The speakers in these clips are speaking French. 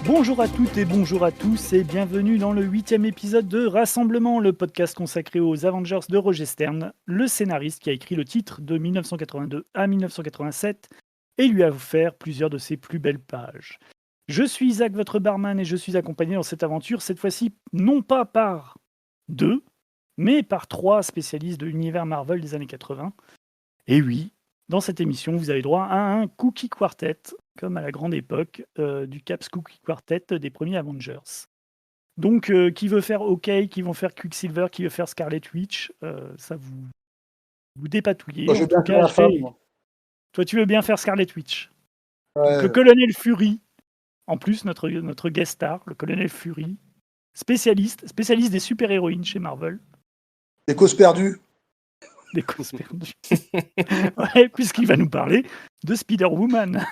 Bonjour à toutes et bonjour à tous et bienvenue dans le 8e épisode de Rassemblement, le podcast consacré aux Avengers de Roger Stern, le scénariste qui a écrit le titre de 1982 à 1987 et lui a offert plusieurs de ses plus belles pages. Je suis Isaac, votre barman, et je suis accompagné dans cette aventure, cette fois-ci non pas par deux, mais par trois spécialistes de l'univers Marvel des années 80. Et oui, dans cette émission, vous avez droit à un Cookie Quartet, comme à la grande époque du Caps Cookie Quartet des premiers Avengers. Donc, qui veut faire OK, qui vont faire Quicksilver, qui veut faire Scarlet Witch, ça vous dépatouillez. Moi, je En veux tout bien faire cas, la femme, moi. toi, tu veux bien faire Scarlet Witch. Donc, Ouais. le colonel Fury, en plus, notre guest star, le colonel Fury, spécialiste des super-héroïnes chez Marvel, Des causes perdues. des causes perdues. Ouais, puisqu'il va nous parler de Spider-Woman.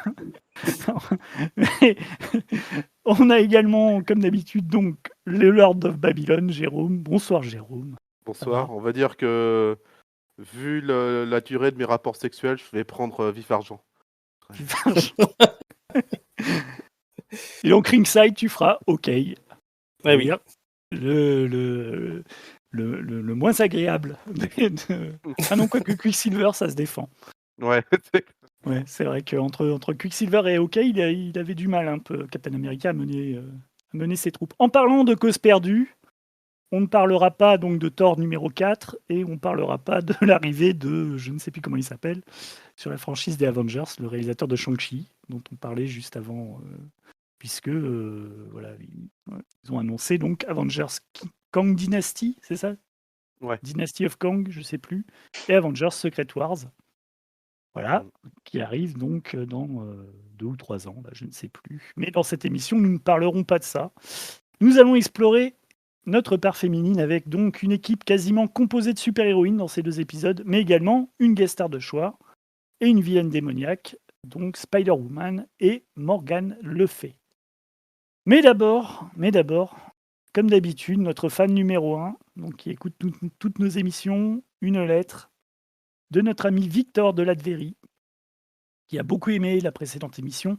Mais on a également, comme d'habitude, donc le Lord of Babylon, Jérôme. Bonsoir, Jérôme. Bonsoir. On va dire que, vu la durée de mes rapports sexuels, je vais prendre Vif Argent. Et donc, Ringside, tu feras OK. Ouais, oui. Le moins agréable. Ah non, quoique Quicksilver, ça se défend. Ouais. Ouais, c'est vrai qu'entre Quicksilver et OK, il avait du mal un peu, Captain America, à mener ses troupes. En parlant de cause perdue, on ne parlera pas donc de Thor numéro 4 et on ne parlera pas de l'arrivée de, je ne sais plus comment il s'appelle, sur la franchise des Avengers, le réalisateur de Shang-Chi, dont on parlait juste avant, puisque voilà, ils ont annoncé donc Avengers Kang Dynasty, c'est ça? Ouais. Dynasty of Kang, je ne sais plus, et Avengers Secret Wars. Voilà, qui arrive donc dans 2 ou 3 ans, là, je ne sais plus. Mais dans cette émission, nous ne parlerons pas de ça. Nous allons explorer notre part féminine avec donc une équipe quasiment composée de super-héroïnes dans ces 2 épisodes, mais également une guest star de choix et une vilaine démoniaque, donc Spider-Woman et Morgane Le Fay. Mais d'abord, comme d'habitude, notre fan numéro 1, donc qui écoute toutes nos émissions, une lettre de notre ami Victor de Latverie, qui a beaucoup aimé la précédente émission,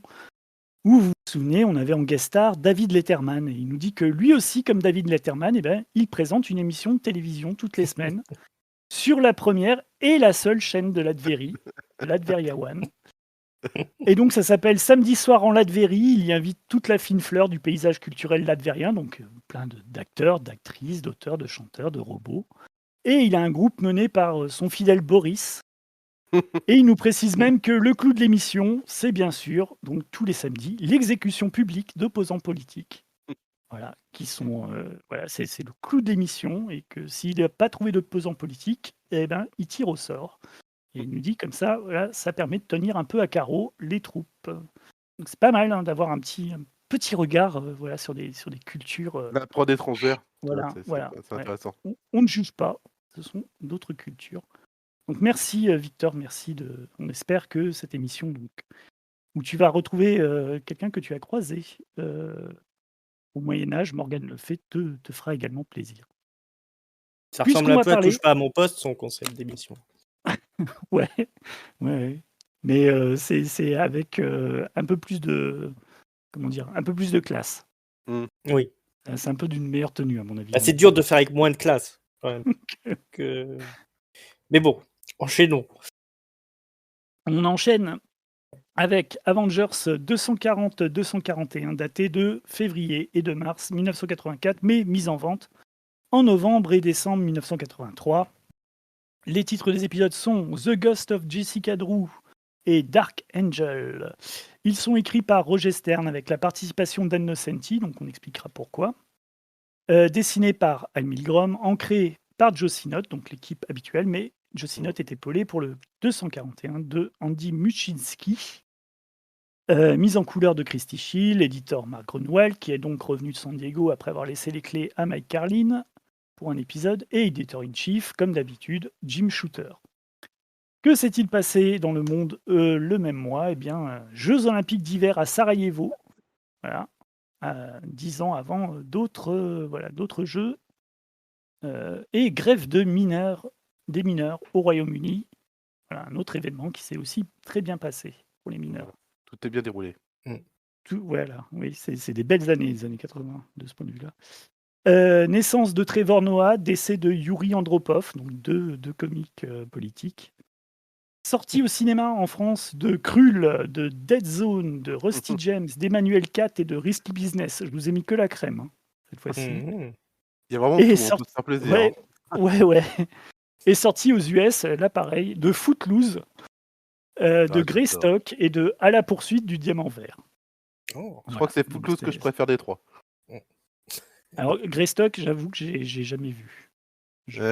où vous vous souvenez, on avait en guest star David Letterman. Et il nous dit que lui aussi, comme David Letterman, il présente une émission de télévision toutes les semaines sur la première et la seule chaîne de Latverie, Latveria One. Et donc ça s'appelle Samedi soir en Latverie. Il y invite toute la fine fleur du paysage culturel latvérien, donc plein d'acteurs, d'actrices, d'auteurs, de chanteurs, de robots. Et il a un groupe mené par son fidèle Boris. Et il nous précise même que le clou de l'émission, c'est bien sûr, donc tous les samedis, l'exécution publique d'opposants politiques. Voilà, qui sont, voilà, c'est le clou de l'émission, et que s'il n'a pas trouvé d'opposants politiques, il tire au sort. Et il nous dit comme ça, voilà, ça permet de tenir un peu à carreau les troupes. Donc c'est pas mal d'avoir un petit regard voilà, sur des cultures. La prod étrangère. Voilà, c'est intéressant. On ne juge pas, ce sont d'autres cultures. Donc merci Victor, merci on espère que cette émission donc, où tu vas retrouver quelqu'un que tu as croisé au Moyen-Âge, Morgane Le Fay, te fera également plaisir. Ça Puisqu'on ressemble un va peu à parler- Touche pas à mon poste, son concept d'émission. Ouais. Mais c'est avec un peu plus de classe. Oui. C'est un peu d'une meilleure tenue à mon avis. Bah, c'est dur de faire avec moins de classe, quand même. Mais bon, enchaînons. On enchaîne avec Avengers 240-241, daté de février et de mars 1984, mais mise en vente en novembre et décembre 1983. Les titres des épisodes sont The Ghost of Jessica Drew et Dark Angel. Ils sont écrits par Roger Stern avec la participation d'Ann Nocenti, donc on expliquera pourquoi. Dessinés par Al Milgrom, ancrés par Joe Sinnott, donc l'équipe habituelle, mais Joe Sinnott est épaulé pour le 241 de Andy Muschinski. Mise en couleur de Christy Shield, éditeur Mark Grunwald, qui est donc revenu de San Diego après avoir laissé les clés à Mike Carlin pour un épisode, et éditeur-in-chief, comme d'habitude, Jim Shooter. Que s'est-il passé dans le monde le même mois? Eh bien, Jeux Olympiques d'hiver à Sarajevo, voilà, 10 ans avant d'autres jeux, et grève des mineurs au Royaume-Uni. Voilà, un autre événement qui s'est aussi très bien passé pour les mineurs. Tout est bien déroulé. Oui, c'est des belles années, les années 80, de ce point de vue-là. Naissance de Trevor Noah, décès de Yuri Andropov, donc deux comiques politiques. Sortie au cinéma en France de Krull, de Dead Zone, de Rusty James, d'Emmanuel Cat et de Risky Business. Je vous ai mis que la crème, hein, cette fois-ci. Mhm. Il y a vraiment Et tout, on peut se faire plaisir. Ouais, hein. ouais. Et sorti aux US, là pareil, de Footloose, de Greystock et de À la poursuite du diamant vert. Oh. Je crois que c'est Footloose que je préfère des trois. Alors Greystock, j'avoue que j'ai jamais vu.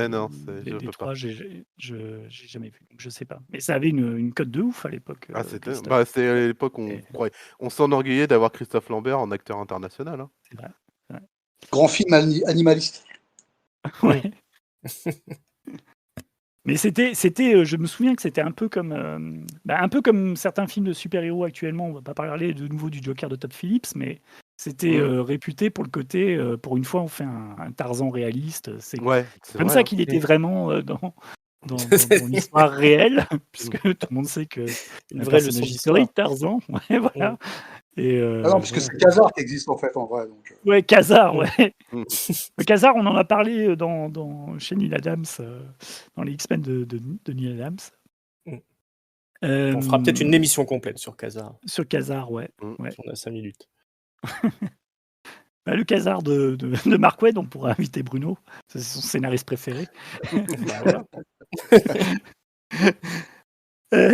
Non, Les je peux trois, pas. j'ai jamais vu, donc je sais pas. Mais ça avait une cote de ouf à l'époque. Greystock. C'est à l'époque où on s'enorgueillait d'avoir Christophe Lambert en acteur international. hein. C'est vrai. Grand film animaliste. Ouais. Mais c'était, je me souviens que c'était un peu comme certains films de super-héros actuellement. On va pas parler de nouveau du Joker de Todd Phillips, mais c'était réputé pour le côté, pour une fois, on fait un Tarzan réaliste. C'est comme ça qu'il était vraiment dans l'histoire réelle, puisque tout le monde sait que Une un vraie leçon personnage d'histoire. historique, Tarzan. Ouais, voilà. Et, non, parce que c'est Khazar qui existe en fait en vrai. Donc. Ouais, Khazar, Mm. ouais. Le Khazar, on en a parlé chez Neil Adams, dans les X-Men de Neil Adams. On fera peut-être une émission complète sur Khazar. Sur Khazar, ouais. Si on a 5 minutes. Le Khazar de Mark Waid, on pourra inviter Bruno. C'est son scénariste préféré. Bah, voilà.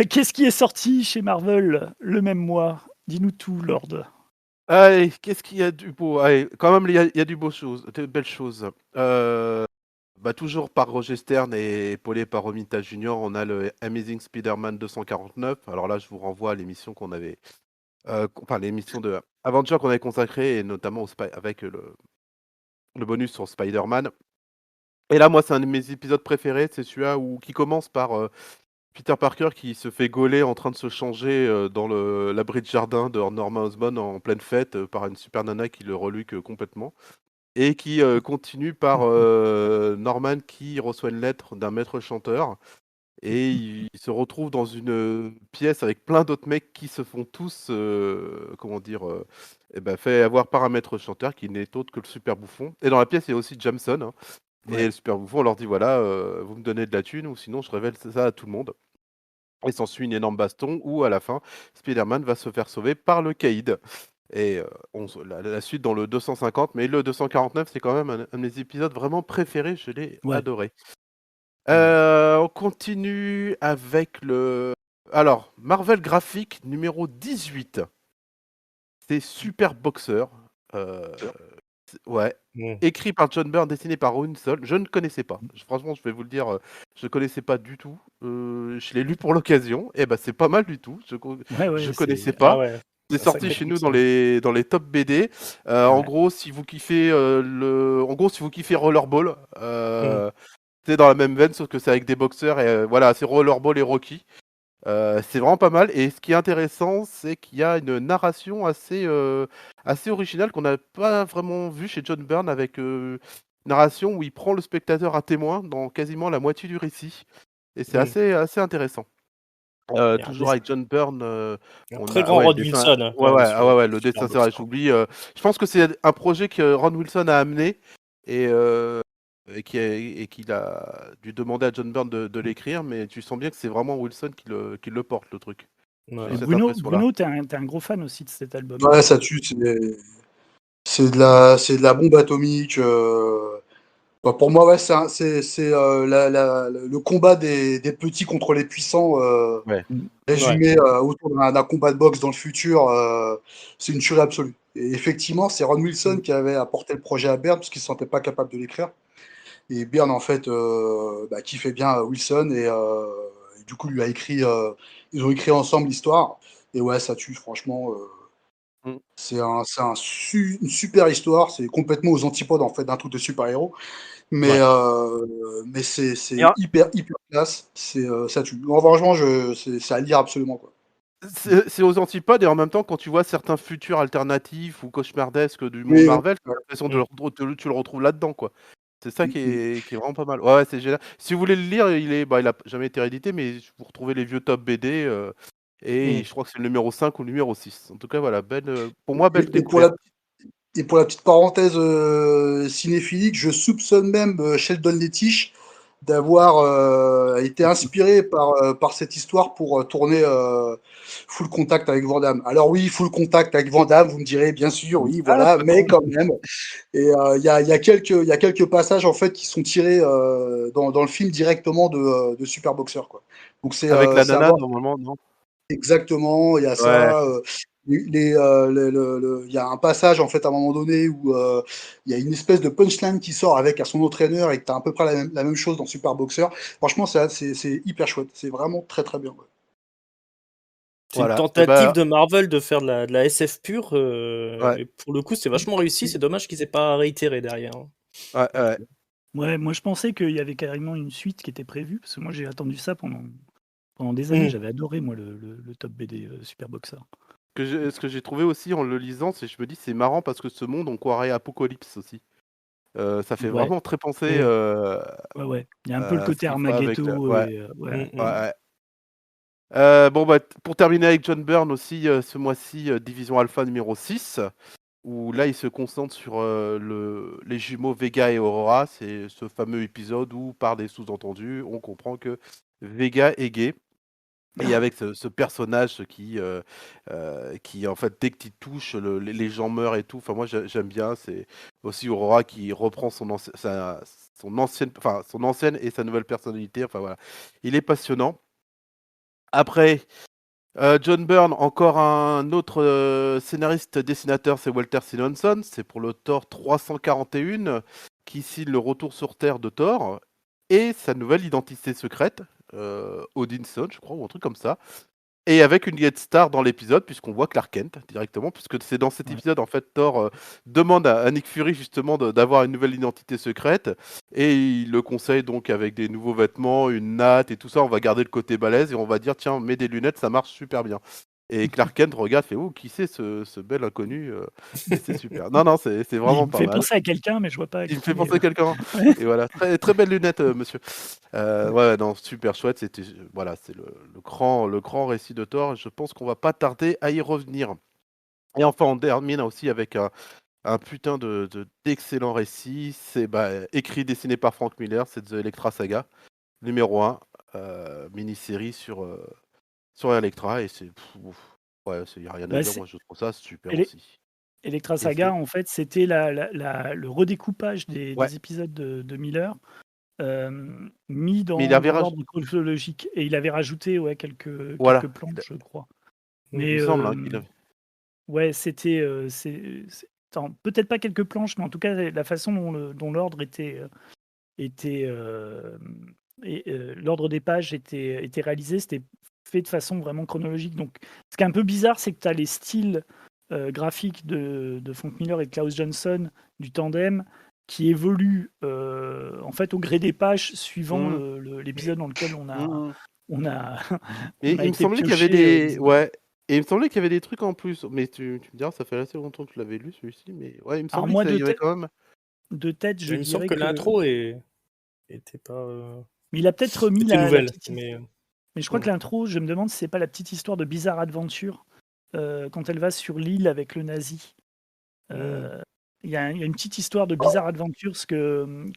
Qu'est-ce qui est sorti chez Marvel le même mois? Dis-nous tout, Lord. Allez, qu'est-ce qu'il y a du beau? Allez, quand même, il y a du beau chose, de belles choses. Toujours par Roger Stern et épaulé par Romita Junior, on a le Amazing Spider-Man 249. Alors là, je vous renvoie à l'émission qu'on avait, l'émission de Avenger qu'on avait consacrée, et notamment avec le bonus sur Spider-Man. Et là, moi, c'est un de mes épisodes préférés, c'est celui-là qui commence par Peter Parker qui se fait gauler en train de se changer dans l'abri de jardin de Norman Osborn en pleine fête par une super nana qui le reluque complètement. Et qui continue par Norman qui reçoit une lettre d'un maître chanteur. Et il se retrouve dans une pièce avec plein d'autres mecs qui se font tous, fait avoir par un maître chanteur qui n'est autre que le super bouffon. Et dans la pièce, il y a aussi Jameson. hein. Et le super bouffon leur dit voilà, vous me donnez de la thune ou sinon je révèle ça à tout le monde. Et s'ensuit une énorme baston où à la fin, Spider-Man va se faire sauver par le caïd. Et la suite dans le 250, mais le 249, c'est quand même un de mes épisodes vraiment préférés, je l'ai adoré. On continue avec Alors, Marvel Graphic numéro 18. C'est Super Boxer. Écrit par John Byrne, dessiné par Owen Wilson. Je ne connaissais pas. Franchement, je vais vous le dire, je ne connaissais pas du tout. Je l'ai lu pour l'occasion. Et c'est pas mal du tout. Je ne connaissais pas. C'est sorti chez nous dans les top BD. En gros, si vous kiffez Rollerball, c'est dans la même veine, sauf que c'est avec des boxeurs et c'est Rollerball et Rocky. C'est vraiment pas mal. Et ce qui est intéressant, c'est qu'il y a une narration assez originale qu'on n'a pas vraiment vue chez John Byrne, avec une narration où il prend le spectateur à témoin dans quasiment la moitié du récit. Et c'est assez intéressant. Toujours avec John Byrne. Un très grand Ron Wilson. Le dessin, c'est vrai, j'oublie. Je pense que c'est un projet que Ron Wilson a amené et qu'il a dû demander à John Byrne de l'écrire, mais tu sens bien que c'est vraiment Wilson qui le porte, le truc. Bruno, t'es un gros fan aussi de cet album. Ouais, ça tue. C'est de la bombe atomique. Pour moi, c'est le combat des petits contre les puissants, résumé autour d'un combat de boxe dans le futur. C'est une tuerie absolue. Et effectivement, c'est Ron Wilson qui avait apporté le projet à Byrne parce qu'il ne se sentait pas capable de l'écrire. Et Byrne, en fait, kiffait bien Wilson et du coup, lui a écrit. Ils ont écrit ensemble l'histoire. Et ouais, ça tue, franchement. Mm. C'est une super histoire. C'est complètement aux antipodes en fait d'un truc de super-héros. Mais, c'est Et en- hyper, hyper classe. Ça tue. Non, franchement, c'est à lire absolument, quoi. C'est aux antipodes et en même temps, quand tu vois certains futurs alternatifs ou cauchemardesques du monde Oui, ouais. Marvel, tu as l'impression tu le retrouves là-dedans, quoi. C'est ça qui Mm. est vraiment pas mal. Ouais, c'est génial. Si vous voulez le lire, il a jamais été réédité, mais vous retrouvez les vieux top BD et je crois que c'est le numéro 5 ou le numéro 6. En tout cas, voilà, pour moi, belle Et pour la découverte. Et pour la petite parenthèse cinéphilique, je soupçonne même Sheldon Lettich d'avoir été inspiré par cette histoire pour tourner Full Contact avec Van Damme. Alors oui, Full Contact avec Van Damme, vous me direz, bien sûr, oui, Ah, voilà, mais peut-être. quand même. Et il y a quelques passages en fait qui sont tirés dans le film directement de Super Boxer, quoi. Donc Avec la c'est à nana, voir. normalement, non? Exactement, il y a Ouais. ça. Il y a un passage en fait à un moment donné où il y a une espèce de punchline qui sort avec à son entraîneur et que tu as à peu près la même chose dans Super Boxer. Franchement, c'est hyper chouette. C'est vraiment très très bien. Ouais. C'est une Voilà. Et tentative de Marvel de faire de la SF pure. ouais. Et pour le coup, c'est vachement réussi. C'est dommage qu'ils aient pas réitéré derrière. Ouais. Ouais, moi je pensais qu'il y avait carrément une suite qui était prévue, parce que moi j'ai attendu ça pendant des années. J'avais adoré moi le top BD Super Boxer. Ce que j'ai trouvé aussi en le lisant, c'est je me dis c'est marrant parce que ce monde, on croirait Apocalypse aussi. Ça fait Ouais, vraiment très penser ouais. Il y a un peu le côté ce qu'il fera avec Armageddon ouais. et Ouais. Bon, bah, pour terminer avec John Byrne aussi, ce mois-ci, Division Alpha numéro 6, où là, il se concentre sur les jumeaux Vega et Aurora. C'est ce fameux épisode où, par des sous-entendus, on comprend que Vega est gay. Et avec ce personnage qui, en fait, dès que tu touches, les gens meurent et tout. Enfin, moi, j'aime bien. C'est aussi Aurora qui reprend son ancienne et sa nouvelle personnalité. Enfin, voilà. Il est passionnant. Après, John Byrne, encore un autre scénariste dessinateur, c'est Walter Simonson. C'est pour le Thor 341 qui signe le retour sur Terre de Thor et sa nouvelle identité secrète, Odinson, je crois, ou un truc comme ça. Et avec une guest star dans l'épisode, puisqu'on voit Clark Kent directement, puisque c'est dans cet épisode, en fait, Thor demande à Nick Fury justement d'avoir une nouvelle identité secrète, et il le conseille donc avec des nouveaux vêtements, une natte et tout ça, on va garder le côté balèze, et on va dire, tiens, mets des lunettes, ça marche super bien. Et Clark Kent regarde, fait, oh, qui c'est ce bel inconnu et c'est super. Non, c'est Il vraiment me pas fait mal. penser à quelqu'un, mais je vois pas Il me qui. fait penser à quelqu'un. Ouais. Et voilà, très, très belles lunettes, monsieur. Ouais, non, super chouette. Voilà, c'est le grand récit de Thor. Je pense qu'on va pas tarder à y revenir. Et enfin, on termine aussi avec un putain d'excellent récit. C'est écrit, dessiné par Frank Miller. C'est The Electra Saga, numéro 1, mini-série sur Electra. Et ouais, il n'y a rien à Bah, dire. Moi, je trouve ça super Ele- aussi. Electra Et Saga, en fait, c'était le redécoupage ouais, des épisodes de Miller mis mais il dans avait rajouté. l'ordre chronologique. Et il avait rajouté Voilà, quelques planches, je crois. il Mais me semble hein, qu'il avait. ouais, c'était. Attends, peut-être pas quelques planches, mais en tout cas, la façon dont l'ordre était l'ordre des pages était réalisé, c'était fait de façon vraiment chronologique. Donc, ce qui est un peu bizarre, c'est que tu as les styles graphiques de Frank Miller et de Klaus Johnson du tandem qui évoluent en fait au gré des pages suivant Mmh. l'épisode dans lequel Mmh. on a, Et on a il me été semblait qu'il y avait pioché. des ouais et il me semblait qu'il y avait des trucs en plus, mais tu me diras, ça fait assez longtemps que je l'avais lu celui-ci, mais ouais, il me Alors semblait moi, qu'il y avait quand même de tête, je Il me semble dirais que que... l'intro était pas. Mais il a peut-être remis C'était la nouvelle, petite... mais. Mais je crois que l'intro, je me demande si c'est pas la petite histoire de Bizarre Adventure quand elle va sur l'île avec le nazi. Il y a une petite histoire de Bizarre Adventure que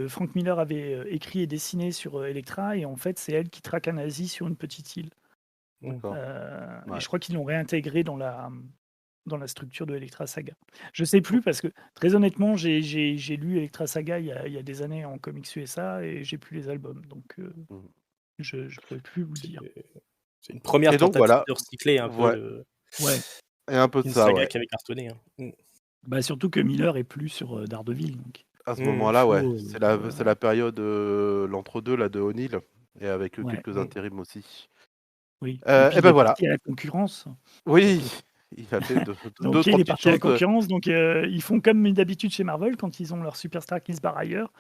Frank Miller avait écrit et dessiné sur Electra, et en fait, c'est elle qui traque un nazi sur une petite île. d'accord. Et Ouais. je crois qu'ils l'ont réintégré dans la structure de Electra Saga. Je sais plus parce que, très honnêtement, j'ai lu Electra Saga il y a des années en comics USA et j'ai plus les albums, donc Mmh. je ne pourrais plus vous dire. C'est une première Et donc tentative voilà, de recycler un peu ouais Ouais, et un peu de une ça, saga ouais. qui avait cartonné. bah surtout que Miller est plus sur Daredevil, donc À ce il moment-là, ouais, faut... c'est la période, l'entre-deux là de O'Neill et avec, ouais. quelques intérims aussi. Oui. Et Et puis il ben est voilà. parti à la concurrence. Oui, il a fait Donc deux, il trois est petites parti à la choses. concurrence. Donc ils font comme d'habitude chez Marvel quand ils ont leur superstar qui se barre ailleurs.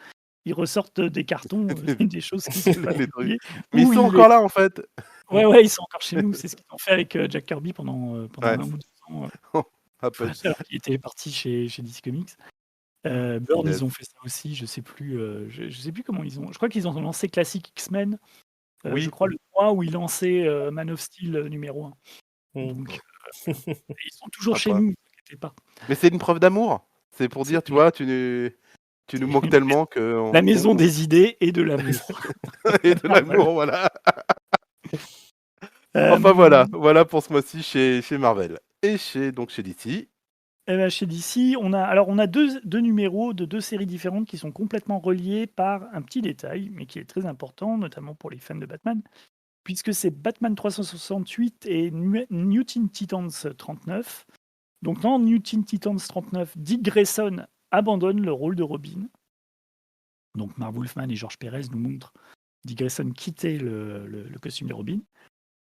Ils ressortent des cartons, des choses qui sont pas Les trucs. publiées. Mais ils Ou sont ils les... encore là, en fait. Ouais, ils sont encore chez nous. C'est ce qu'ils ont fait avec Jack Kirby pendant Ouais. 1 ou 2 ans. À peine. Alors qu'il était parti chez DC Comics. Burn, Punaise. ils ont fait ça aussi. Je sais plus. Je sais plus comment ils ont. Je crois qu'ils ont lancé Classic X-Men. Je Oui. crois le mois où ils lançaient Man of Steel numéro 1. Mm. Donc ils sont toujours chez Après. nous. Ne vous inquiétez pas. Mais c'est une preuve d'amour. C'est pour dire, tu vois, tu nous manques tellement que. La maison des idées et de l'amour. Et de l'amour, voilà. Euh, Enfin voilà pour ce mois-ci chez Marvel. Et chez DC. Eh ben, chez DC, on a deux numéros de 2 séries différentes qui sont complètement reliés par un petit détail, mais qui est très important, notamment pour les fans de Batman, puisque c'est Batman 368 et New Teen Titans 39. Donc dans New Teen Titans 39, Dick Grayson abandonne le rôle de Robin. Donc Marv Wolfman et George Pérez nous montrent Dick Grayson quitter le costume de Robin.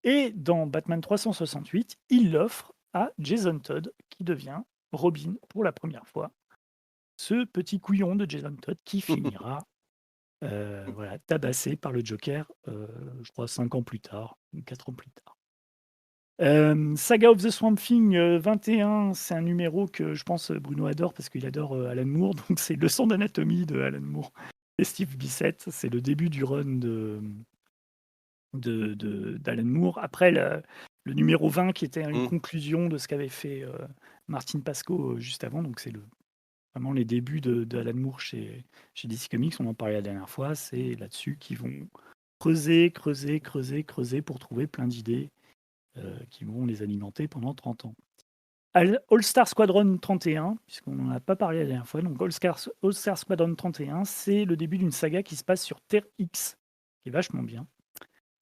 Et dans Batman 368, il l'offre à Jason Todd, qui devient Robin pour la première fois. Ce petit couillon de Jason Todd qui finira tabassé par le Joker, je crois 5 ans plus tard, ou 4 ans plus tard. Saga of the Swamp Thing 21, c'est un numéro que je pense Bruno adore parce qu'il adore Alan Moore. Donc c'est Leçon d'anatomie de Alan Moore et Steve Bissett. C'est le début du run d'Alan Moore. Après le numéro 20 qui était une conclusion de ce qu'avait fait Martin Pasco juste avant. Donc c'est vraiment les débuts d'Alan Moore chez DC Comics. On en parlait la dernière fois. C'est là-dessus qu'ils vont creuser pour trouver plein d'idées qui vont les alimenter pendant 30 ans. All-Star Squadron 31, puisqu'on n'en a pas parlé la dernière fois, donc All-Star Squadron 31, c'est le début d'une saga qui se passe sur Terre X, qui est vachement bien,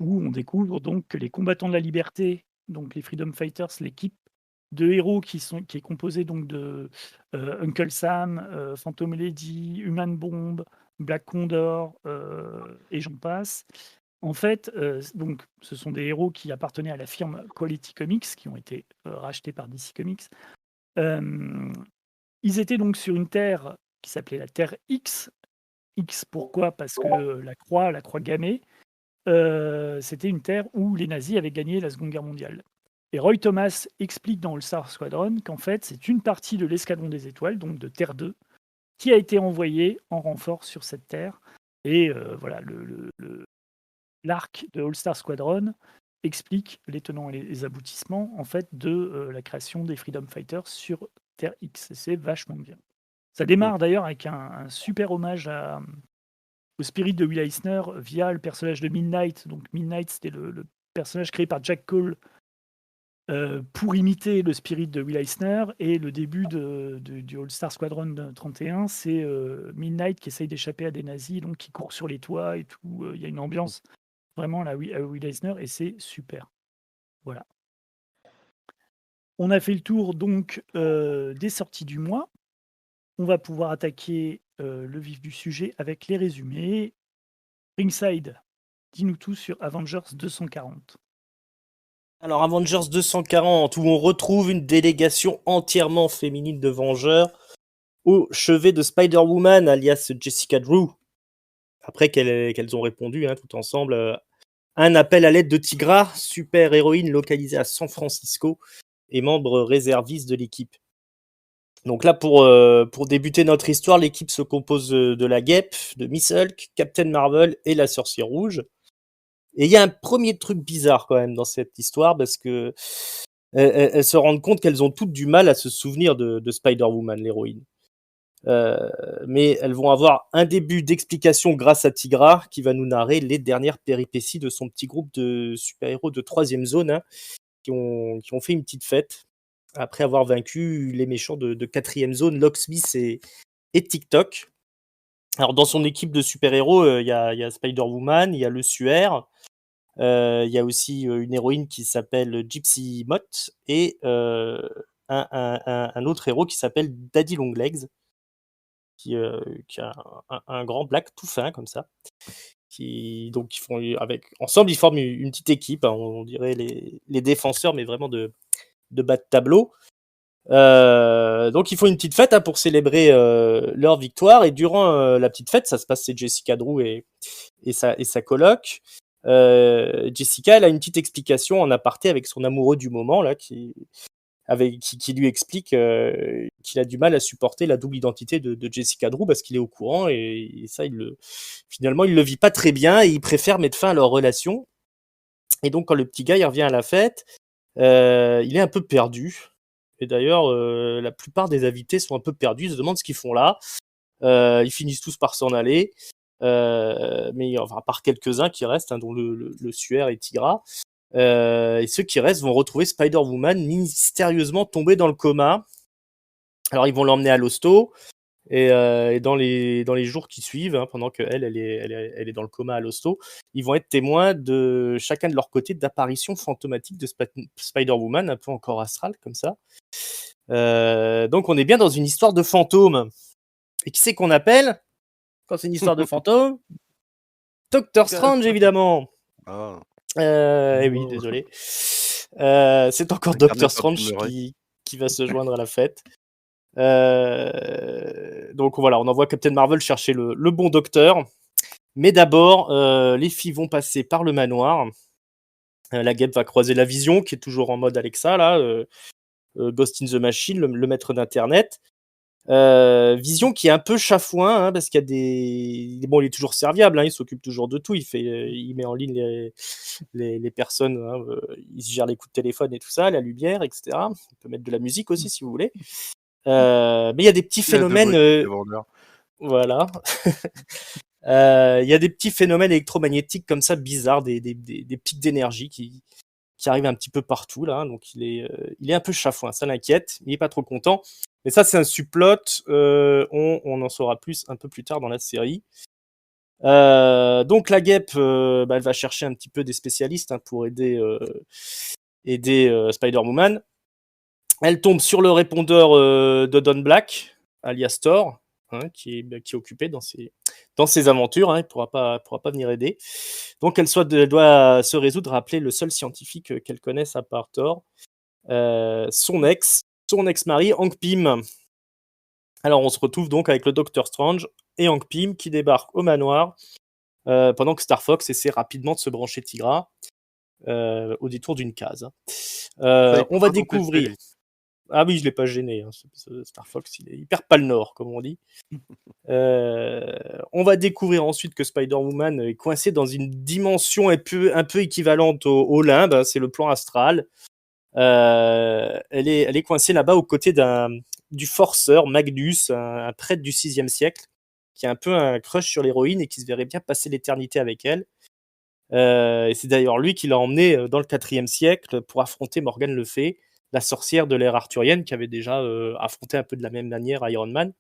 où on découvre donc que les combattants de la liberté, donc les Freedom Fighters, l'équipe de héros qui est composée donc de Uncle Sam, Phantom Lady, Human Bomb, Black Condor et j'en passe. En fait, donc, ce sont des héros qui appartenaient à la firme Quality Comics, qui ont été rachetés par DC Comics. Ils étaient donc sur une terre qui s'appelait la Terre X. X, pourquoi? Parce que la croix gammée, c'était une terre où les nazis avaient gagné la Seconde Guerre mondiale. Et Roy Thomas explique dans All-Star Squadron qu'en fait, c'est une partie de l'escadron des étoiles, donc de Terre 2, qui a été envoyée en renfort sur cette terre. Et voilà, l'arc de All-Star Squadron explique les tenants et les aboutissements en fait de la création des Freedom Fighters sur Terre X. Et c'est vachement bien. Ça démarre d'ailleurs avec un super hommage au spirit de Will Eisner via le personnage de Midnight. Donc Midnight, c'était le personnage créé par Jack Cole pour imiter le spirit de Will Eisner. Et le début du All-Star Squadron 31, c'est Midnight qui essaye d'échapper à des nazis, donc qui court sur les toits et tout. Il y a une ambiance vraiment à Will Eisner et c'est super. Voilà. On a fait le tour donc des sorties du mois. On va pouvoir attaquer le vif du sujet avec les résumés. Ringside, dis-nous tout sur Avengers 240. Alors Avengers 240, où on retrouve une délégation entièrement féminine de Vengeurs au chevet de Spider-Woman, alias Jessica Drew. Après qu'elles ont répondu tout ensemble à un appel à l'aide de Tigra, super-héroïne localisée à San Francisco et membre réserviste de l'équipe. Donc là, pour débuter notre histoire, l'équipe se compose de la Guêpe, de Miss Hulk, Captain Marvel et la Sorcière Rouge. Et il y a un premier truc bizarre quand même dans cette histoire, parce que elles se rendent compte qu'elles ont toutes du mal à se souvenir de Spider-Woman, l'héroïne. Mais elles vont avoir un début d'explication grâce à Tigra, qui va nous narrer les dernières péripéties de son petit groupe de super-héros de 3e zone, qui ont fait une petite fête après avoir vaincu les méchants de 4e zone, Locksmith et TikTok. Alors dans son équipe de super-héros, il y a Spider-Woman, il y a le Suaire, il y a aussi une héroïne qui s'appelle Gypsy Mott et un autre héros qui s'appelle Daddy Longlegs, qui a un grand black tout fin comme ça, Donc ensemble ils forment une petite équipe, hein, on dirait les défenseurs, mais vraiment de bas de tableau. Donc ils font une petite fête, hein, pour célébrer leur victoire, et durant la petite fête, ça se passe, c'est Jessica Drew et sa coloc. Jessica, elle a une petite explication en aparté avec son amoureux du moment là, qui lui explique qu'il a du mal à supporter la double identité de Jessica Drew, parce qu'il est au courant, et ça, finalement, il le vit pas très bien, et il préfère mettre fin à leur relation. Et donc, quand le petit gars il revient à la fête, il est un peu perdu. Et d'ailleurs, la plupart des invités sont un peu perdus, ils se demandent ce qu'ils font là. Ils finissent tous par s'en aller, mais enfin, à part quelques-uns qui restent, hein, dont le suaire et Tigra. Et ceux qui restent vont retrouver Spider-Woman mystérieusement tombée dans le coma. Alors ils vont l'emmener à l'hosto, et dans les jours qui suivent, hein, pendant qu'elle elle est dans le coma à l'hosto, ils vont être témoins de chacun de leur côté d'apparitions fantomatiques de Spider-Woman, un peu en corps astral comme ça. Donc on est bien dans une histoire de fantômes. Et qui c'est qu'on appelle quand c'est une histoire de fantômes? Doctor Strange, évidemment. Ah. Et oui, désolé. C'est encore Doctor Strange qui va se joindre à la fête. Donc voilà, on envoie Captain Marvel chercher le bon docteur. Mais d'abord, les filles vont passer par le manoir. La guêpe va croiser la Vision, qui est toujours en mode Alexa, là, Ghost in the Machine, le maître d'Internet. Vision qui est un peu chafouin, hein, parce qu'il y a bon, il est toujours serviable, hein, il s'occupe toujours de tout, il met en ligne les personnes, hein, il se gère les coups de téléphone et tout ça, la lumière, etc. On peut mettre de la musique aussi si vous voulez. Mais il y a des petits phénomènes, voilà. Il y a des petits phénomènes électromagnétiques comme ça bizarres, des pics d'énergie qui arrivent un petit peu partout là, donc il est un peu chafouin, ça l'inquiète, il est pas trop content. Mais ça, c'est un subplot, on en saura plus un peu plus tard dans la série. Donc la guêpe, elle va chercher un petit peu des spécialistes, hein, pour aider Spider-Woman. Elle tombe sur le répondeur de Don Black, alias Thor, hein, qui est occupé dans ses aventures, hein, il pourra pas venir aider. Donc elle doit se résoudre à appeler le seul scientifique qu'elle connaisse à part Thor, son ex-mari, Hank Pym. Alors on se retrouve donc avec le Docteur Strange et Hank Pym qui débarquent au manoir, pendant que Star Fox essaie rapidement de se brancher Tigra au détour d'une case. On va découvrir... Ah oui, je l'ai pas gêné, hein. Star Fox, il perd pas le nord, comme on dit. On va découvrir ensuite que Spider-Woman est coincée dans une dimension un peu équivalente au limbe, hein, c'est le plan astral. Elle est coincée là-bas aux côtés du forceur Magnus, un prêtre du 6e siècle, qui a un peu un crush sur l'héroïne et qui se verrait bien passer l'éternité avec elle. Et c'est d'ailleurs lui qui l'a emmenée dans le 4e siècle pour affronter Morgane Le Fay, la sorcière de l'ère arthurienne, qui avait déjà affronté un peu de la même manière Iron Man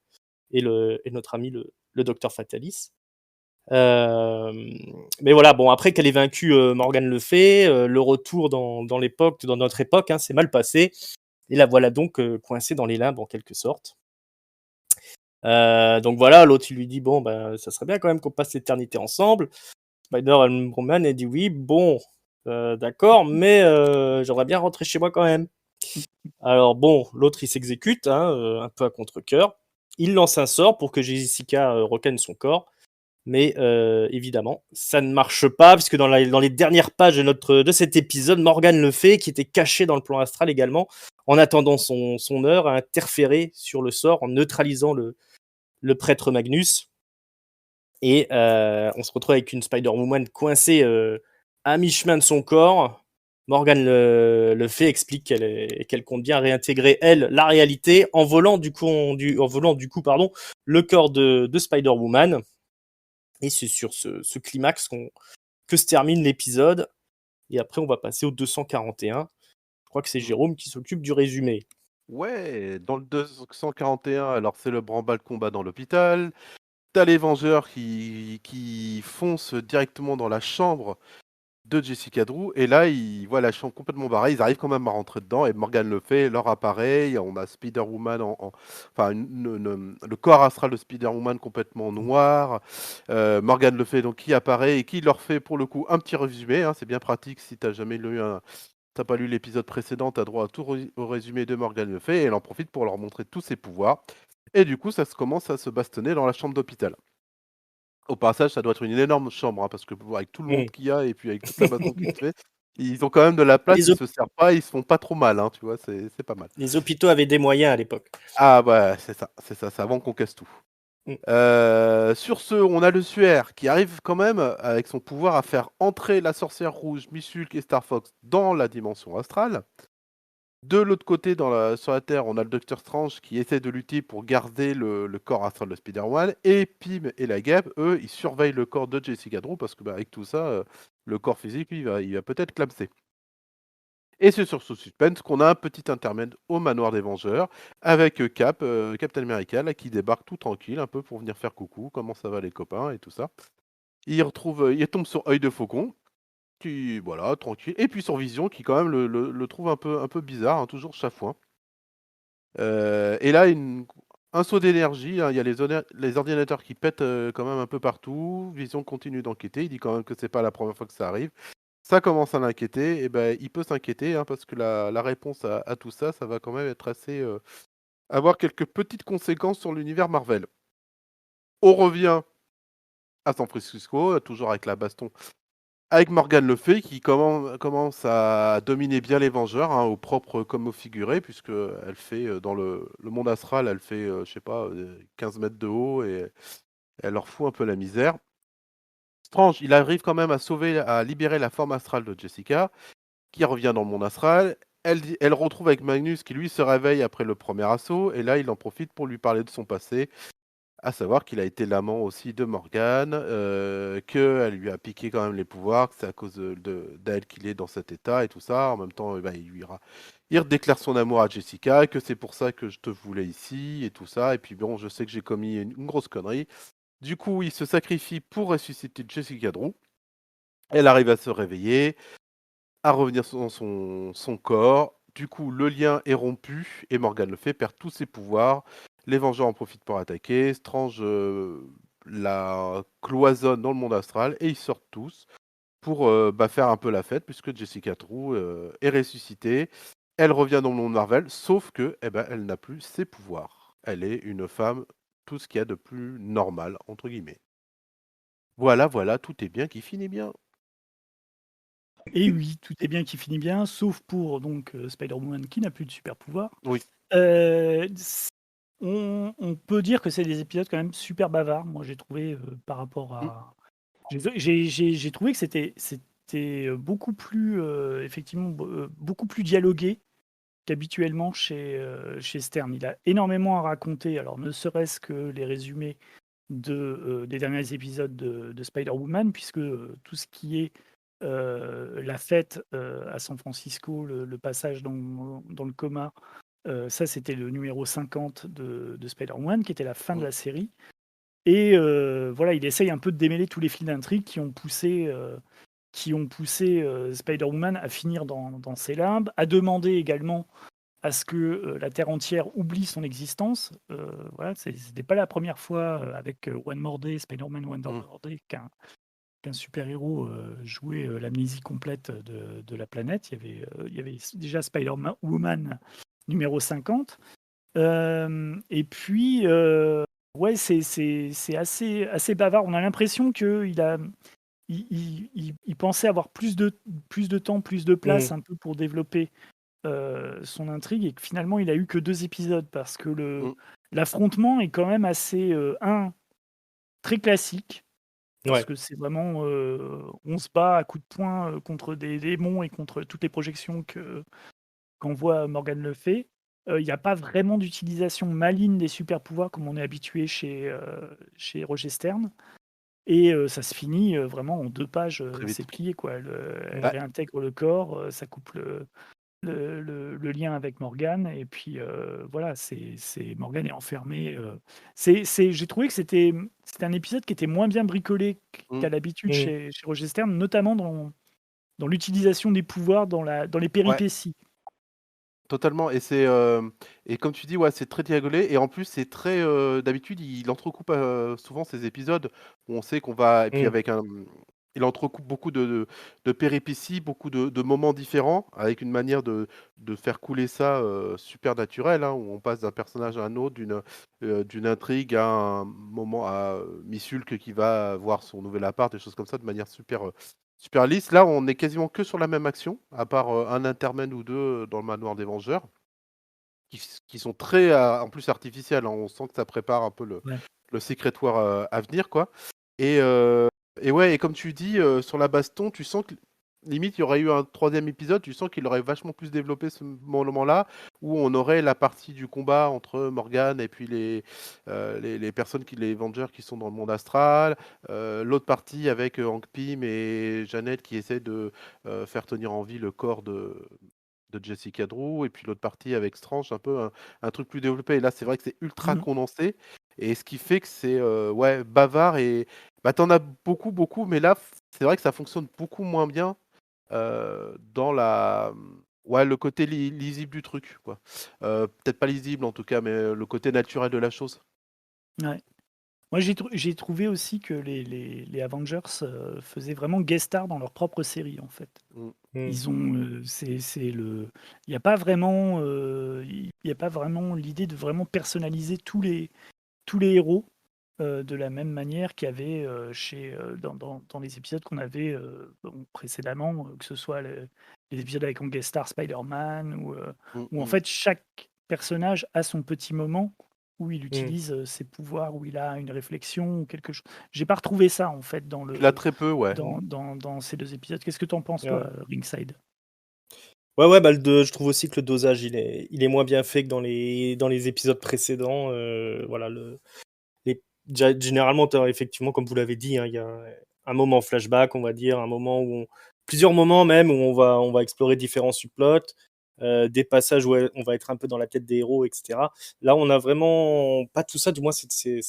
et notre ami le Docteur Fatalis. Mais voilà, bon, après qu'elle ait vaincu Morgane Le Fay, le retour dans notre époque, hein, s'est mal passé, et la voilà donc coincée dans les limbes en quelque sorte. Donc voilà, l'autre il lui dit bon, ça serait bien quand même qu'on passe l'éternité ensemble. Spider-Woman elle dit oui, bon, d'accord, mais j'aimerais bien rentrer chez moi quand même. Alors bon, l'autre il s'exécute, hein, un peu à contre-cœur. Il lance un sort pour que Jessica regagne son corps. Mais évidemment, ça ne marche pas, puisque dans les dernières pages de cet épisode, Morgane Le Fay, qui était cachée dans le plan astral également, en attendant son heure, a interféré sur le sort en neutralisant le prêtre Magnus. Et on se retrouve avec une Spider-Woman coincée à mi-chemin de son corps. Morgane Le Fay explique qu'elle compte bien réintégrer, elle, la réalité, en volant du coup, le corps de Spider-Woman. Et c'est sur ce climax que se termine l'épisode. Et après, on va passer au 241. Je crois que c'est Jérôme qui s'occupe du résumé. Ouais, dans le 241, alors c'est le branle-bas de combat dans l'hôpital. T'as les Vengeurs qui foncent directement dans la chambre de Jessica Drew. Et là, ils voient la chambre complètement barrée. Ils arrivent quand même à rentrer dedans. Et Morgan le fait, leur apparaît. On a Spider-Woman enfin, le corps astral de Spider-Woman complètement noir. Morgan le fait, donc, qui apparaît et qui leur fait, pour le coup, un petit résumé. Hein. C'est bien pratique si t'as jamais lu t'as pas lu l'épisode précédent, t'as droit à tout au résumé de Morgan le fait. Et elle en profite pour leur montrer tous ses pouvoirs. Et du coup, ça se commence à se bastonner dans la chambre d'hôpital. Au passage, ça doit être une énorme chambre, hein, parce que avec tout le monde Mm. qu'il y a et puis avec toute la baston qui se fait, ils ont quand même de la place, Les, ils hôp- se servent pas, ils se font pas trop mal, hein, tu vois, c'est pas mal. les hôpitaux avaient des moyens à l'époque. Ah bah c'est ça, c'est avant qu'on casse tout. Mm. Sur ce, on a le Suaire qui arrive quand même avec son pouvoir à faire entrer la sorcière rouge, Miss Hulk et Star Fox dans la dimension astrale. De l'autre côté, sur la Terre, on a le Docteur Strange qui essaie de lutter pour garder le corps astral de Spider-Man. Et Pym et la Guêpe, eux, ils surveillent le corps de Jessica Drew parce que avec tout ça, le corps physique, lui, il va peut-être clamser. Et c'est sur ce suspense qu'on a un petit intermède au manoir des Vengeurs avec Captain America, là, qui débarque tout tranquille, un peu pour venir faire coucou, comment ça va les copains et tout ça. Il tombe sur Œil de Faucon, qui, voilà, tranquille. Et puis sur Vision, qui quand même le trouve un peu bizarre, hein, toujours chafouin. Et là, un saut d'énergie, hein, il y a les ordinateurs qui pètent quand même un peu partout. Vision continue d'enquêter, il dit quand même que c'est pas la première fois que ça arrive. Ça commence à l'inquiéter, et ben il peut s'inquiéter, hein, parce que la réponse à tout ça, ça va quand même être assez... avoir quelques petites conséquences sur l'univers Marvel. On revient à San Francisco, toujours avec la baston avec Morgan Le Fay qui commence à dominer bien les Vengeurs, hein, au propre comme au figuré, puisque elle fait dans le monde astral, elle fait, je sais pas, 15 mètres de haut et elle leur fout un peu la misère. Strange, il arrive quand même à libérer la forme astrale de Jessica, qui revient dans le monde astral. Elle retrouve avec Magnus qui lui se réveille après le premier assaut, et là il en profite pour lui parler de son passé, à savoir qu'il a été l'amant aussi de Morgane, qu'elle lui a piqué quand même les pouvoirs, que c'est à cause d'elle qu'il est dans cet état et tout ça. En même temps, il déclare son amour à Jessica, que c'est pour ça que je te voulais ici et tout ça. Et puis bon, je sais que j'ai commis une grosse connerie. Du coup, il se sacrifie pour ressusciter Jessica Drew. Elle arrive à se réveiller, à revenir dans son corps. Du coup, le lien est rompu et Morgan Le Fay perd tous ses pouvoirs. Les Vengeurs en profitent pour attaquer. Strange la cloisonne dans le monde astral et ils sortent tous pour faire un peu la fête puisque Jessica Drew est ressuscitée. Elle revient dans le monde Marvel, sauf que elle n'a plus ses pouvoirs. Elle est une femme, tout ce qu'il y a de plus normal, entre guillemets. Voilà, tout est bien qui finit bien. Et oui, tout est bien qui finit bien, sauf pour donc Spider-Woman qui n'a plus de super pouvoir. Oui. On peut dire que c'est des épisodes quand même super bavards. Moi, j'ai trouvé par rapport à. J'ai trouvé que c'était beaucoup plus effectivement beaucoup plus dialogué qu'habituellement chez Stern. Il a énormément à raconter. Alors, ne serait-ce que les résumés des derniers épisodes de Spider-Woman, puisque tout ce qui est la fête à San Francisco, le passage dans le coma, ça c'était le numéro 50 de Spider-Man, qui était la fin de la série. Et voilà, il essaye un peu de démêler tous les fils d'intrigue qui ont poussé Spider-Woman à finir dans ses limbes, à demander également à ce que la Terre entière oublie son existence. Voilà, c'était pas la première fois avec One More Day, Spider-Man One More Day, qu'un super-héros jouait l'amnésie complète de la planète. Il y avait déjà Spider-Woman numéro 50. Et puis, ouais, c'est assez bavard. On a l'impression qu'il pensait avoir plus de temps, plus de place un peu pour développer son intrigue, et que finalement il a eu que 2 épisodes parce que l'affrontement est quand même assez très classique, parce que c'est vraiment on se bat à coups de poing contre des démons et contre toutes les projections qu'envoie Morgan Le Fay. Il n'y a pas vraiment d'utilisation maligne des super pouvoirs comme on est habitué chez Roger Stern. Et ça se finit vraiment en 2 pages, c'est plié, quoi. Elle réintègre le corps, ça coupe le lien avec Morgan, et puis voilà, Morgan est enfermé. J'ai trouvé que c'était un épisode qui était moins bien bricolé qu'à l'habitude chez Roger Stern, notamment dans l'utilisation des pouvoirs, dans les péripéties. Totalement, et comme tu dis, ouais, c'est très diagonalé et en plus c'est très, d'habitude il entrecoupe, souvent ces épisodes où on sait qu'on va et puis Mmh. avec il entrecoupe beaucoup de péripéties, beaucoup de moments différents avec une manière de faire couler ça, super naturel, hein, où on passe d'un personnage à un autre, d'une intrigue à un moment à, Miss-Hulk qui va voir son nouvel appart, des choses comme ça de manière super lisse. Là, on est quasiment que sur la même action, à part, un intermède ou 2 dans le manoir des Vengeurs, qui sont très, en plus artificiels, hein. On sent que ça prépare un peu Ouais. le Secret War, à venir, quoi. Et ouais, et comme tu dis, sur la baston, tu sens que limite, il y aurait eu un 3e épisode, tu sens qu'il aurait vachement plus développé ce moment-là, où on aurait la partie du combat entre Morgan et puis les personnes les Avengers qui sont dans le monde astral, l'autre partie avec, Hank Pym et Janet qui essaient de, faire tenir en vie le corps de Jessica Drew, et puis l'autre partie avec Strange, un peu un truc plus développé. Et là, c'est vrai que c'est ultra Mmh. condensé, et ce qui fait que c'est, ouais, bavard, et bah, tu as beaucoup, mais là, c'est vrai que ça fonctionne beaucoup moins bien, dans ouais, le côté lisible du truc, quoi. Peut-être pas lisible en tout cas, mais, le côté naturel de la chose. Ouais. Moi, j'ai trouvé aussi que les Avengers faisaient vraiment guest star dans leur propre série, en fait. Mmh. Mmh. Ils ont, il n'y a pas vraiment, il y a pas vraiment l'idée de vraiment personnaliser tous les héros de la même manière qu'il y avait dans les épisodes qu'on avait précédemment, que ce soit les épisodes avec en guest star Spider-Man où en Mmh. fait chaque personnage a son petit moment où il Mmh. utilise ses pouvoirs, où il a une réflexion ou quelque chose. J'ai pas retrouvé ça en fait Tu l'as très peu, ouais. dans ces 2 épisodes. Qu'est-ce que tu en penses Ouais. toi, Ringside? Ouais, bah, je trouve aussi que le dosage, il est moins bien fait que dans les épisodes précédents. Voilà, généralement, effectivement, comme vous l'avez dit, hein, il y a un moment flashback, on va dire, un moment plusieurs moments même où on va explorer différents subplots, des passages où on va être un peu dans la tête des héros, etc. Là, on a vraiment pas tout ça. Du moins, c'est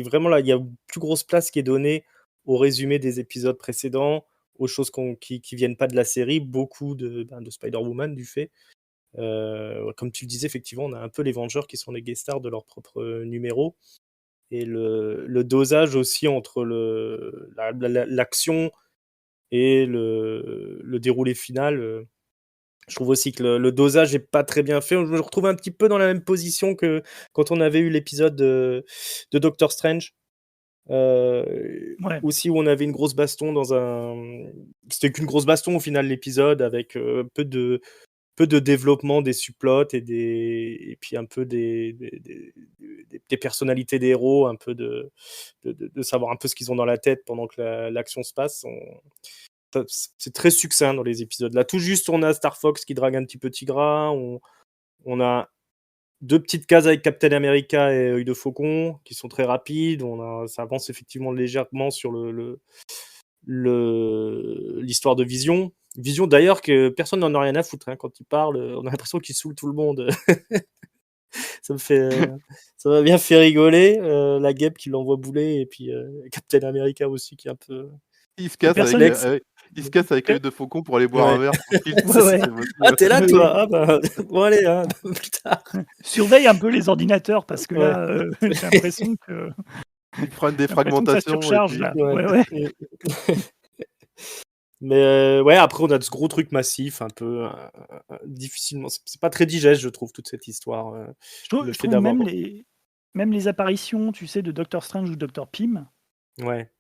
vraiment là, il y a une plus grosse place qui est donnée au résumé des épisodes précédents, aux choses qui viennent pas de la série, beaucoup de Spider-Woman du fait. Comme tu le disais, effectivement, on a un peu les Vengeurs qui sont les guest stars de leur propre numéro. Et le dosage aussi entre l'action et le déroulé final, je trouve aussi que le dosage est pas très bien fait. Je me retrouve un petit peu dans la même position que quand on avait eu l'épisode de Doctor Strange. Ouais. Aussi où on avait une grosse baston c'était qu'une grosse baston au final l'épisode avec peu de développement des subplots et puis un peu des personnalités des héros, un peu de savoir un peu ce qu'ils ont dans la tête pendant que l'action se passe. C'est très succinct dans les épisodes. Là, tout juste, on a Star Fox qui drague un petit peu Tigra. On a 2 petites cases avec Captain America et Œil de Faucon qui sont très rapides. Ça avance effectivement légèrement sur l'histoire de Vision. Vision d'ailleurs que personne n'en a rien à foutre, hein, quand il parle, on a l'impression qu'il saoule tout le monde. Ça me fait, ça m'a bien fait rigoler, la guêpe qui l'envoie bouler et puis Captain America aussi qui est un peu Il se casse avec, Personne, perplexe. il se casse avec per- l'œil de faucon pour aller boire un Ouais. verre tranquille. ouais, ouais. C'est votre Ah, t'es là Mais toi? Ah bah, bon allez, hein, plus tard. surveille un peu les ordinateurs parce que Ouais. là, j'ai l'impression que il prend une j'ai l'impression que ça défragmentation et surcharge puis là. Ouais. Ouais, ouais. Mais ouais, après on a ce gros truc massif, un peu difficilement. C'est pas très digeste, je trouve, toute cette histoire. Le Je fait trouve d'avoir. même les apparitions, tu sais, de Doctor Strange ou Doctor Pym, Ouais.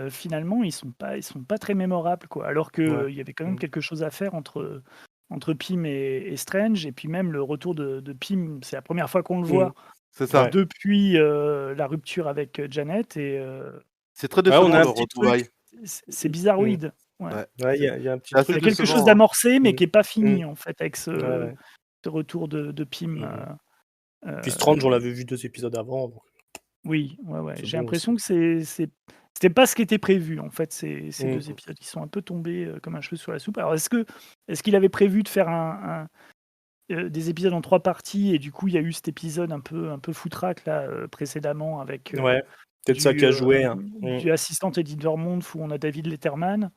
finalement, ils sont pas très mémorables, quoi. Alors que Ouais. il y avait quand même Mm. quelque chose à faire entre Pym et Strange, et puis même le retour de Pym, c'est la première fois qu'on le Mm. voit c'est ça. Ouais. depuis la rupture avec Janet, et C'est très Ouais, on décevant a le un petit truc. retrouvaille. c'est Mm. bizarroïde. Ouais. Ouais, Ouais, il c'est y a un petit c'est assez Il y a truc. quelque chose décevant, hein. d'amorcé, mais Mm. qui est pas Mm. fini en fait avec Ouais, ouais. ce retour de Pym. Mm. Puis Euh, Strange, on l'avait vu 2 épisodes avant, donc oui, ouais, ouais. c'est J'ai bon aussi. l'impression que c'était pas ce qui était prévu en fait. Ces Mm. 2 épisodes, ils sont un peu tombés comme un cheveu sur la soupe. Alors est-ce qu'il avait prévu de faire des épisodes en 3 parties, et du coup il y a eu cet épisode un peu foutraque là précédemment avec Ouais, peut-être ça qui a joué, hein. Mm. du assistant Eddie Vermont où on a David Letterman.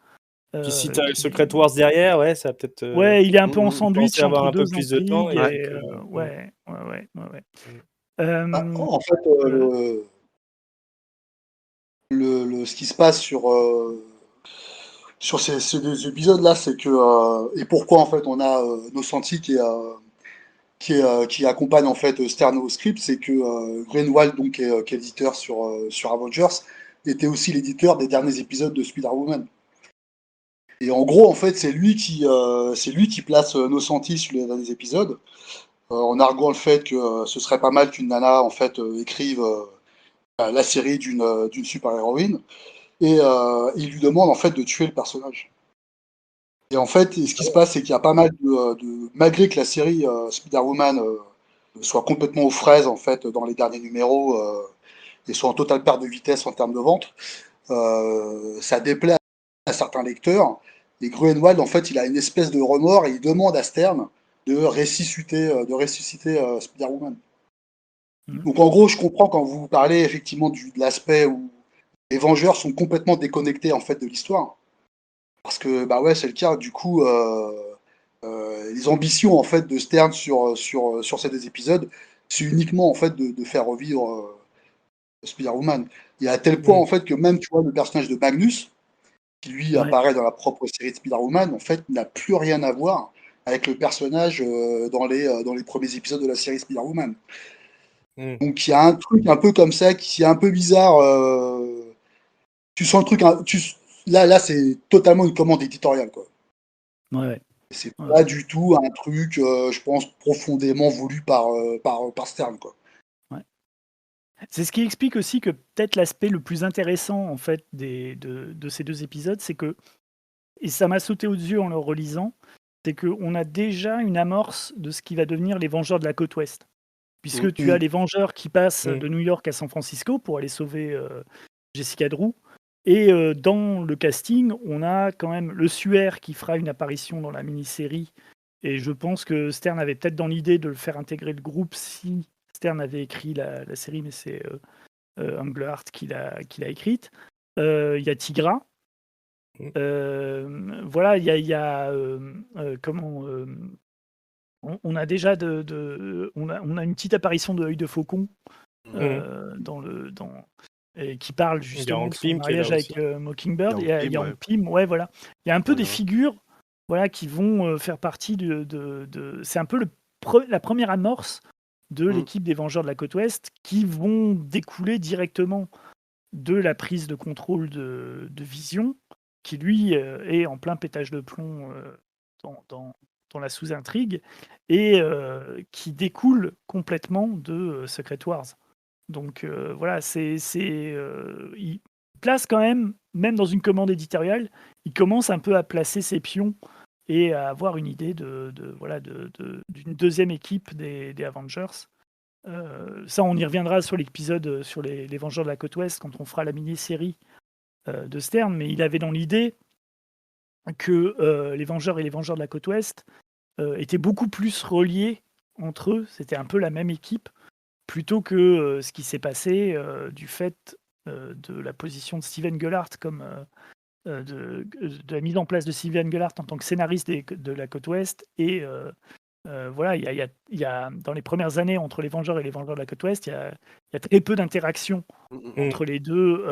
Puis si t'as le qui- Secret Wars derrière, ouais, ça va peut-être. Ouais, il est un peu en Mmh, sandwich penser avoir entre un peu deux plus de temps. intrigues. Ouais. Et, Mmh. ouais. Bah, Euh, en fait, ce qui se passe sur ces deux épisodes-là, c'est que et pourquoi en fait on a Nosanti qui accompagne en fait Stern au script, c'est que Greenwald, donc qui est l'éditeur sur Avengers, était aussi l'éditeur des derniers épisodes de Spider-Woman. Et en gros, en fait, c'est lui qui place Nosanti sur les derniers épisodes, en arguant le fait que ce serait pas mal qu'une nana en fait écrive la série d'une super-héroïne, et il lui demande en fait de tuer le personnage. Et en fait, ce qui se passe, c'est qu'il y a pas mal malgré que la série Spider-Woman soit complètement aux fraises en fait dans les derniers numéros et soit en totale perte de vitesse en termes de vente, ça déplaît à certains lecteurs. Et Gruenwald, en fait, il a une espèce de remords et il demande à Stern de ressusciter Spider-Woman. Mhm. Donc en gros, je comprends quand vous parlez effectivement de l'aspect où les Vengeurs sont complètement déconnectés en fait de l'histoire. Parce que bah ouais, c'est le cas. Du coup, les ambitions en fait de Stern sur ces deux épisodes, c'est uniquement en fait de faire revivre Spider-Woman. Et à tel point Mm. en fait que même tu vois le personnage de Magnus, qui lui Ouais. apparaît dans la propre série de Spider-Woman, en fait n'a plus rien à voir avec le personnage dans les premiers épisodes de la série Spider-Woman. Mm. Donc il y a un truc un peu comme ça qui est un peu bizarre. Tu sens le truc, là c'est totalement une commande éditoriale quoi. Ouais. C'est pas Ouais. du tout un truc, je pense, profondément voulu par Stern, quoi. Ouais. C'est ce qui explique aussi que peut-être l'aspect le plus intéressant en fait de ces deux épisodes, c'est que, et ça m'a sauté aux yeux en le relisant, c'est qu'on a déjà une amorce de ce qui va devenir les Vengeurs de la côte ouest. Mmh. Puisque tu as les Vengeurs qui passent Mm. de New York à San Francisco pour aller sauver Jessica Drew. Et dans le casting, on a quand même le Suaire qui fera une apparition dans la mini-série. Et je pense que Stern avait peut-être dans l'idée de le faire intégrer le groupe si Stern avait écrit la série, mais c'est Englehart qui l'a écrite. Il y a Tigra. Voilà, il y a comment on a déjà on a une petite apparition de Œil de Faucon et qui parle Il y a justement de Hank son Pym qui est là mariage aussi. avec Mockingbird. Il y a Hank Il y a Pym, Hank Pym, ouais, voilà. Il y a un peu des Voilà. figures voilà, qui vont faire partie c'est un peu la première amorce de Mmh. l'équipe des Vengeurs de la Côte Ouest qui vont découler directement de la prise de contrôle de Vision, qui lui est en plein pétage de plomb dans la sous-intrigue et qui découle complètement de Secret Wars. Donc voilà, il place quand même dans une commande éditoriale, il commence un peu à placer ses pions et à avoir une idée d'une deuxième équipe des Avengers. Ça, on y reviendra sur l'épisode sur les Vengeurs de la Côte Ouest quand on fera la mini-série de Stern, mais il avait dans l'idée que les Vengeurs et les Vengeurs de la Côte Ouest étaient beaucoup plus reliés entre eux, c'était un peu la même équipe, plutôt que ce qui s'est passé du fait de la position de Steven Gullart de la mise en place de Steven Gullart en tant que scénariste de la Côte Ouest. Et voilà, il y a, dans les premières années entre les Vengeurs et les Vengeurs de la Côte Ouest, il y a très peu d'interactions entre les deux.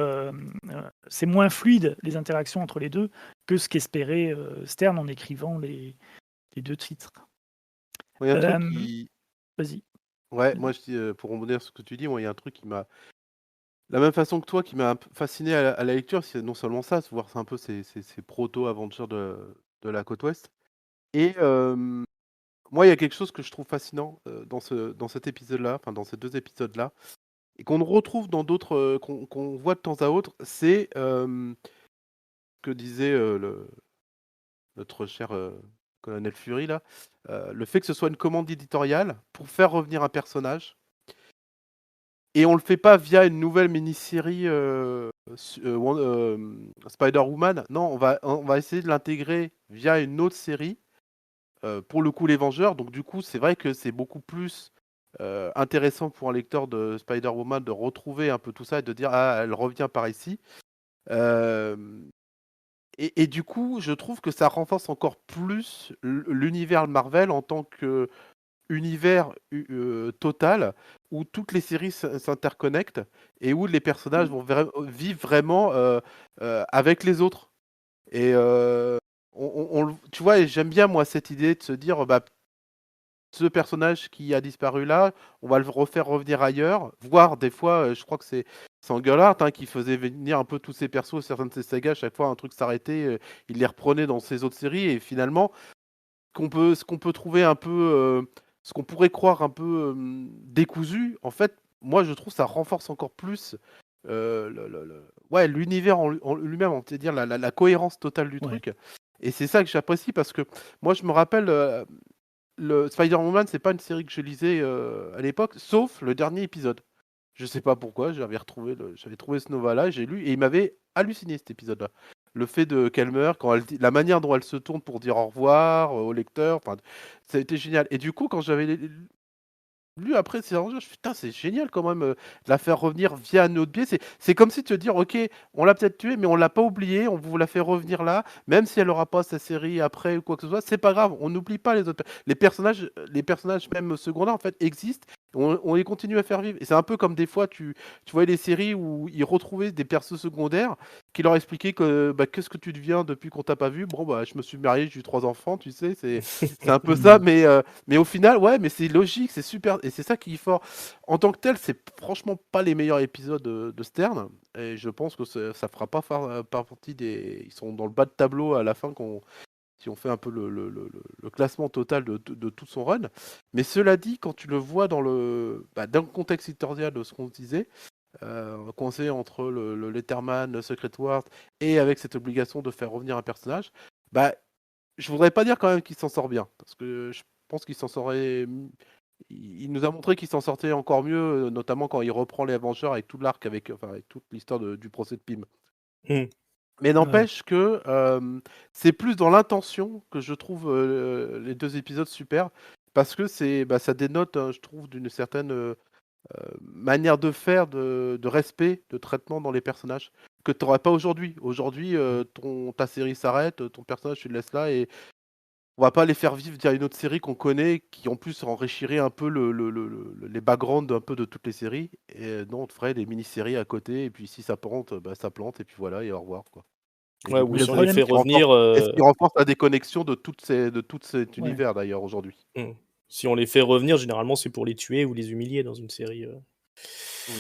C'est moins fluide, les interactions entre les deux, que ce qu'espérait Stern en écrivant les deux titres. Il y a un truc Euh, qui. Vas-y. Ouais, moi, je dis, pour rebondir sur ce que tu dis, moi, il y a un truc qui m'a. La même façon que toi, qui m'a un peu fasciné à la lecture, c'est non seulement ça, c'est voir un peu ces proto-aventures de la côte ouest. Et moi, il y a quelque chose que je trouve fascinant dans cet épisode-là, enfin dans ces deux épisodes-là, et qu'on retrouve dans d'autres, qu'on voit de temps à autre, c'est ce que disait notre cher colonel Fury, là, le fait que ce soit une commande éditoriale pour faire revenir un personnage. Et on le fait pas via une nouvelle mini-série Spider-Woman. Non, on va essayer de l'intégrer via une autre série, pour le coup les Vengeurs. Donc du coup, c'est vrai que c'est beaucoup plus intéressant pour un lecteur de Spider-Woman de retrouver un peu tout ça et de dire: «Ah, elle revient par ici». Et du coup, je trouve que ça renforce encore plus l'univers Marvel en tant que univers total où toutes les séries s'interconnectent et où les personnages vont vivre vraiment avec les autres. Et tu vois, et j'aime bien moi cette idée de se dire, bah, ce personnage qui a disparu là, on va le refaire revenir ailleurs, voire des fois, je crois que c'est Engelhardt qui faisait venir un peu tous ses persos, certaines de ses sagas, à chaque fois un truc s'arrêtait, il les reprenait dans ses autres séries, et finalement, ce qu'on peut trouver un peu, ce qu'on pourrait croire un peu décousu, en fait, moi je trouve ça renforce encore plus ouais, l'univers en lui-même, c'est-à-dire la cohérence totale du Ouais. truc. Et c'est ça que j'apprécie parce que moi je me rappelle, le Spider-Woman, c'est pas une série que je lisais à l'époque, sauf le dernier épisode. Je sais pas pourquoi, j'avais trouvé ce Nova-là, j'ai lu, et il m'avait halluciné cet épisode-là. Le fait qu'elle meurt, la manière dont elle se tourne pour dire au revoir au lecteur, enfin, ça a été génial. Et du coup, quand j'avais lui après c'est je fais, putain, c'est génial quand même de la faire revenir via un autre biais. C'est comme si te dire, ok, on l'a peut-être tué, mais on l'a pas oublié, on vous la fait revenir là, même si elle aura pas sa série après ou quoi que ce soit, c'est pas grave, on n'oublie pas les autres. Les personnages même secondaires en fait existent. On les continue à faire vivre. Et c'est un peu comme des fois, tu voyais des séries où ils retrouvaient des persos secondaires qui leur expliquaient que bah, qu'est-ce que tu deviens depuis qu'on t'a pas vu. Bon, bah, je me suis marié, j'ai eu 3 enfants, tu sais, c'est un peu ça, mais au final, ouais, mais c'est logique, c'est super, et c'est ça qui est fort. En tant que tel, c'est franchement pas les meilleurs épisodes de Stern, et je pense que ça fera pas partie des. Ils sont dans le bas de tableau à la fin si on fait un peu le classement total de tout son run. Mais cela dit, quand tu le vois dans dans le contexte éditorial de ce qu'on se disait, coincé entre le Letterman, le Secret Wars, et avec cette obligation de faire revenir un personnage, bah, je voudrais pas dire quand même qu'il s'en sort bien, parce que je pense qu'il s'en sortait. Il nous a montré qu'il s'en sortait encore mieux, notamment quand il reprend les Avengers avec tout l'arc, avec toute l'histoire du procès de Pym. Hmm. Mais Ouais. n'empêche que c'est plus dans l'intention que je trouve les 2 épisodes super, parce que ça dénote, je trouve, d'une certaine manière de faire, de respect, de traitement dans les personnages, que tu n'aurais pas aujourd'hui. Aujourd'hui, ta série s'arrête, ton personnage, tu le laisses là, et on va pas les faire vivre via une autre série qu'on connaît, qui en plus enrichirait un peu les backgrounds un peu de toutes les séries. Et non, on te ferait des mini-séries à côté, et puis si ça plante, bah, ça plante, et puis voilà, et au revoir, quoi. Et Ouais, du ou coup, Le si on les problème, fait revenir, ce qui renforce la déconnexion de tout cet ouais. univers d'ailleurs aujourd'hui. si on les fait revenir, généralement c'est pour les tuer ou les humilier dans une série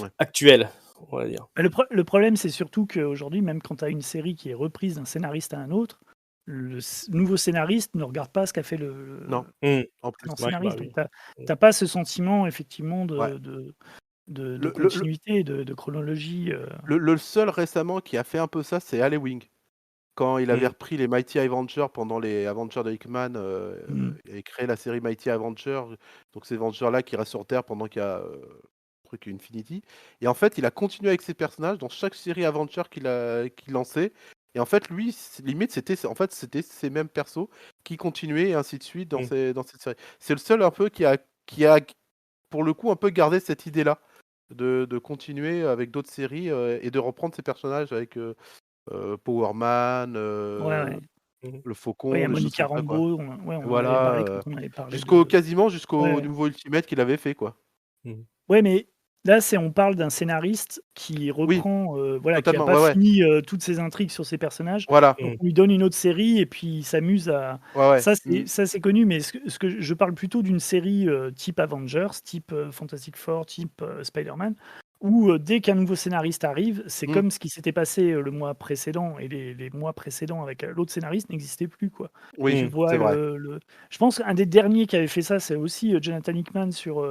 Ouais. actuelle, on va dire. Le problème, c'est surtout qu'aujourd'hui, même quand tu as une série qui est reprise d'un scénariste à un autre, le nouveau scénariste ne regarde pas ce qu'a fait Non, Hmm. en plus. non, Ouais, scénariste. bah oui. Donc, tu n'as pas ce sentiment, effectivement, Ouais. de continuité, de chronologie. Le seul récemment qui a fait un peu ça, c'est Halloween. Quand il avait Mm. repris les Mighty Avengers pendant les Avengers de Hickman, Mm. et créé la série Mighty Avengers, donc ces Avengers-là qui restent sur Terre pendant qu'il y a truc Infinity. Et en fait, il a continué avec ses personnages dans chaque série Avengers qu'il lançait. Et en fait, lui, limite, c'était ces mêmes persos qui continuaient et ainsi de suite dans cette série. C'est le seul un peu qui a pour le coup un peu gardé cette idée-là de continuer avec d'autres séries et de reprendre ses personnages avec Power Man, Ouais. le Ouais, il y Faucon, a des choses Monica comme ça, quoi. Rambeau, on en avait Voilà, parlé quand on avait parlé de. quasiment jusqu'au Ouais. nouveau Ultimate qu'il avait fait, quoi. Ouais, mais là, on parle d'un scénariste qui Oui, reprend, voilà, qui n'a totalement, pas ouais. fini toutes ses intrigues sur ses personnages. Voilà, Donc, on lui donne une autre série et puis il s'amuse à. ouais. Ça, c'est connu, mais ce que je parle plutôt d'une série type Avengers, type Fantastic Four, type Spider-Man, où dès qu'un nouveau scénariste arrive, c'est comme ce qui s'était passé le mois précédent et les mois précédents avec l'autre scénariste n'existait plus, quoi. Oui, Tu vois c'est vrai. Je pense qu'un des derniers qui avait fait ça, c'est aussi Jonathan Hickman sur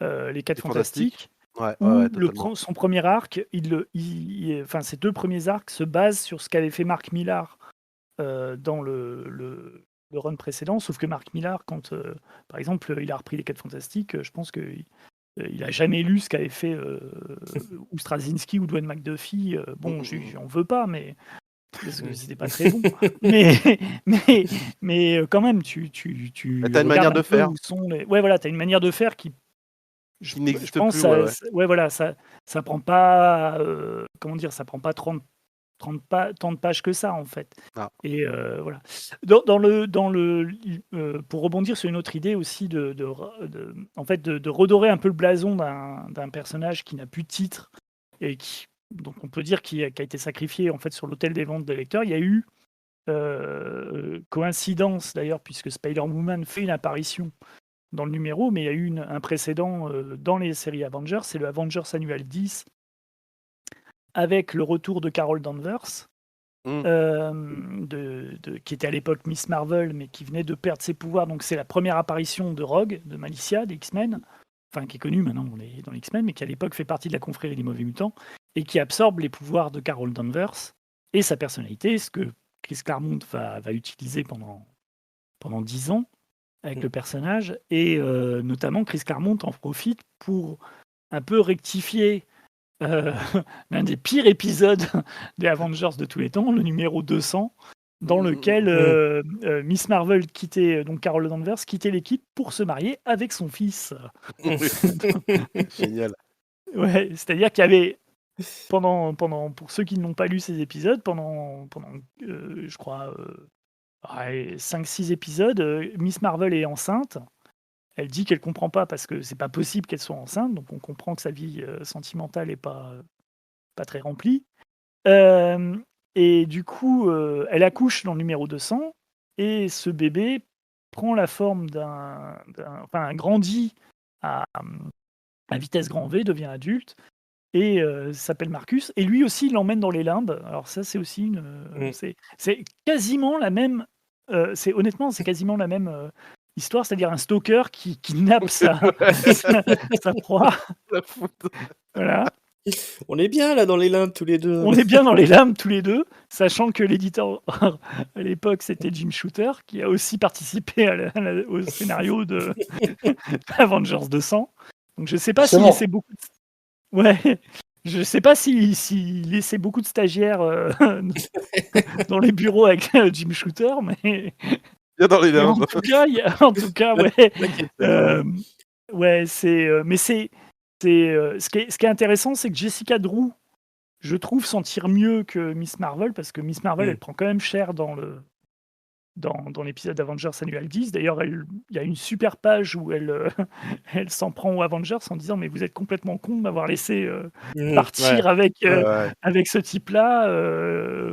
les 4 C'est fantastique. Fantastiques, Ouais, où totalement. son premier arc, enfin ses 2 premiers arcs se basent sur ce qu'avait fait Mark Millar dans le run précédent, sauf que Mark Millar, quand par exemple il a repris les 4 Fantastiques, je pense qu'il a jamais lu ce qu'avait fait ou Straczynski ou Dwayne McDuffie. Bon, j'en veux pas, mais parce que c'était pas très bon. mais quand même, tu T'as une manière regardes de un peu faire où sont les. Ouais, voilà, t'as une manière de faire qui. qui Je n'existe pense plus, ouais. ouais, voilà, ça prend pas, comment dire, ça prend pas tant de pages que ça, en fait. Ah. Et voilà. Pour rebondir sur une autre idée aussi en fait, de redorer un peu le blason d'un personnage qui n'a plus de titre et donc on peut dire qui a été sacrifié en fait sur l'autel des ventes des lecteurs. Il y a eu coïncidence d'ailleurs, puisque Spider-Woman fait une apparition dans le numéro, mais il y a eu un précédent dans les séries Avengers, c'est le Avengers Annual 10, avec le retour de Carol Danvers, qui était à l'époque Miss Marvel, mais qui venait de perdre ses pouvoirs. Donc c'est la première apparition de Rogue, de Malicia, des X-Men, enfin qui est connue maintenant dans les X-Men, mais qui à l'époque fait partie de la confrérie des Mauvais Mutants, et qui absorbe les pouvoirs de Carol Danvers et sa personnalité, ce que Chris Claremont va utiliser pendant 10 ans avec le personnage, et notamment Chris Claremont en profite pour un peu rectifier l'un des pires épisodes des Avengers de tous les temps, le numéro 200, dans lequel Miss Marvel quittait, donc Carol Danvers, quittait l'équipe pour se marier avec son fils. Génial. Ouais, c'est-à-dire qu'il y avait, pour ceux qui n'ont pas lu ces épisodes, pendant je crois, 5-6 épisodes, Miss Marvel est enceinte. Elle dit qu'elle comprend pas parce que c'est pas possible qu'elle soit enceinte, donc on comprend que sa vie sentimentale est pas très remplie. Et du coup, elle accouche dans le numéro 200 et ce bébé prend la forme grandit à vitesse grand V, devient adulte et s'appelle Marcus. Et lui aussi, il l'emmène dans les limbes. Alors ça, c'est aussi c'est quasiment la même. Honnêtement, c'est quasiment la même histoire, c'est-à-dire un stalker qui kidnappe sa proie. Voilà. On est bien là dans les limbes tous les deux. On est bien dans les limbes tous les deux, sachant que l'éditeur à l'époque c'était Jim Shooter qui a aussi participé au scénario de Avengers 200. Donc je sais pas s'il laissait beaucoup de... Ouais. Je sais pas s'il laissait beaucoup de stagiaires dans les bureaux avec Jim Shooter, mais dans les limbes. En tout cas, ouais. Ouais, mais ce qui est intéressant, c'est que Jessica Drew, je trouve, s'en tire mieux que Miss Marvel, parce que Miss Marvel, elle prend quand même cher dans l'épisode d'Avengers Annual 10. D'ailleurs, il y a une super page où elle s'en prend aux Avengers en disant « Mais vous êtes complètement con de m'avoir laissé partir avec ce type-là. »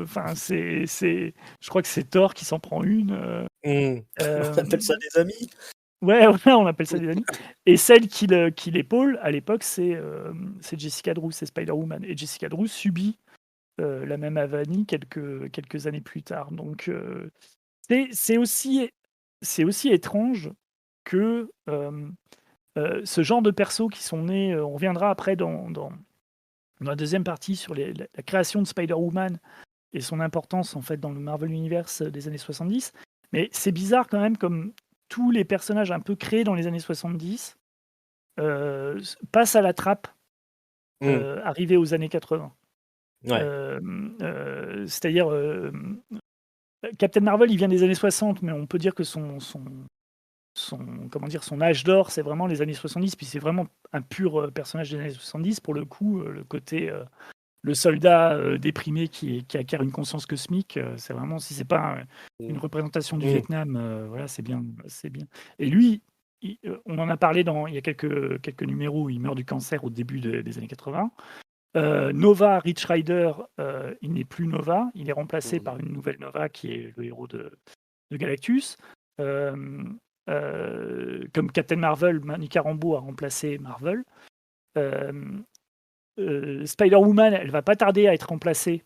je crois que c'est Thor qui s'en prend une. On appelle ça des amis. Ouais, on appelle ça des amis. Et celle qui l'épaule, à l'époque, c'est Jessica Drew, c'est Spider-Woman. Et Jessica Drew subit la même avanie quelques années plus tard. Donc, c'est aussi étrange que ce genre de persos qui sont nés, on reviendra après dans la deuxième partie sur la création de Spider-Woman et son importance en fait dans le Marvel Universe des années 70. Mais c'est bizarre quand même comme tous les personnages un peu créés dans les années 70 passent à la trappe arrivés aux années 80. C'est-à-dire Captain Marvel, il vient des années 60, mais on peut dire que son âge d'or, c'est vraiment les années 70, puis c'est vraiment un pur personnage des années 70. Pour le coup, le côté le soldat déprimé qui acquiert une conscience cosmique, c'est vraiment, si c'est pas une représentation du Vietnam, voilà, c'est bien. Et lui, on en a parlé il y a quelques numéros où il meurt du cancer au début des années 80. Nova, Rich Rider, il n'est plus Nova, il est remplacé par une nouvelle Nova qui est le héros de Galactus. Comme Captain Marvel, Monica Rambeau a remplacé Marvel. Spider-Woman, elle va pas tarder à être remplacée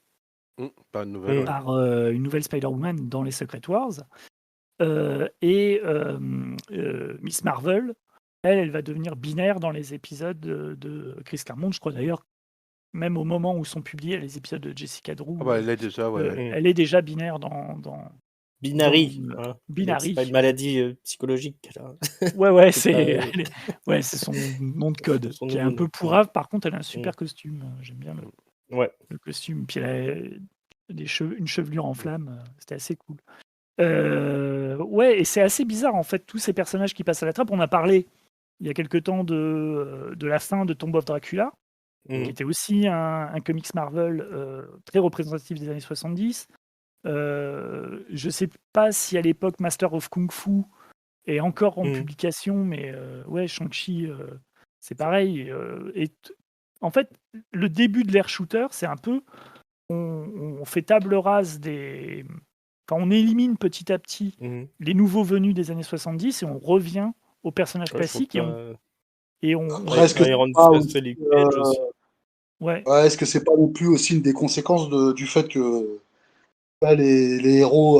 par une nouvelle Spider-Woman dans les Secret Wars. Et Miss Marvel, elle va devenir binaire dans les épisodes de Chris Claremont. Je crois d'ailleurs, même au moment où sont publiés les épisodes de Jessica Drew, elle est déjà, elle est déjà binaire dans Binary. Binary. C'est pas une maladie psychologique. Là. Ouais, c'est son nom de code qui est un peu pourrave. Par contre, elle a un super costume. J'aime bien le costume. Puis elle a une chevelure en flamme. C'était assez cool. Et c'est assez bizarre en fait, tous ces personnages qui passent à la trappe. On a parlé il y a quelque temps de la fin de Tomb of Dracula. qui était aussi un comics Marvel très représentatif des années 70. Je ne sais pas si à l'époque Master of Kung Fu est encore en publication, mais ouais, Shang-Chi, c'est pareil. En fait, le début de l'ère shooter, c'est un peu... On fait table rase des... Enfin, on élimine petit à petit les nouveaux venus des années 70 et on revient aux personnages classiques et on... Après, est-ce que c'est Iron pas Fist et Luke Cage aussi. Ouais. ouais, est-ce que c'est pas non plus aussi une des conséquences du fait que là, les héros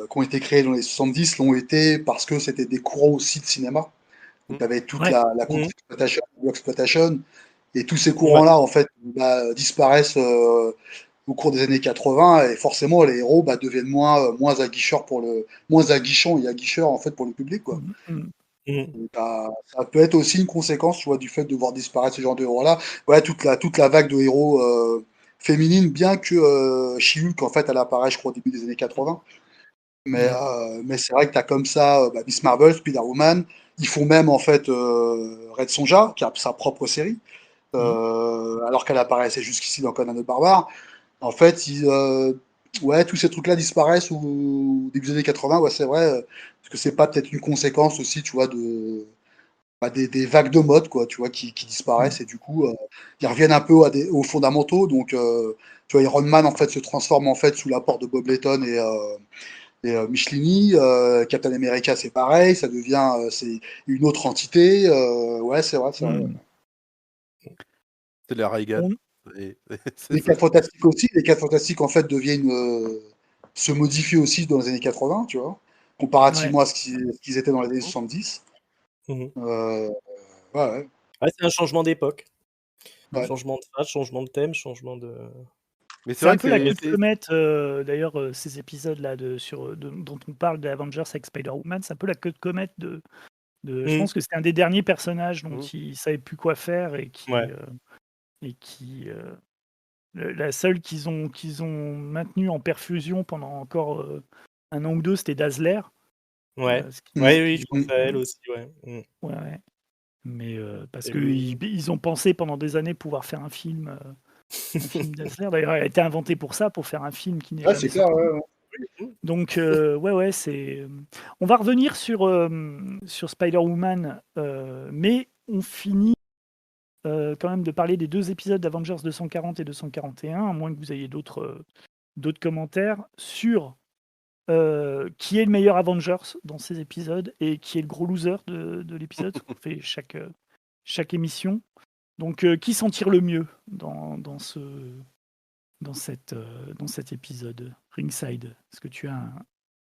qui ont été créés dans les 70 l'ont été parce que c'était des courants aussi de cinéma. Donc, tu avais toute la contre-exploitation, l'exploitation, et tous ces courants-là, en fait, disparaissent au cours des années 80, et forcément, les héros deviennent moins aguicheurs moins aguichants et aguicheurs, en fait, pour le public, quoi. Ça peut être aussi une conséquence, tu vois, du fait de voir disparaître ce genre de héros-là. Ouais, toute la vague de héros féminines, bien que She-Hulk, en fait, elle apparaît, je crois, au début des années 80. Mais c'est vrai que tu as comme ça Miss Marvel, Spider-Woman. Ils font même, en fait, Red Sonja, qui a sa propre série, alors qu'elle apparaissait jusqu'ici dans Conan le Barbare. En fait, ouais, tous ces trucs-là disparaissent au début des années 80, ouais, c'est vrai, parce que c'est pas peut-être une conséquence aussi, tu vois, des vagues de mode, quoi, tu vois, qui disparaissent, et du coup, ils reviennent un peu aux fondamentaux. Donc, tu vois, Iron Man, en fait, se transforme, en fait, sous l'apport de Bob Layton et Michelini. Captain America, c'est pareil, ça devient c'est une autre entité. Ouais, c'est vrai, c'est vrai. C'est la Reagan. Les 4 Fantastiques aussi, les 4 Fantastiques, en fait, deviennent se modifient aussi dans les années 80, tu vois, comparativement à ce qu'ils étaient dans les années 70. Ouais. Ouais, c'est un changement d'époque. Ouais. Changement de phase, changement de thème, changement de... Mais c'est un peu la queue de comète, d'ailleurs, ces épisodes-là dont on parle des Avengers avec Spider-Woman, c'est un peu la queue de comète de je pense que c'était un des derniers personnages dont ils ne savaient plus quoi faire et qui... la seule qu'ils ont maintenue en perfusion pendant encore un an ou deux, c'était Dazzler. Oui, je pense à elle aussi, Ouais. Mais parce qu'ils ont pensé pendant des années pouvoir faire un film Dazzler. D'ailleurs, elle a été inventée pour ça, pour faire un film qui n'est jamais c'est clair, sorti. ouais. Donc, ouais, c'est... On va revenir sur Spider-Woman, mais on finit quand même de parler des 2 épisodes d'Avengers 240 et 241, à moins que vous ayez d'autres commentaires sur qui est le meilleur Avengers dans ces épisodes et qui est le gros loser de l'épisode, parce qu'on fait chaque émission. Donc, qui s'en tire le mieux dans cet épisode Ringside? Est-ce que tu as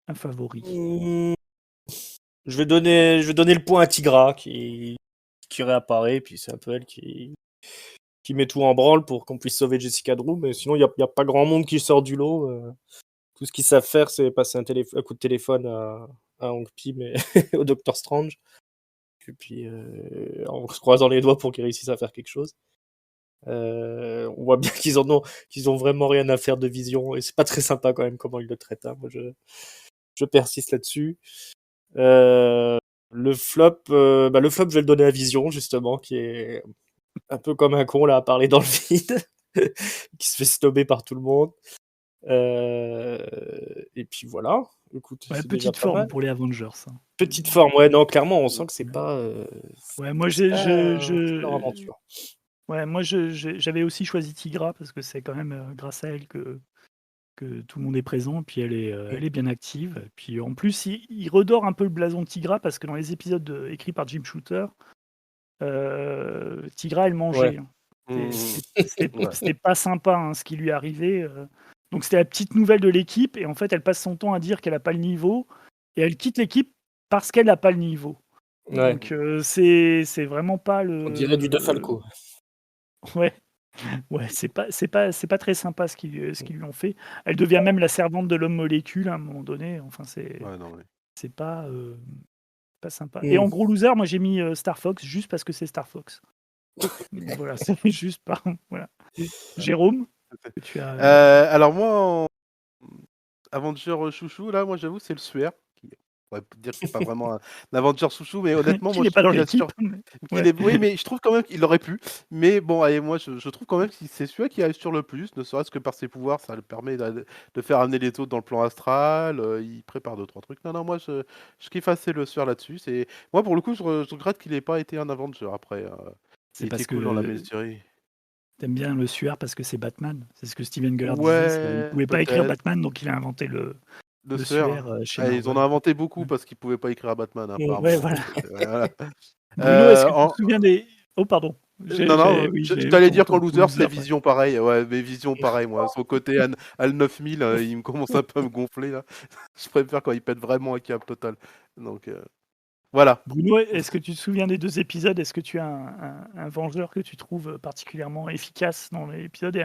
un favori? Je vais donner le point à Tigra qui réapparaît, puis c'est un peu elle qui met tout en branle pour qu'on puisse sauver Jessica Drew, mais sinon il y a pas grand monde qui sort du lot. Tout ce qu'ils savent faire, c'est passer un coup de téléphone à Hank Pym et au Docteur Strange, et puis en se croisant les doigts pour qu'ils réussissent à faire quelque chose. On voit bien qu'ils ont vraiment rien à faire de Vision, et c'est pas très sympa quand même comment ils le traitent. Moi, je persiste là-dessus. Le flop, je vais le donner à Vision, justement, qui est un peu comme un con là à parler dans le vide, qui se fait snobber par tout le monde. Et puis voilà. Écoute, Ouais, c'est déjà petite pas forme mal. pour les Avengers. Petite forme, ouais, non, clairement, on sent que c'est pas. Ouais, moi c'est pas leur aventure. Ouais, moi j'avais aussi choisi Tigra parce que c'est quand même grâce à elle que tout le monde est présent, puis elle est bien active. Puis en plus, il redore un peu le blason de Tigra parce que dans les épisodes écrits par Jim Shooter, Tigra, elle mangeait. C'était pas sympa ce qui lui arrivait. Donc c'était la petite nouvelle de l'équipe, et en fait, elle passe son temps à dire qu'elle n'a pas le niveau, et elle quitte l'équipe parce qu'elle n'a pas le niveau. Ouais. Donc c'est vraiment pas le... On dirait du De Falco. Ouais. Ouais, c'est pas très sympa ce qu'ils lui ont fait. Elle devient même la servante de l'homme molécule à un moment donné. Enfin, c'est pas sympa. Et en gros loser, moi j'ai mis Star Fox juste parce que c'est Star Fox. Voilà, c'est juste pas. Voilà. Jérôme, tu as. Alors moi, Avenger chouchou, là, moi j'avoue, c'est le suaire. pourrait dire que c'est pas vraiment un Avenger chouchou, mais honnêtement, Qui moi, n'est je pas trouve dans qu'il l'équipe. assure Ouais. oui, mais je trouve quand même qu'il aurait pu. Mais bon, allez, moi, je trouve quand même que c'est celui-là qui assure le plus, ne serait-ce que par ses pouvoirs, ça le permet de faire amener les autres dans le plan astral, il prépare 2-3 trucs. Non, non, moi, je kiffe assez le Sueur là-dessus. Moi, pour le coup, je regrette qu'il ait pas été un Avenger après. C'est Il était parce cool dans la que mini-série. t'aimes bien le Sueur parce que c'est Batman. C'est ce que Steven Geller disait. Il Ouais, pouvait pas écrire peut-être. Batman, donc il a inventé le Le Sueur Sueur. chez Ils en ont Marvel. inventé beaucoup Ouais. parce qu'ils pouvaient pas écrire à Batman, Ouais, apparemment. voilà. Voilà. Bruno, est-ce que tu te En souviens des... Oh, pardon. Non, non, Oui, je j'ai eu t'allais dire qu'en ton loser, loser. c'est Vision pareil. Ouais, mais Vision pareil, moi. Son côté Al 9000, il me commence un peu à me gonfler, là. Je préfère quand il pète vraiment un câble total. Donc, voilà. Bruno, est-ce que tu te souviens des 2 épisodes? Est-ce que tu as un vengeur que tu trouves particulièrement efficace dans l'épisode et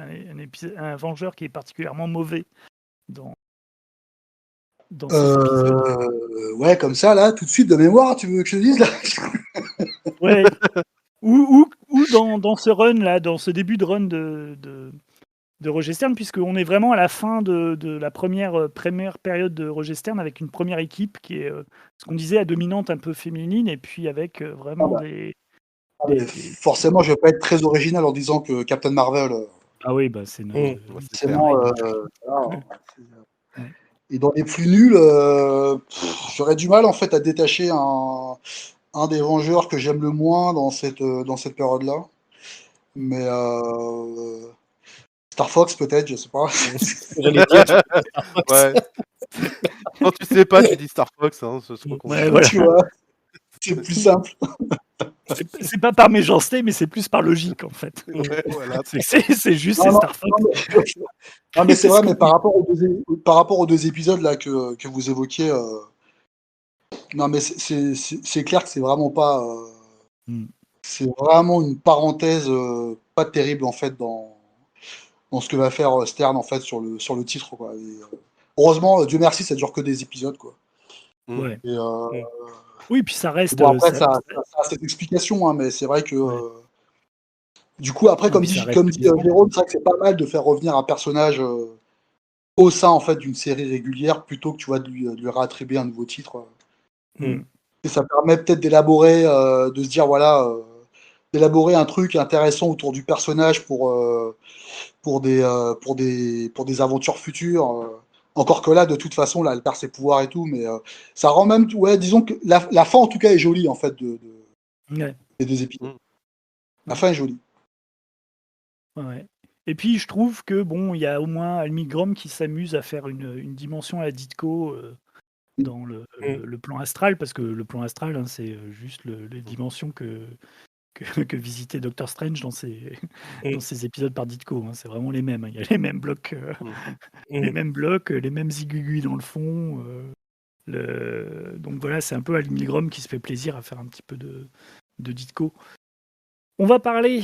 un vengeur qui est particulièrement mauvais dans ces épisodes? Ouais, comme ça, là, tout de suite de mémoire, tu veux que je te dise là? Ouais. Ou dans ce run-là, dans ce début de run de Roger Stern, puisqu'on est vraiment à la fin de la première période de Roger Stern avec une première équipe qui est, ce qu'on disait, à dominante un peu féminine, et puis avec Ah vraiment bah, forcément, je vais pas être très original en disant que Captain Marvel, Ah oui, bah c'est notre... Ouais, c'est clair. forcément, voilà, Ouais. et dans les plus nuls, j'aurais du mal en fait à détacher un des Vengeurs que j'aime le moins dans cette période-là. Mais Star Fox peut-être, je sais pas. J'allais dire, Ouais. Quand tu sais pas, tu dis Star Fox, hein, je crois qu'on Ouais, voilà. Tu vois, c'est plus simple. C'est pas par méchanceté, mais c'est plus par logique, en fait. Ouais, voilà. C'est juste, Non, c'est non, Star Fox. non, mais c'est C'est vrai, ce mais qu'on par rapport aux 2 épisodes là que vous évoquiez, non mais c'est clair que c'est vraiment pas, Mm. c'est vraiment une parenthèse pas terrible en fait dans ce que va faire Stern en fait sur le titre quoi. Et, heureusement, Dieu merci, ça dure que des épisodes quoi. Mm. Ouais. Et, Oui, puis ça reste... bon après ça a cette explication, hein, mais c'est vrai que Ouais. du coup après Non, comme puis ça dit reste plaisant. Jérôme, c'est vrai que c'est pas mal de faire revenir un personnage au sein en fait d'une série régulière plutôt que tu vois de lui réattribuer un nouveau titre. Mm. Et ça permet peut-être d'élaborer, de se dire voilà, d'élaborer un truc intéressant autour du personnage pour des aventures futures. Encore que là, de toute façon, là, elle perd ses pouvoirs et tout, mais ça rend même, ouais, disons que la fin en tout cas est jolie en fait Ouais. des 2 épisodes. Mm. La fin est jolie. Ouais. Et puis, je trouve que bon, il y a au moins Almi Grom qui s'amuse à faire une dimension à la Ditko dans le plan astral, parce que le plan astral, hein, c'est juste les dimensions que visitait Doctor Strange dans ces épisodes par Ditko. Hein. C'est vraiment les mêmes. Hein. Il y a les mêmes blocs, les mêmes zigouilles dans le fond. Donc voilà, c'est un peu Almi Grom qui se fait plaisir à faire un petit peu de Ditko. On va parler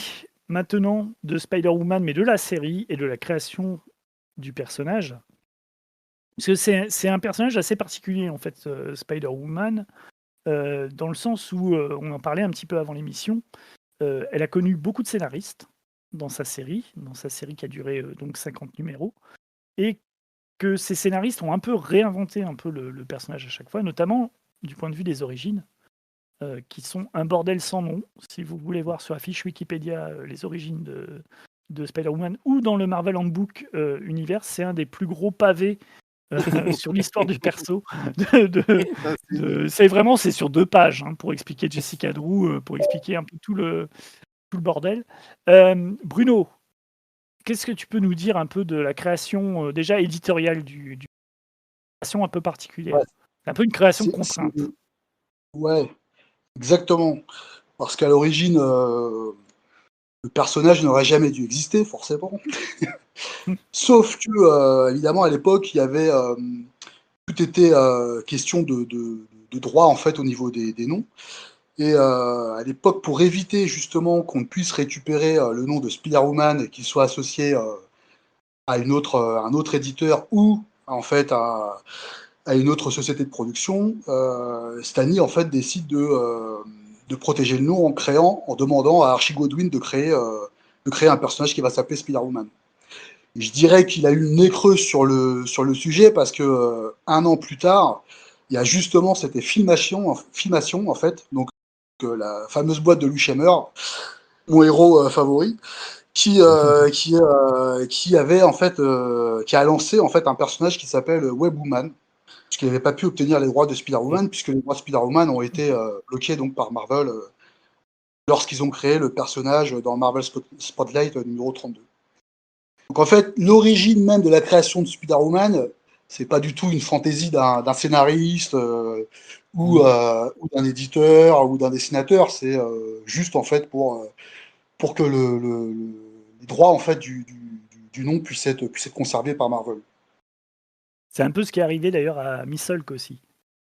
maintenant de Spider-Woman, mais de la série et de la création du personnage. Parce que c'est un personnage assez particulier, en fait, Spider-Woman, dans le sens où, on en parlait un petit peu avant l'émission, elle a connu beaucoup de scénaristes dans sa série qui a duré donc 50 numéros, et que ces scénaristes ont un peu réinventé un peu le personnage à chaque fois, notamment du point de vue des origines. Qui sont un bordel sans nom. Si vous voulez voir sur la fiche Wikipédia les origines de Spider-Woman ou dans le Marvel Handbook Univers, c'est un des plus gros pavés sur l'histoire du perso. C'est sur 2 pages hein, pour expliquer Jessica Drew, pour expliquer un peu tout le bordel. Bruno, qu'est-ce que tu peux nous dire un peu de la création déjà éditoriale du création un peu particulière? Ouais. C'est un peu une création C'est- contrainte. Ouais, exactement. Parce qu'à l'origine, le personnage n'aurait jamais dû exister, forcément. Sauf que, évidemment, à l'époque, il y avait tout était question de droit en fait au niveau des noms. Et à l'époque, pour éviter justement qu'on puisse récupérer le nom de Spider-Woman et qu'il soit associé à un autre éditeur ou en fait à une autre société de production, Stan Lee en fait décide de protéger le nom en demandant à Archie Goodwin de créer un personnage qui va s'appeler Spider-Woman. Je dirais qu'il a eu une nez creuse sur le sujet parce que 1 an plus tard, il y a justement cette filmation en fait, donc la fameuse boîte de Luchamer, mon héros favori, qui avait en fait, qui a lancé en fait un personnage qui s'appelle Webwoman, parce qu'il n'avait pas pu obtenir les droits de Spider-Woman, puisque les droits de Spider-Woman ont été bloqués donc par Marvel lorsqu'ils ont créé le personnage dans Marvel Spotlight numéro 32. Donc en fait, l'origine même de la création de Spider-Woman, c'est pas du tout une fantaisie d'un scénariste ou d'un éditeur ou d'un dessinateur, c'est juste en fait pour que les droits en fait du nom puissent être conservés par Marvel. C'est un peu ce qui est arrivé d'ailleurs à Miss Hulk aussi.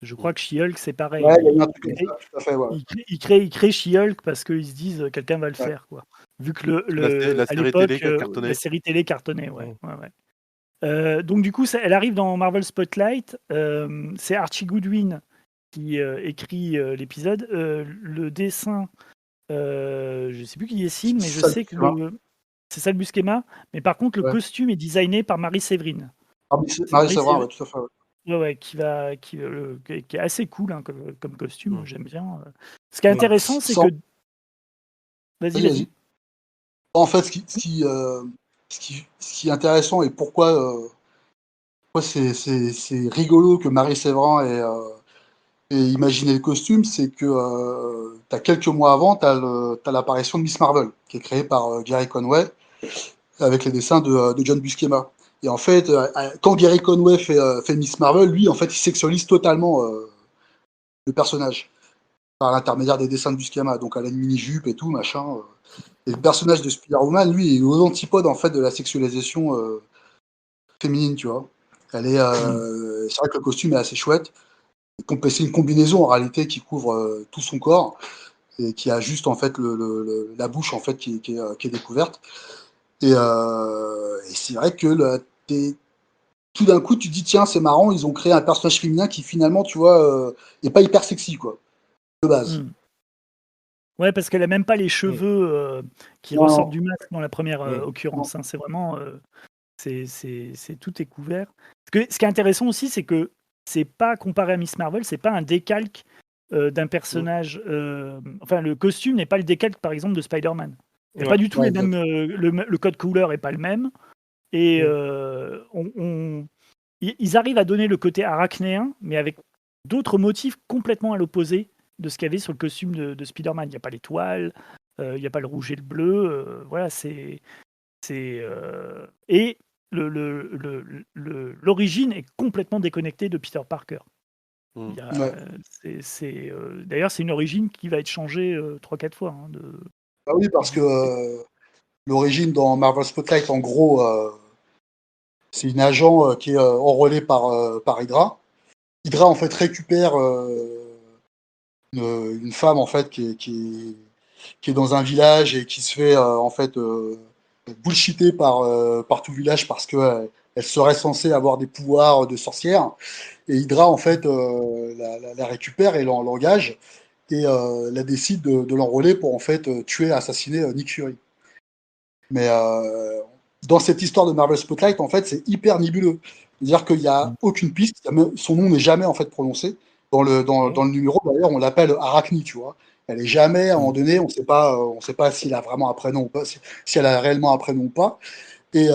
Je crois que She-Hulk, c'est pareil. Ouais, il y a eu un truc comme ça, tout à fait, ouais. Ils créent She-Hulk parce qu'ils se disent quelqu'un va le faire, quoi. Vu que La à série l'époque, télé qui a cartonné. la série télé cartonnait, ouais. Donc du coup, elle arrive dans Marvel Spotlight. C'est Archie Goodwin qui écrit l'épisode. Le dessin, je ne sais plus qui dessine, mais je sais que c'est Sal Buscema. Mais par contre, le costume est designé par Marie Séverine. Marie Séverin, ouais, tout à fait. Ouais, qui est assez cool hein, comme costume, j'aime bien. Ce qui est intéressant, c'est que... Vas-y. En fait, ce qui est intéressant et pourquoi c'est rigolo que Marie Séverin ait imaginé le costume, c'est que t'as quelques mois avant, t'as l'apparition de Miss Marvel, qui est créée par Gary Conway, avec les dessins de John Buscema. Et en fait, quand Gary Conway fait Miss Marvel, lui, en fait, il sexualise totalement le personnage par l'intermédiaire des dessins de Buscema. Donc, elle a une mini-jupe et tout, machin. Et le personnage de Spider-Woman, lui, est aux antipodes, en fait, de la sexualisation féminine, tu vois. C'est vrai que le costume est assez chouette. C'est une combinaison, en réalité, qui couvre tout son corps et qui a juste, en fait, la bouche, en fait, qui est découverte. Et c'est vrai que tout d'un coup, tu te dis, tiens, c'est marrant, ils ont créé un personnage féminin qui, finalement, tu vois, est pas hyper sexy, quoi, de base. Ouais, parce qu'elle a même pas les cheveux qui ressortent du masque dans la première occurrence. Hein. C'est vraiment... tout est couvert. Ce qui est intéressant aussi, c'est que c'est pas comparé à Miss Marvel, c'est pas un décalque d'un personnage... enfin, le costume n'est pas le décalque, par exemple, de Spider-Man. Il n'y a pas du tout les mêmes... le code couleur est pas le même. Et ils arrivent à donner le côté arachnéen, mais avec d'autres motifs complètement à l'opposé de ce qu'il y avait sur le costume de Spider-Man. Il n'y a pas l'étoile, il n'y a pas le rouge et le bleu. Voilà, et l'origine est complètement déconnectée de Peter Parker. D'ailleurs, c'est une origine qui va être changée 3-4 fois. Hein, Ah oui, parce que l'origine dans Marvel Spotlight, en gros, c'est une agent qui est enrôlée par Hydra. Hydra, en fait, récupère une femme, en fait, qui est dans un village et qui se fait, en fait, bullshiter par tout le village parce qu'elle elle serait censée avoir des pouvoirs de sorcière. Et Hydra, en fait, la récupère et l'engage et la décide de l'enrôler pour, en fait, tuer et assassiner Nick Fury. Mais dans cette histoire de Marvel Spotlight, en fait, c'est hyper nébuleux. C'est-à-dire qu'il n'y a aucune piste, son nom n'est jamais en fait prononcé. Dans le numéro, d'ailleurs, on l'appelle Arachne, tu vois. Elle est jamais, à un moment donné, on ne sait pas s'il a vraiment un prénom ou pas, si elle a réellement un prénom ou pas. Et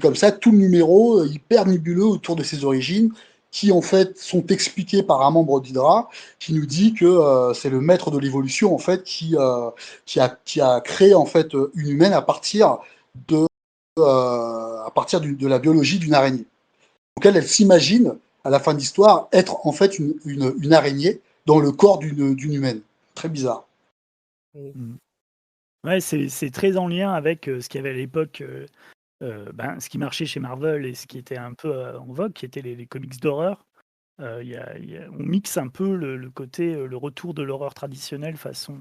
comme ça, tout le numéro, hyper nébuleux autour de ses origines, qui en fait sont expliquées par un membre d'Hydra, qui nous dit que c'est le maître de l'évolution en fait qui a créé en fait une humaine à partir de la biologie d'une araignée. Donc elle s'imagine à la fin de l'histoire être en fait une araignée dans le corps d'une humaine. Très bizarre. Ouais, c'est très en lien avec ce qu'il y avait à l'époque. Ce qui marchait chez Marvel et ce qui était un peu en vogue, qui étaient les comics d'horreur. On mixe un peu le côté, le retour de l'horreur traditionnelle façon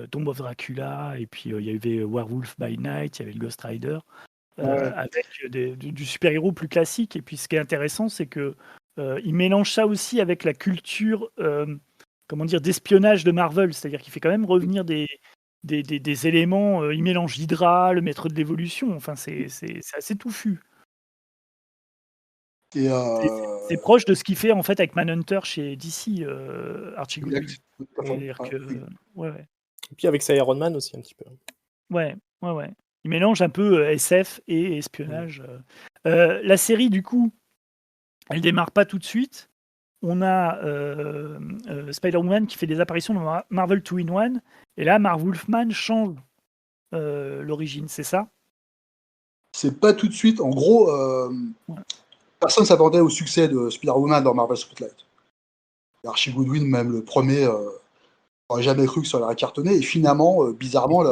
Tomb of Dracula, et puis il y avait Werewolf by Night, il y avait le Ghost Rider, avec du super-héros plus classique. Et puis ce qui est intéressant, c'est que il mélange ça aussi avec la culture d'espionnage de Marvel, c'est-à-dire qu'il fait quand même revenir des éléments, il mélange Hydra, le maître de l'évolution, enfin c'est assez touffu. Et C'est proche de ce qu'il fait en fait avec Manhunter chez DC, Archie Goodwin. exact. Tout à fait. C'est-à-dire que ouais. Et puis avec ça, Iron Man aussi un petit peu. Ouais. Il mélange un peu SF et espionnage. La série, du coup, elle démarre pas tout de suite. On a Spider-Man qui fait des apparitions dans Marvel 2-in-1. Et là, Marv Wolfman change l'origine, c'est ça? C'est pas tout de suite. En gros, Ouais. personne s'attendait au succès de Spider-Woman dans Marvel Spotlight. Archie Goodwin, même le premier, n'aurait jamais cru que ça allait cartonner. Et finalement, bizarrement,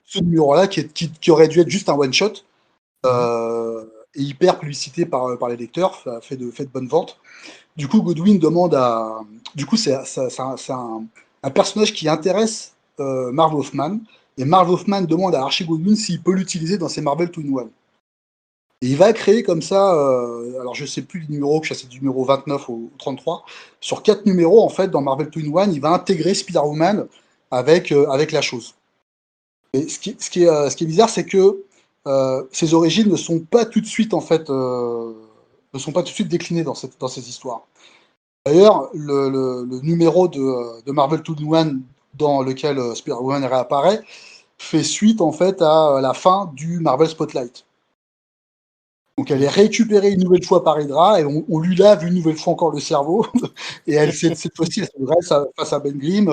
ce numéro-là, qui aurait dû être juste un one-shot, est hyper publicité par les lecteurs, fait de bonnes ventes. Du coup, Goodwin demande à. Du coup, c'est un personnage qui intéresse Marv Wolfman. Et Marv Wolfman demande à Archie Goodwin s'il peut l'utiliser dans ses Marvel 2-in-1. Et il va créer comme ça, alors je sais plus le numéro, que c'est du numéro 29 au 33, sur 4 numéros, en fait, dans Marvel 2-in-1, il va intégrer Spider-Woman avec la chose. Et ce qui est bizarre, c'est que ses origines ne sont pas tout de suite, en fait, ne sont pas tout de suite déclinées dans ces histoires. D'ailleurs, le numéro de Marvel 2-in-1 dans lequel Spider-Woman réapparaît fait suite, en fait, à la fin du Marvel Spotlight. Donc elle est récupérée une nouvelle fois par Hydra et on lui lave une nouvelle fois encore le cerveau. Et cette fois-ci, elle se dresse face à Ben Grimm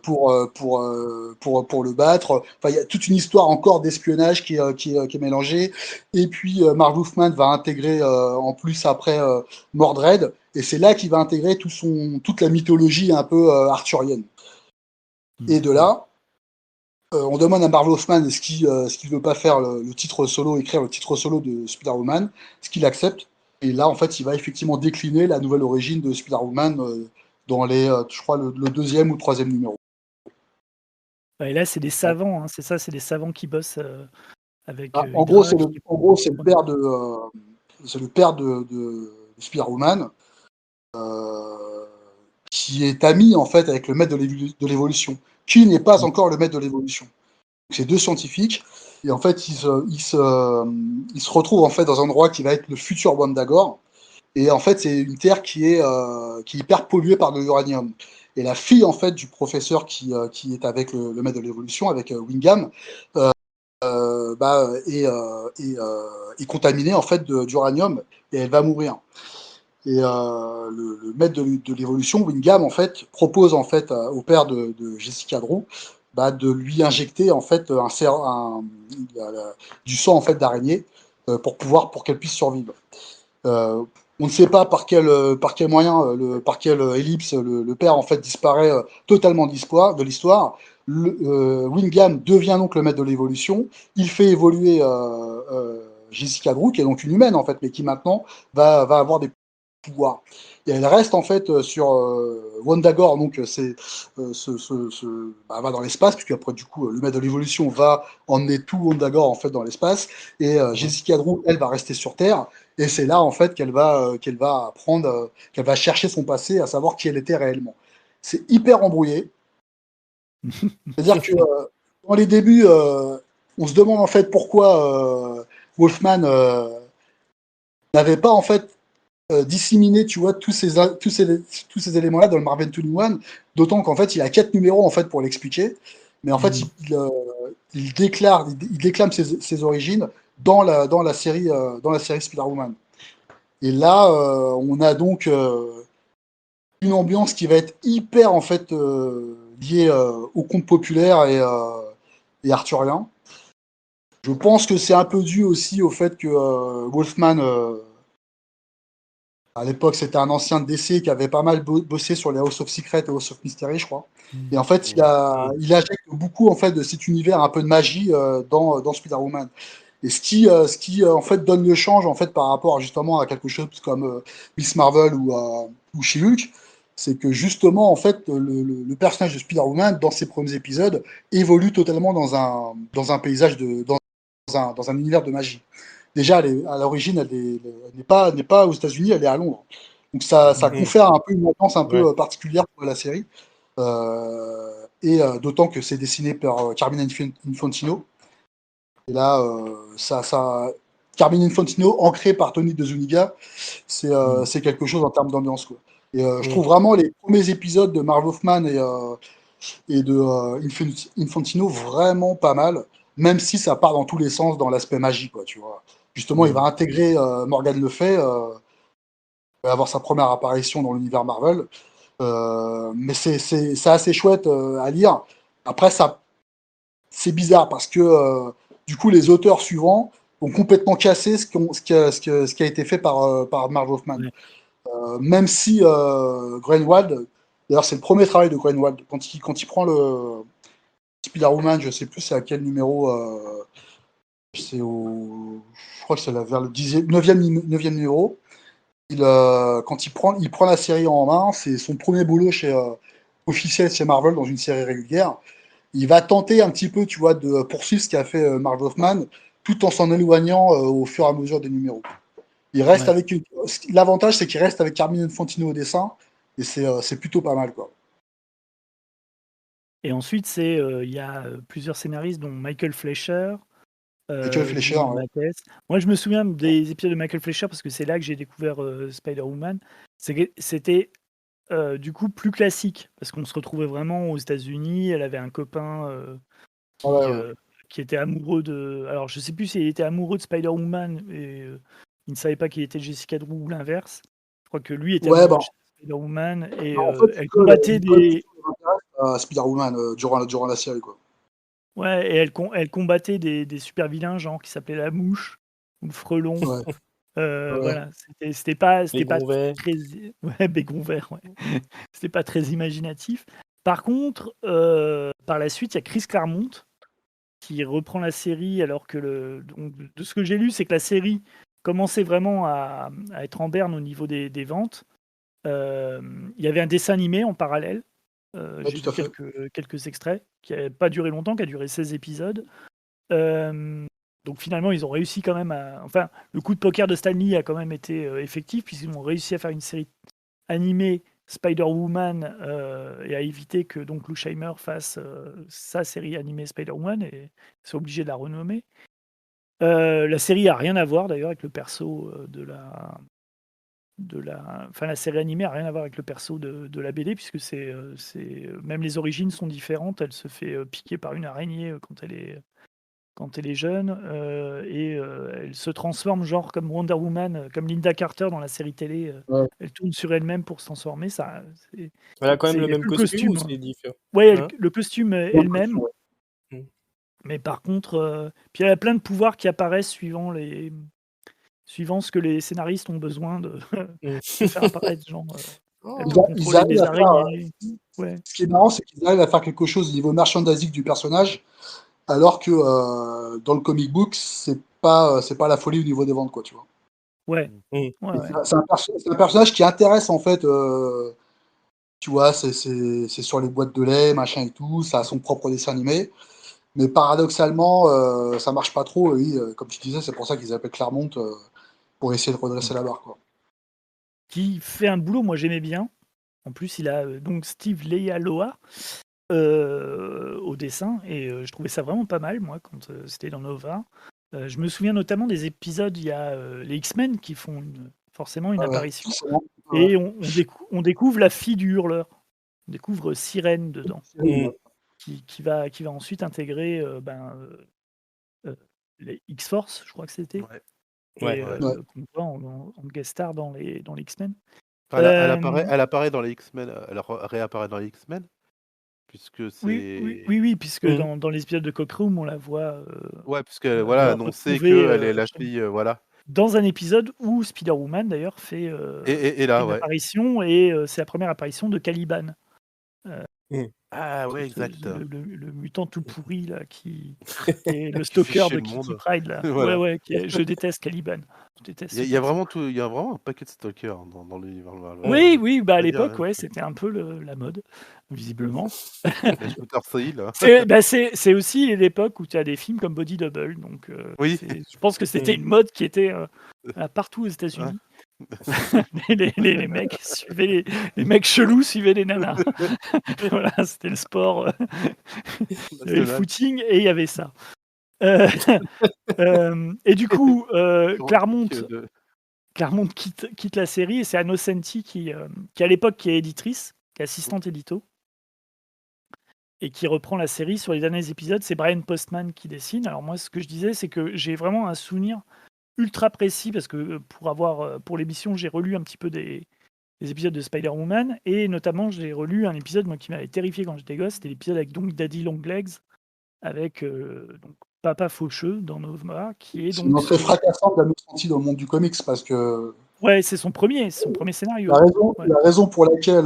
pour le battre. Enfin, il y a toute une histoire encore d'espionnage qui est mélangée. Et puis Marv Wolfman va intégrer en plus après Mordred. Et c'est là qu'il va intégrer toute la mythologie un peu arthurienne. Et de là, on demande à Marv Wolfman est-ce qu'il veut pas faire le titre solo, écrire le titre solo de Spider-Woman, ce qu'il accepte. Et là, en fait, il va effectivement décliner la nouvelle origine de Spider-Woman dans je crois, le deuxième ou troisième numéro. Et là, c'est des savants, hein, c'est ça, c'est des savants qui bossent avec En gros, Hydra. c'est le père de Spider-Woman, qui est ami en fait avec le maître de l'évolution, qui n'est pas encore le maître de l'évolution. C'est deux scientifiques, et en fait, ils se retrouvent en fait dans un endroit qui va être le futur Wandagore. Et en fait, c'est une terre qui est hyper polluée par de l'uranium. Et la fille en fait du professeur qui est avec le maître de l'évolution, avec Wingham, est contaminée en fait d'uranium et elle va mourir. Et le maître de l'évolution, Wingham, en fait, propose en fait au père de Jessica Drew de lui injecter en fait du sang en fait d'araignée pour qu'elle puisse survivre. On ne sait pas par quel moyen, par quelle ellipse, le père en fait disparaît totalement de l'histoire. Wingham devient donc le maître de l'évolution. Il fait évoluer Jessica Drew, qui est donc une humaine en fait, mais qui maintenant va avoir des pouvoir. Et elle reste en fait sur Wandagore, donc va dans l'espace, puisque après du coup le maître de l'évolution va emmener tout Wandagore en fait dans l'espace, et Jessica Drew, elle va rester sur Terre, et c'est là en fait qu'elle va apprendre, qu'elle va chercher son passé, à savoir qui elle était réellement. C'est hyper embrouillé. C'est-à-dire que dans les débuts, on se demande en fait pourquoi Wolfman n'avait pas en fait disséminer, tu vois, tous ces éléments-là dans le Marvel 2-in-1, d'autant qu'en fait, il a 4 numéros en fait pour l'expliquer, mais en fait, il déclame ses origines dans la série Spider-Woman. Et là, on a donc une ambiance qui va être hyper en fait liée au conte populaire et arthurien. Je pense que c'est un peu dû aussi au fait que Wolfman à l'époque, c'était un ancien de DC qui avait pas mal bossé sur les House of Secret et House of Mystery, je crois. Et en fait, il injecte beaucoup en fait de cet univers un peu de magie dans Spider-Woman. Et ce qui en fait donne le change en fait par rapport justement à quelque chose comme Miss Marvel ou She-Hulk, c'est que justement en fait le personnage de Spider-Woman dans ses premiers épisodes évolue totalement dans un paysage dans un univers de magie. Déjà, à l'origine, elle n'est pas aux États-Unis, elle est à Londres. Donc ça confère un peu une ambiance un peu particulière pour la série. Et d'autant que c'est dessiné par Carmine Infantino. Et là, Carmine Infantino ancré par Tony DeZuniga, c'est quelque chose en termes d'ambiance, quoi. Et je trouve vraiment les premiers épisodes de Marv Wolfman et de Infantino vraiment pas mal, même si ça part dans tous les sens dans l'aspect magie, quoi, tu vois. Justement, il va intégrer Morgan Le Fay, il va avoir sa première apparition dans l'univers Marvel, mais c'est assez chouette à lire. Après, c'est bizarre parce que du coup, les auteurs suivants ont complètement cassé ce qui a été fait par Marv Wolfman. Ouais. Même si Greenwald, d'ailleurs c'est le premier travail de Greenwald, quand il prend le Spider-Woman, je sais plus c'est à quel numéro, je crois que c'est vers le 9e numéro, quand il prend la série en main, c'est son premier boulot officiel chez Marvel dans une série régulière. Il va tenter un petit peu, tu vois, de poursuivre ce qu'a fait Marv Wolfman, tout en s'en éloignant au fur et à mesure des numéros. Il reste avec l'avantage, c'est qu'il reste avec Carmine Infantino au dessin, et c'est plutôt pas mal, quoi. Et ensuite, il y a plusieurs scénaristes, dont Michael Fleischer, Michael Fleischer, Jim Mattes. Moi, je me souviens des épisodes de Michael Fleischer parce que c'est là que j'ai découvert Spider-Woman. C'était du coup plus classique parce qu'on se retrouvait vraiment aux États-Unis. Elle avait un copain qui était amoureux de. Alors, je sais plus s'il était amoureux de Spider-Woman et il ne savait pas qu'il était Jessica Drew ou l'inverse. Je crois que lui était amoureux de Spider-Woman et en fait, elle combattait des. Spider-Woman durant la série, quoi. Ouais, et elle combattait des super vilains, genre qui s'appelaient la mouche ou le frelon. Ouais. Voilà, c'était pas Bégonvert. très. Ouais, Bégonvert, ouais. C'était pas très imaginatif. Par contre, par la suite, il y a Chris Claremont qui reprend la série, alors que donc, de ce que j'ai lu, c'est que la série commençait vraiment à être en berne au niveau des ventes. Il y avait un dessin animé en parallèle. J'ai tout à vu fait. quelques extraits qui n'avaient pas duré longtemps, qui a duré 16 épisodes. Donc finalement, ils ont réussi quand même à. Enfin, le coup de poker de Stan Lee a quand même été effectif, puisqu'ils ont réussi à faire une série animée Spider-Woman et à éviter que donc Lou Scheimer fasse sa série animée Spider-Woman et soit obligé de la renommer. La série a rien à voir d'ailleurs avec le perso enfin, la série animée a rien à voir avec le perso de la BD, puisque même les origines sont différentes. Elle se fait piquer par une araignée quand elle est jeune, et elle se transforme genre comme Wonder Woman, comme Linda Carter dans la série télé. Elle tourne sur elle-même pour se transformer. Elle a quand même le il y a même que costume ou c'est différent? Ouais, Hein? le costume est le même. Mais par contre, puis elle a plein de pouvoirs qui apparaissent suivant ce que les scénaristes ont besoin de faire apparaître, genre, elle peut contrôler des araignées. Ouais. Ce qui est marrant, c'est qu'ils arrivent à faire quelque chose au niveau merchandising du personnage, alors que dans le comic book, c'est pas la folie au niveau des ventes, quoi, tu vois. Ouais. C'est un personnage qui intéresse, en fait, tu vois, c'est sur les boîtes de lait, machin et tout, ça a son propre dessin animé. Mais paradoxalement, ça marche pas trop. Et oui, comme tu disais, c'est pour ça qu'ils appellent Claremont pour essayer de redresser la barre, quoi. Qui fait un boulot, moi j'aimais bien. En plus, il a donc Steve Leialoha au dessin, et je trouvais ça vraiment pas mal, moi, quand c'était dans Nova. Je me souviens notamment des épisodes, il y a les X-Men qui font forcément une apparition. Et on découvre la fille du hurleur. On découvre Sirène dedans. Qui va ensuite intégrer les X-Force, je crois que c'était. Qu'on voit en guest star dans les X-Men. Elle apparaît dans les X-Men, elle réapparaît dans les X-Men, puisque c'est... Oui, puisque dans les épisodes de Cockroom, on la voit... ouais, puisque voilà, annoncer qu'elle est la fille, voilà. Dans un épisode où Spider-Woman, d'ailleurs, fait une apparition, et c'est la première apparition de Caliban. Ah ouais, exact. Le mutant tout pourri, là, qui est le stalker de Kitty Pryde, là. Voilà. Ouais, je déteste Caliban. Il y a vraiment un paquet de stalkers dans l'univers Marvel. Oui, bah à l'époque, c'était un peu la mode, visiblement. C'est aussi l'époque où tu as des films comme Body Double, donc je pense que c'était une mode qui était partout aux États-Unis. Les mecs suivaient les mecs chelous suivaient les nanas. Voilà, c'était le sport. Il y avait le footing et il y avait ça. Euh, et du coup, Sur- Claremont de- quitte la série et c'est Anno Senti qui à l'époque qui est éditrice, qui est assistante édito et qui reprend la série sur les derniers épisodes. C'est Brian Postman qui dessine. Alors moi, ce que je disais, c'est que j'ai vraiment un souvenir ultra précis parce que pour l'émission, j'ai relu un petit peu des épisodes de Spider-Woman et notamment j'ai relu un épisode moi, qui m'avait terrifié quand j'étais gosse. C'était l'épisode avec donc Daddy Longlegs avec donc Papa Faucheux dans Nova qui est C'est une donc entrée fracassante d'Anno Senti dans le monde du comics parce que ouais, c'est son premier scénario. la raison pour laquelle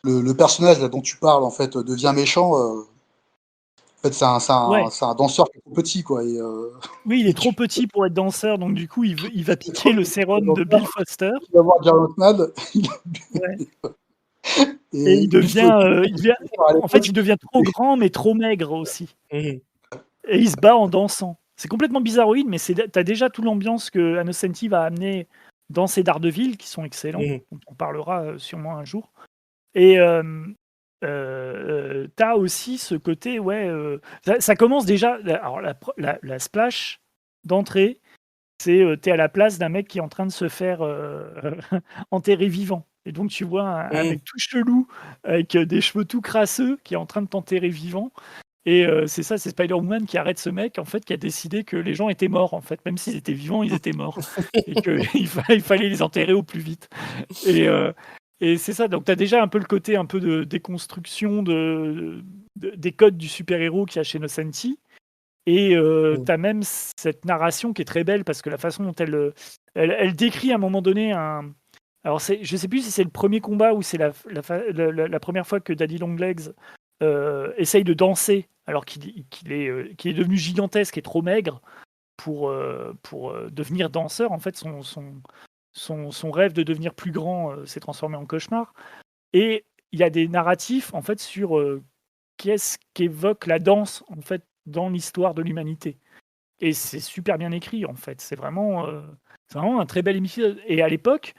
le personnage là, dont tu parles en fait devient méchant, en fait c'est un danseur qui est trop petit quoi. Et, oui, il est trop petit pour être danseur, donc du coup il va piquer le sérum de Bill Foster. Il va voir Jarrett Mad. Et il devient en fait il devient trop grand mais trop maigre aussi. Mhm. Et il se bat en dansant. C'est complètement bizarroïde, mais t'as déjà toute l'ambiance que Anno Senti va amener dans ses Daredevil qui sont excellents. Dont on parlera sûrement un jour. Et t'as aussi ce côté, ça commence déjà. Alors la splash d'entrée, c'est t'es à la place d'un mec qui est en train de se faire enterrer vivant. Et donc tu vois un mec tout chelou avec des cheveux tout crasseux qui est en train de t'enterrer vivant. Et c'est Spider-Woman qui arrête ce mec en fait qui a décidé que les gens étaient morts en fait, même s'ils étaient vivants, ils étaient morts et qu'il fallait les enterrer au plus vite. Et c'est ça, donc tu as déjà un peu le côté un peu de déconstruction des codes du super-héros qu'il y a chez Nocenti. Et tu as même cette narration qui est très belle parce que la façon dont elle décrit à un moment donné un. Alors, je sais plus si c'est le premier combat ou c'est la première fois que Daddy Longlegs essaye de danser alors qu'il est devenu gigantesque et trop maigre pour devenir danseur. En fait, son rêve de devenir plus grand s'est transformé en cauchemar. Et il y a des narratifs en fait sur qu'est-ce qu'évoque la danse en fait dans l'histoire de l'humanité. Et c'est super bien écrit en fait. C'est vraiment un très bel épisode. Et à l'époque,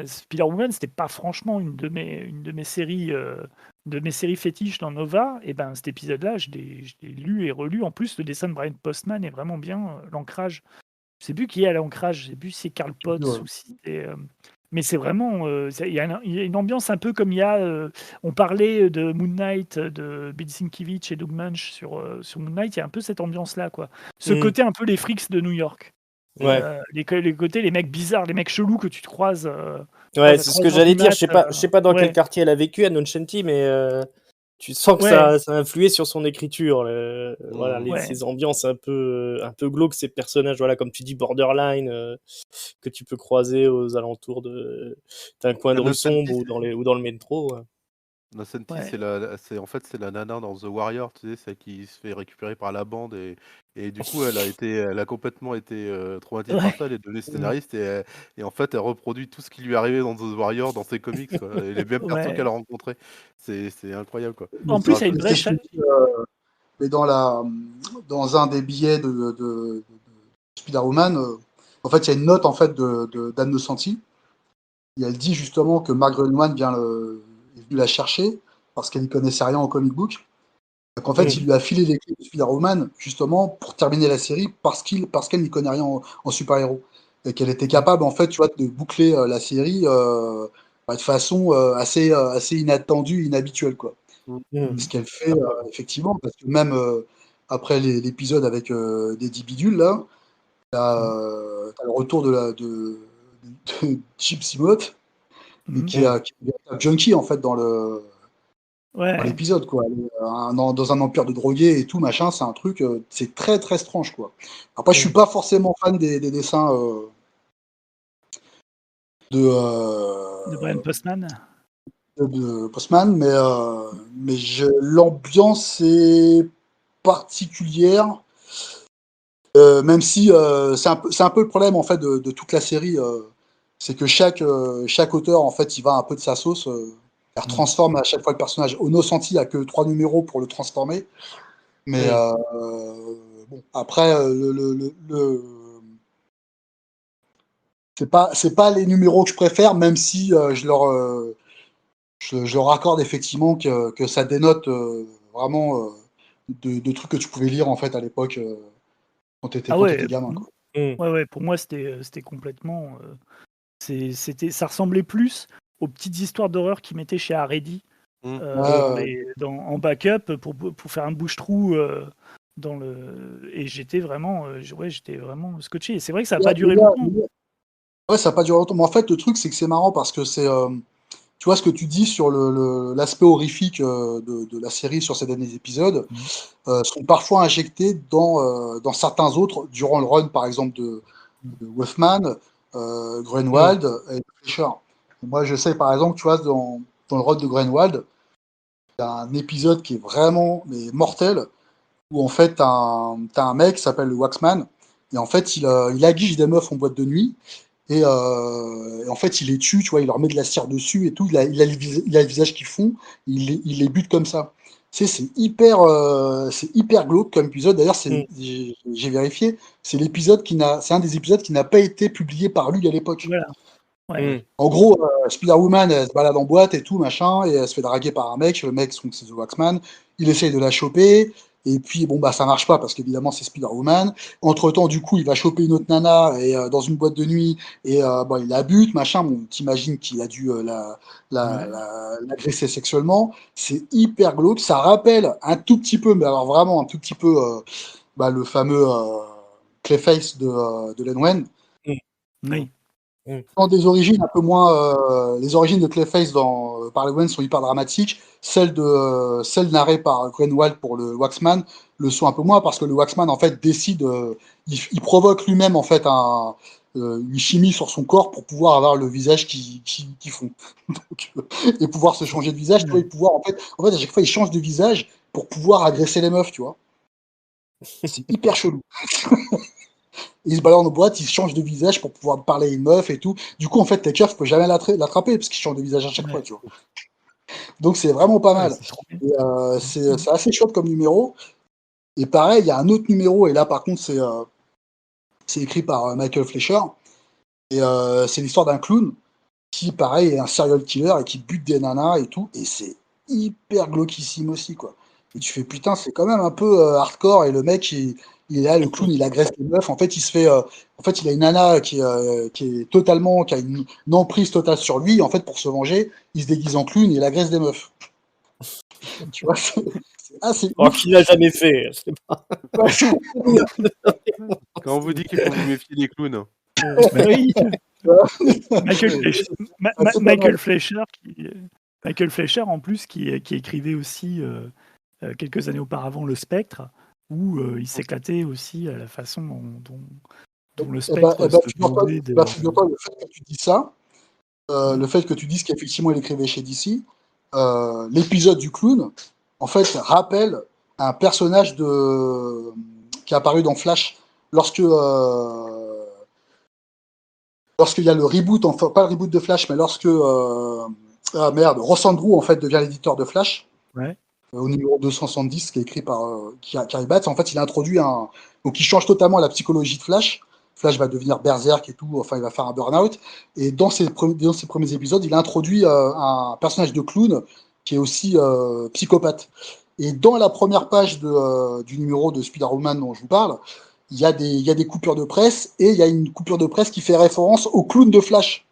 Spider-Woman, c'était pas franchement une de mes séries fétiches dans Nova. Et ben cet épisode-là, je l'ai lu et relu. En plus, le dessin de Brian Postman est vraiment bien. L'ancrage, je sais plus qui est à l'ancrage. Je sais plus si c'est Karl Potts ou si c'est. Mais c'est vraiment, il y a une ambiance un peu comme il y a. On parlait de Moon Knight, de Bill Sienkiewicz et Doug Munch sur Moon Knight. Il y a un peu cette ambiance-là, quoi. Ce côté un peu les freaks de New York. Ouais. Les côtés, les mecs bizarres, les mecs chelous que tu te croises. Ouais, c'est ce que j'allais dire. Je sais pas dans ouais. quel quartier elle a vécu, Anno Senti, mais tu sens que ça a influé sur son écriture. Voilà, ces ambiances un peu glauques, ces personnages, voilà, comme tu dis, borderline, que tu peux croiser aux alentours d'un coin de rue sombre ou dans le métro. Ouais. Nocenti, c'est la nana dans The Warrior, tu sais, celle qui se fait récupérer par la bande et du coup elle a complètement été traumatisée par ça, elle est devenue scénariste et en fait elle reproduit tout ce qui lui est arrivé dans The Warrior dans ses comics quoi, et les mêmes personnes qu'elle a rencontrées. C'est incroyable quoi. En plus, il y a une vraie mais dans un des billets de Spider-Woman, en fait, il y a une note en fait d'Anne Nocenti. Et elle dit justement que Mark Gruenwald est venu la chercher parce qu'elle n'y connaissait rien en comic book. Donc en fait, il lui a filé les clés de Spider-Woman justement pour terminer la série parce qu'elle n'y connaît rien en super-héros et qu'elle était capable en fait, tu vois, de boucler la série de façon assez inattendue, inhabituelle quoi. Ce qu'elle fait effectivement parce que même après l'épisode avec Daddy Bidule là, t'as le retour de Gypsy Moth qui est un junkie en fait dans l'épisode quoi. Dans un empire de drogués et tout machin, c'est un truc, c'est très très strange quoi. Après, je suis pas forcément fan des dessins de Brian Postman. De Postman, mais l'ambiance est particulière. Même si c'est un peu le problème en fait de toute la série, c'est que chaque auteur en fait il va un peu de sa sauce, il transforme à chaque fois le personnage. Ono Senti a que 3 numéros pour le transformer, mais bon après c'est pas les numéros que je préfère, même si je leur accorde effectivement que ça dénote vraiment de trucs que tu pouvais lire en fait à l'époque quand tu Ah ouais, étais gamin. Quoi. ouais, pour moi c'était complètement. Ça ressemblait plus aux petites histoires d'horreur qu'ils mettaient chez Haredi en backup pour faire un bouche-trou et j'étais vraiment scotché. Et c'est vrai que ça n'a pas duré longtemps. Ouais, ça n'a pas duré longtemps. Mais en fait, le truc, c'est que c'est marrant parce que c'est. Tu vois ce que tu dis sur l'aspect horrifique de la série sur ces derniers épisodes sont parfois injectés dans certains autres durant le run, par exemple, de Wolfman, Greenwald et Fleischer. Et moi, je sais, par exemple, tu vois, dans le run de Greenwald, il y a un épisode qui est vraiment mortel où en fait, t'as un mec qui s'appelle le Waxman et en fait, il aguiche des meufs en boîte de nuit. Et en fait, il les tue, tu vois, il leur met de la cire dessus et tout. Il a le visage qui fond, il les bute comme ça. Tu sais, c'est hyper glauque comme épisode. D'ailleurs, j'ai vérifié, c'est un des épisodes qui n'a pas été publié par lui à l'époque. Voilà. Ouais. En gros, Spider-Woman, elle se balade en boîte et tout, machin, et elle se fait draguer par un mec. Le mec, c'est The Waxman. Il essaye de la choper. Et puis, bon, bah, ça marche pas parce qu'évidemment, c'est Spider-Woman. Entre-temps, du coup, il va choper une autre nana dans une boîte de nuit et bon, il la bute, machin. Bon, t'imagines qu'il a dû l'agresser sexuellement. C'est hyper glauque. Ça rappelle un tout petit peu, mais alors vraiment un tout petit peu, le fameux Clayface de Len Wein. Oui. Dans des origines un peu moins. Les origines de Clayface par Len Wein sont hyper dramatiques. Celles narrées par Greenwald pour le Waxman le sont un peu moins parce que le Waxman en fait décide, il provoque lui-même en fait une chimie sur son corps pour pouvoir avoir le visage qui fond. Donc, et pouvoir se changer de visage, tu vois, et pouvoir en fait à chaque fois il change de visage pour pouvoir agresser les meufs, tu vois. C'est hyper chelou. Il se balade en boîte, il change de visage pour pouvoir parler à une meuf et tout. Du coup, en fait, Taker ne peut jamais l'attraper parce qu'il change de visage à chaque fois, tu vois. Donc, c'est vraiment pas mal. C'est assez chouette comme numéro. Et pareil, il y a un autre numéro, et là, par contre, c'est écrit par Michael Fleischer. Et c'est l'histoire d'un clown qui, pareil, est un serial killer et qui bute des nanas et tout. Et c'est hyper glauquissime aussi, quoi. Et tu fais, putain, c'est quand même un peu hardcore. Et le mec, il est là, le clown, il agresse les meufs. En fait, il a une nana qui a une emprise totale sur lui. En fait, pour se venger, il se déguise en clown et il agresse des meufs. Tu vois, c'est assez. Qui l'a jamais fait. Quand on vous dit qu'il faut vous méfier des clowns. Oui. Michael Fleischer, en plus, qui écrivait aussi quelques années auparavant Le Spectre, où il s'éclatait aussi à la façon dont le Spectre se mouvait. Figure-toi, le fait que tu dis ça, le fait que tu dises qu'effectivement il écrivait chez DC, l'épisode du clown, en fait, rappelle un personnage qui est apparu dans Flash lorsqu'il y a le reboot, enfin pas le reboot de Flash, mais lorsque Ross Andru en fait devient l'éditeur de Flash. Ouais. Au numéro 270, qui est écrit par Carrie Batts. En fait, il a introduit donc il change totalement la psychologie de Flash. Flash va devenir berserk et tout, enfin il va faire un burn-out. Et dans ses premiers épisodes, il a introduit un personnage de clown qui est aussi psychopathe. Et dans la première page du numéro de Spider-Woman dont je vous parle, il y a des coupures de presse et il y a une coupure de presse qui fait référence au clown de Flash.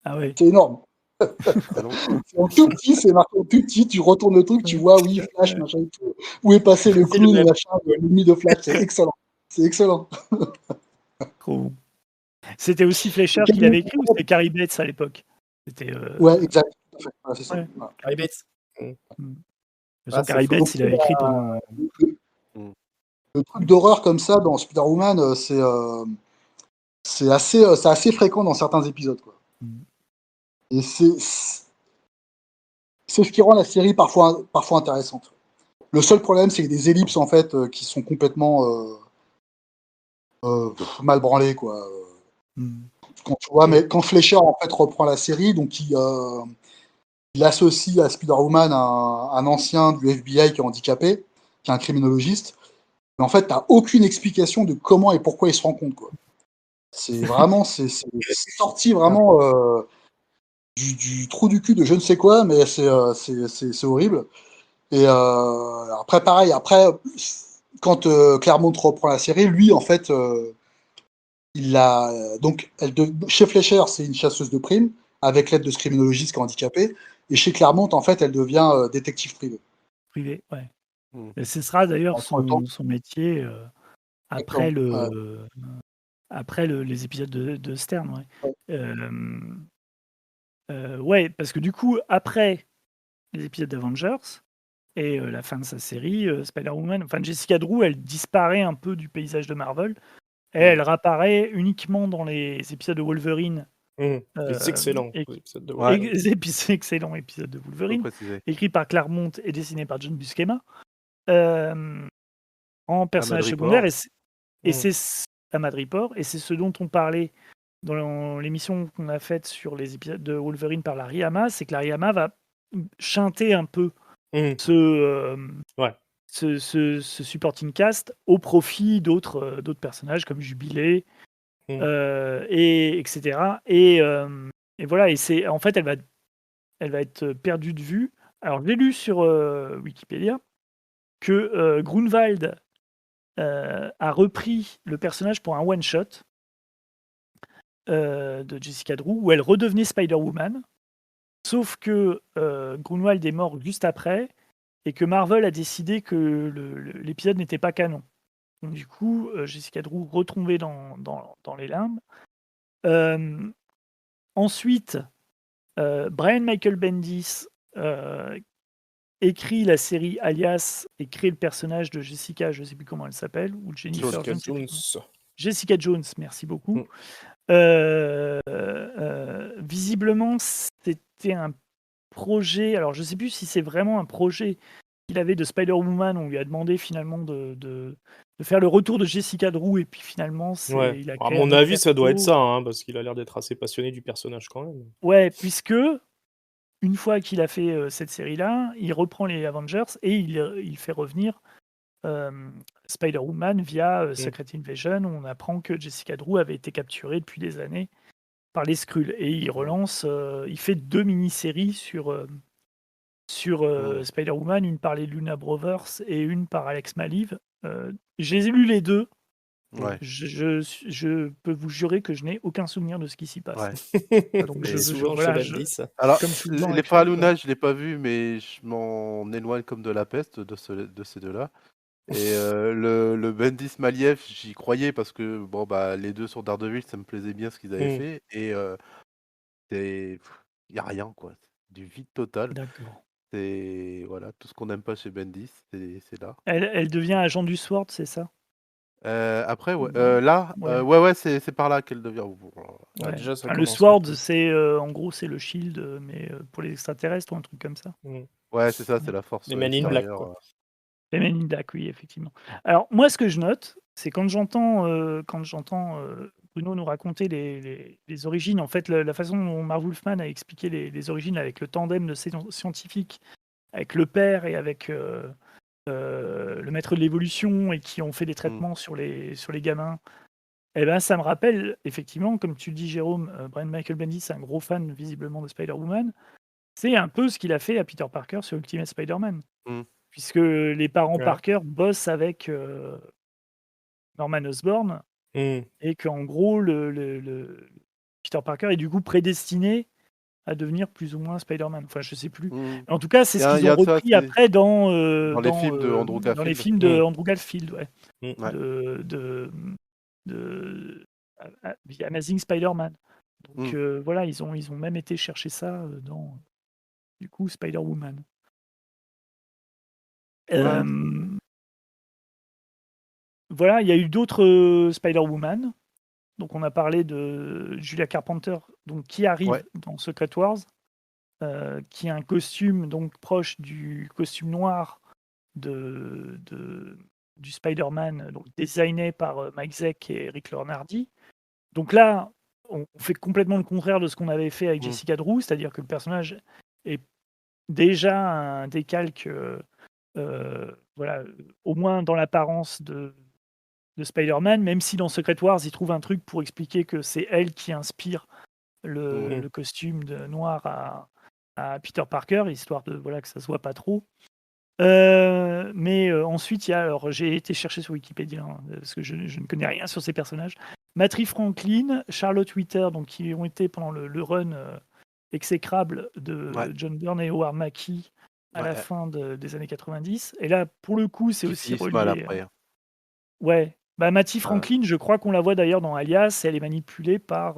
Ah ouais. C'est énorme. C'est en tout petit, c'est marqué en tout petit, tu retournes le truc, tu vois, oui, Flash, machin et tout. Où est passé le clown et machin, l'ennemi de Flash, c'est excellent. C'est excellent. Trop bon. C'était aussi Fleischer qui l'avait écrit ou c'était Carrie Batts à l'époque? Ouais, exact. Ouais, c'est ça. Ouais. Voilà. Carrie Batts. Carrie Batts, il avait écrit pendant. Le truc d'horreur comme ça dans Spider-Woman, c'est assez fréquent dans certains épisodes, quoi. Et c'est ce qui rend la série parfois intéressante. Le seul problème, c'est des ellipses en fait qui sont complètement mal branlées, quoi. Quand tu vois, mais quand Fleischer en fait reprend la série, donc il associe à Spider-Woman un ancien du FBI qui est handicapé, qui est un criminologiste. Mais en fait, t'as aucune explication de comment et pourquoi il se rencontre, quoi. C'est vraiment, c'est sorti vraiment du trou du cul de je ne sais quoi, mais c'est horrible. Et après, pareil, quand Claremont reprend la série, lui, en fait, il a. Donc, chez Fleischer, c'est une chasseuse de primes, avec l'aide de ce criminologiste qui est handicapé. Et chez Claremont, en fait, elle devient détective privé. Privé, ouais. Mm. Et ce sera d'ailleurs Entre-temps, son métier après les épisodes de Stern. Ouais. Ouais, parce que du coup, après les épisodes d'Avengers et la fin de sa série, Spider-Woman, enfin Jessica Drew, elle disparaît un peu du paysage de Marvel. Et elle réapparaît uniquement dans les épisodes de Wolverine. Les excellents et- épisodes de Ouais. Wolverine. Les excellents épisodes de Faut Wolverine, préciser. écrits par Claremont et dessinés par John Buscema, en personnage Ahmad secondaire. Report. Et c'est Ahmad Report, et c'est ce dont on parlait dans l'émission qu'on a faite sur les épisodes de Wolverine par Larry Hama, c'est que Larry Hama va chanter un peu Ouais. ce supporting cast au profit d'autres personnages comme Jubilé, et etc. Et voilà, et en fait, elle va être perdue de vue. Alors, j'ai lu sur Wikipédia que Grunwald a repris le personnage pour un one-shot de Jessica Drew, où elle redevenait Spider-Woman, sauf que Grunwald est mort juste après, et que Marvel a décidé que l'épisode n'était pas canon. Donc, du coup, Jessica Drew retombée dans les limbes. Ensuite, Brian Michael Bendis écrit la série Alias et crée le personnage de Jessica, je ne sais plus comment elle s'appelle, ou Jennifer, Jessica je ne sais plus Jones. comment. Jessica Jones, merci beaucoup. Visiblement, c'était un projet, alors je ne sais plus si c'est vraiment un projet qu'il avait de Spider-Woman, on lui a demandé finalement de faire le retour de Jessica Drew, et puis finalement, Ouais. il a À créé mon un autre avis, ça doit être perso. ça, hein, parce qu'il a l'air d'être assez passionné du personnage quand même. Ouais, puisque une fois qu'il a fait cette série-là, il reprend les Avengers et il fait revenir Spider-Woman via Secret Invasion, où on apprend que Jessica Drew avait été capturée depuis des années par les Skrulls. Et il relance, il fait 2 mini-séries sur Spider-Woman, une par les Luna Brothers et une par Alex Maliv. J'ai lu les deux. Ouais. Je peux vous jurer que je n'ai aucun souvenir de ce qui s'y passe. Ouais. Donc C'est souvent voilà, chez Bendis. Alors, comme souvent les avec frères lui, Luna, je l'ai pas vu, mais je m'en éloigne comme de la peste de ces deux-là. Et le Bendis Maliev, j'y croyais parce que bon bah les deux sur Daredevil, ça me plaisait bien ce qu'ils avaient fait. Et il y a rien quoi, c'est du vide total. D'accord. C'est voilà, tout ce qu'on n'aime pas chez Bendis, c'est là. Elle devient agent du SWORD, c'est ça? Après ouais, Ouais. là, Ouais. ouais, c'est par là qu'elle devient. Ouais. Déjà, ça Enfin, le commence mal. SWORD, c'est en gros, c'est le Shield, mais pour les extraterrestres ou un truc comme ça. Ouais, c'est ça, c'est la force Les Men in Black, extérieure. quoi. Les Men in Black, oui, effectivement. Alors, moi, ce que je note, c'est quand j'entends Bruno nous raconter les origines, en fait, la façon dont Marv Wolfman a expliqué les origines avec le tandem de scientifiques, avec le père et avec le maître de l'évolution, et qui ont fait des traitements sur les gamins. Eh ben, ça me rappelle, effectivement, comme tu le dis, Jérôme, Brian Michael Bendis, c'est un gros fan, visiblement, de Spider-Woman. C'est un peu ce qu'il a fait à Peter Parker sur Ultimate Spider-Man. Puisque les parents Parker bossent avec Norman Osborn, et qu'en gros, le Peter Parker est du coup prédestiné à devenir plus ou moins Spider-Man. Enfin, je sais plus. En tout cas, c'est ce qu'ils ont repris après dans les films de Andrew dans les Garfield. films de Andrew Garfield, ouais. Ouais. de The Amazing Spider-Man. Donc voilà, ils ont même été chercher ça dans du coup Spider-Woman. Voilà, il y a eu d'autres Spider-Woman. Donc on a parlé de Julia Carpenter, donc qui arrive dans Secret Wars, qui a un costume donc proche du costume noir du Spider-Man, donc designé par Mike Zeck et Rick Leonardi. Donc là, on fait complètement le contraire de ce qu'on avait fait avec Jessica Drew, c'est-à-dire que le personnage est déjà un décalque, voilà, au moins dans l'apparence de Spider-Man, même si dans Secret Wars, il trouve un truc pour expliquer que c'est elle qui inspire le costume noir à Peter Parker, histoire de voilà, que ça se voit pas trop. Mais ensuite, il y a, alors j'ai été chercher sur Wikipédia parce que je ne connais rien sur ces personnages. Matri Franklin, Charlotte Witter, donc qui ont été pendant le run exécrable de Ouais. John Byrne et Howard Mackie à la Ouais, fin des années 90. Et là, pour le coup, c'est qui aussi finissent mal relié. après. Ouais. Bah, Matty Euh, Franklin, je crois qu'on la voit d'ailleurs dans Alias, et elle est manipulée par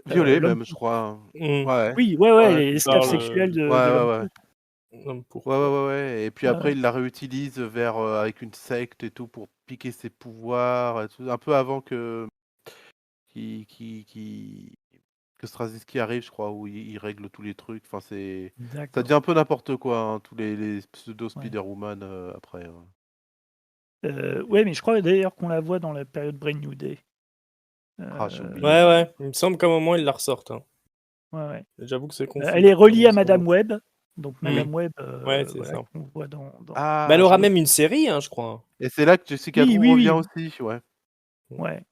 Violet l'homme même, je pour. crois. Mm. Ouais. Oui, ouais, Ouais. l'esclave Par sexuelle de Ouais, l'homme ouais, ouais. pour. l'homme Ouais, pourpre. ouais, ouais, ouais. Et puis Ouais, après, ouais. il la réutilise vers avec une secte et tout pour piquer ses pouvoirs, et tout, un peu avant qui que Straczynski arrive, je crois, où il règle tous les trucs. Enfin, ça D'accord. devient un peu n'importe quoi, hein, tous les pseudo Ouais. Spider-Woman après. Hein. Ouais, mais je crois d'ailleurs qu'on la voit dans la période Brain New Day. Ah, j'ai oublié. Ouais. Il me semble qu'à un moment, ils la ressortent. Hein. Ouais. J'avoue que c'est confus. Elle est reliée à Comment ça Madame va. Web. Donc Mm. Madame Web, Ouais, c'est voilà, ça. qu'on voit dans. Ah, Bah, elle aura oui. même une série, hein, je crois. Et c'est là que Jessica Oui, Drew oui, revient oui. aussi, ouais. Ouais.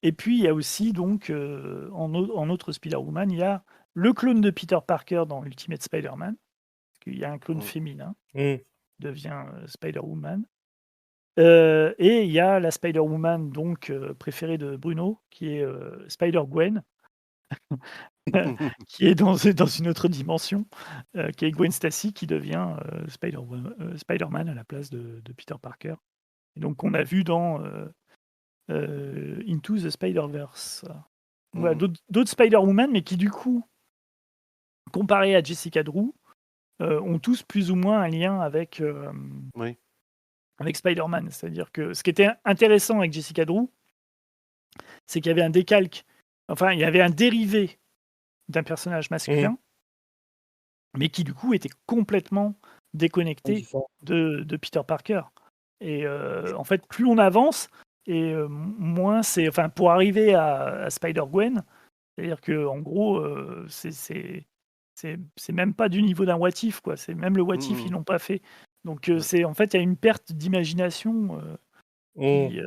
Et puis il y a aussi donc en autre Spider-Woman, il y a le clone de Peter Parker dans Ultimate Spider-Man. Parce qu'il y a un clone Mm. féminin Mm. qui devient Spider-Woman. Et il y a la Spider-Woman donc préférée de Bruno, qui est Spider-Gwen, qui est dans une autre dimension, qui est Gwen Stacy, qui devient Spider-Man à la place de Peter Parker. Et donc qu'on a vu dans Into the Spider-Verse. Voilà, d'autres Spider-Woman, mais qui du coup, comparés à Jessica Drew, ont tous plus ou moins un lien avec, Oui. avec Spider-Man. C'est-à-dire que ce qui était intéressant avec Jessica Drew, c'est qu'il y avait un décalque, enfin, il y avait un dérivé d'un personnage masculin, mais qui du coup était complètement déconnecté de Peter Parker. Et en fait, plus on avance, et moins c'est. Enfin, pour arriver à Spider-Gwen, c'est-à-dire que en gros, c'est même pas du niveau d'un what if, quoi. C'est même le what if, ils l'ont pas fait. Donc c'est en fait, il y a une perte d'imagination qui,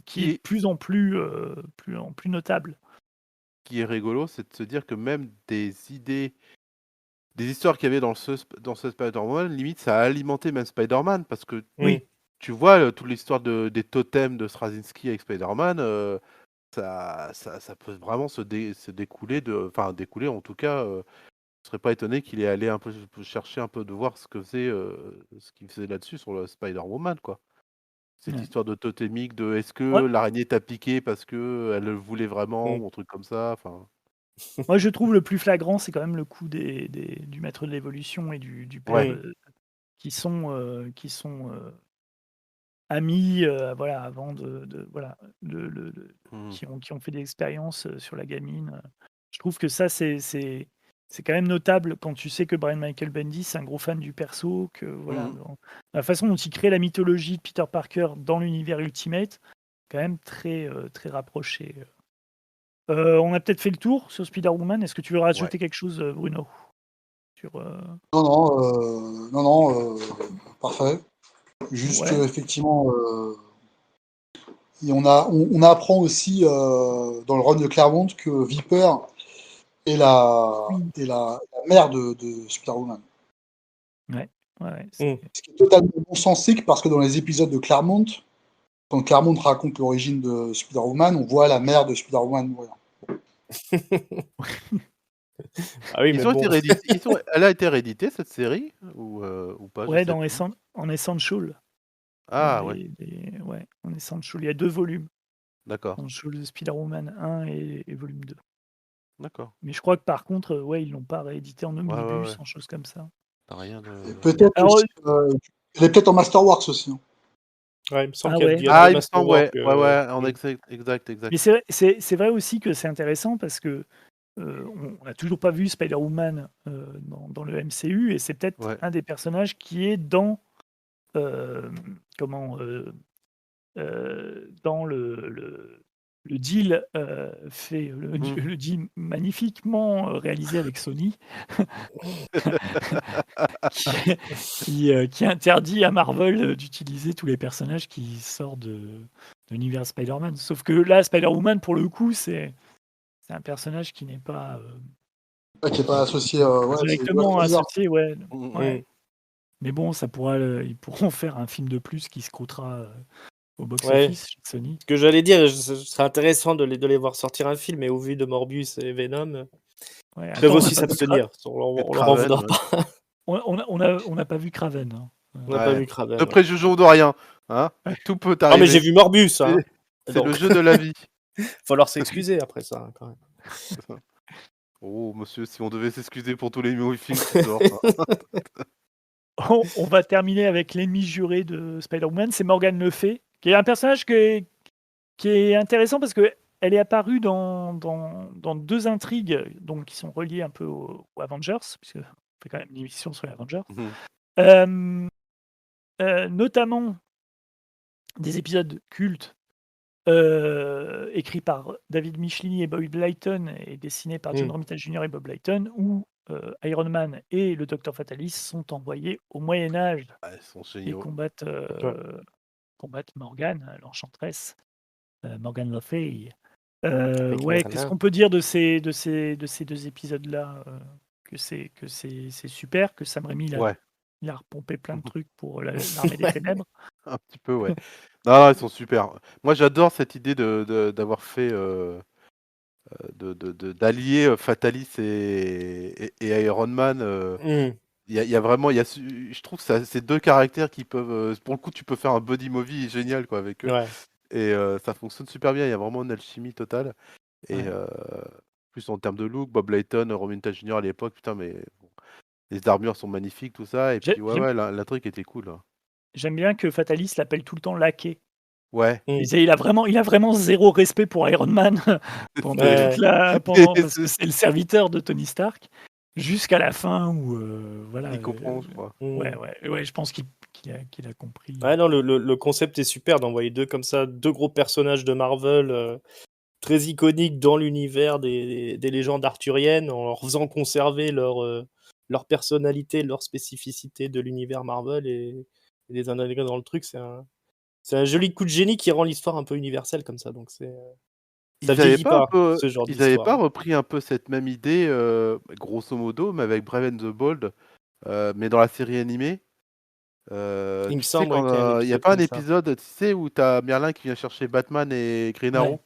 qui est de plus en plus, plus notable. Qui est rigolo, c'est de se dire que même des histoires qu'il y avait dans ce Spider-Man, limite, ça a alimenté même Spider-Man, parce que Oui. tu vois, toute l'histoire des totems de Straczynski avec Spider-Man, ça peut vraiment se découler enfin, découler en tout cas, je serais pas étonné qu'il ait allé un peu chercher un peu de voir ce qu'il faisait là-dessus sur le Spider-Woman, quoi. Cette Ouais. histoire de totémique, de est-ce que Ouais. l'araignée t'a piqué parce que elle le voulait vraiment, ou un truc comme ça, enfin. Moi, je trouve le plus flagrant, c'est quand même le coup du maître de l'évolution et du père qui sont amis, voilà, avant voilà, qui ont fait des expériences sur la gamine. Je trouve que ça, c'est quand même notable quand tu sais que Brian Michael Bendis, c'est un gros fan du perso, que voilà, la façon dont il crée la mythologie de Peter Parker dans l'univers Ultimate, quand même très, très rapproché. On a peut-être fait le tour sur Spider-Woman. Est-ce que tu veux rajouter quelque chose, Bruno sur, Non, parfait. Juste, Ouais. effectivement, et on apprend aussi dans le run de Claremont que Viper est la mère de Spider-Woman. Ouais. Ce qui est totalement non-sensique parce que dans les épisodes de Claremont, quand Claremont raconte l'origine de Spider-Woman, on voit la mère de Spider-Woman mourir. Ah oui, mais bon. Elle a été rééditée, cette série, ou pas, je Ouais, sais en plus. Essential. Ah, ouais. Ouais, en Essential. Il y a 2 volumes. D'accord. Essential Spider-Woman 1 et volume 2. D'accord. Mais je crois que par contre, ouais, ils l'ont pas réédité en omnibus, Ouais. en choses comme ça. T'as rien de. Et peut-être Alors, aussi, elle est peut-être en Masterworks aussi. Hein. Ouais, il me semble Ah qu'il ouais. y a deux Il me semble, Masterwork. exact. Mais c'est vrai aussi que c'est intéressant parce que on n'a toujours pas vu Spider-Woman dans le MCU, et c'est peut-être un des personnages qui est dans dans le deal fait, le deal magnifiquement réalisé avec Sony, qui interdit à Marvel d'utiliser tous les personnages qui sortent de l'univers Spider-Man. Sauf que là, Spider-Woman, pour le coup, c'est un personnage qui n'est pas Qui n'est pas associé. directement associé, ouais. Mm, Ouais. Mais bon, ils pourront faire un film de plus qui se croûtera au box-office chez Sony. Ce que j'allais dire, ce serait intéressant de les voir sortir un film, mais au vu de Morbius et Venom, Ouais, ils peuvent attends, aussi s'abstenir. On leur en Craven, voudra ouais. pas. on n'a pas vu Craven. Hein. On n'a pas vu Craven. Ne préjugeons de rien. Hein. Tout peut Ah, arriver. mais j'ai vu Morbius, hein. C'est le jeu de la vie. Falloir s'excuser après ça, hein, quand même. Oh, monsieur, si on devait s'excuser pour tous les mauvais films qui sortent. On va terminer avec l'ennemi juré de Spider-Man, c'est Morgan Le Fay, qui est un personnage qui est intéressant parce qu'elle est apparue dans 2 intrigues donc, qui sont reliées un peu aux Avengers, puisque on fait quand même une émission sur les Avengers. Notamment des épisodes cultes écrits par David Michelini et Bob Layton et dessinés par John Romita Jr. et Bob Layton, où Iron Man et le Docteur Fatalis sont envoyés au Moyen-Âge Ils sont et géniaux. combattent Morgane, l'enchanteresse, Morgan Le Fay. Qu'est-ce qu'on peut dire de ces 2 épisodes-là que c'est super, que Sam Raimi il a repompé plein de trucs pour l'armée des ténèbres. Un petit peu, ouais. Non, ils sont super. Moi, j'adore cette idée d'avoir fait d'allier Fatalis et Iron Man. Il y a vraiment, je trouve que c'est 2 caractères qui peuvent, pour le coup, tu peux faire un buddy movie génial quoi avec eux. Et ça fonctionne super bien. Il y a vraiment une alchimie totale. Et plus en termes de look, Bob Layton, Romita Jr. à l'époque, putain, mais bon, les armures sont magnifiques, tout ça. Et puis l'intrigue était cool. J'aime bien que Fatalis l'appelle tout le temps Laquais. Ouais. Il a vraiment 0 respect pour Iron Man parce que c'est le serviteur de Tony Stark jusqu'à la fin où voilà. Il comprend, je crois. Ouais, je pense qu'il a compris. Ouais, non, le concept est super d'envoyer 2 comme ça, 2 gros personnages de Marvel très iconiques dans l'univers des légendes arthuriennes, en leur faisant conserver leur personnalité, leur spécificité de l'univers Marvel et les intégrer dans le truc. C'est un joli coup de génie qui rend l'histoire un peu universelle comme ça. Donc ça vieillit pas, ce genre Ils n'avaient pas d'histoire. repris un peu cette même idée, grosso modo, mais avec Brave and the Bold, mais dans la série animée. Il me Tu sais, semble qu'il y a un il n'y a épisode pas un comme ça. épisode, tu sais, où tu as Merlin qui vient chercher Batman et Green Arrow.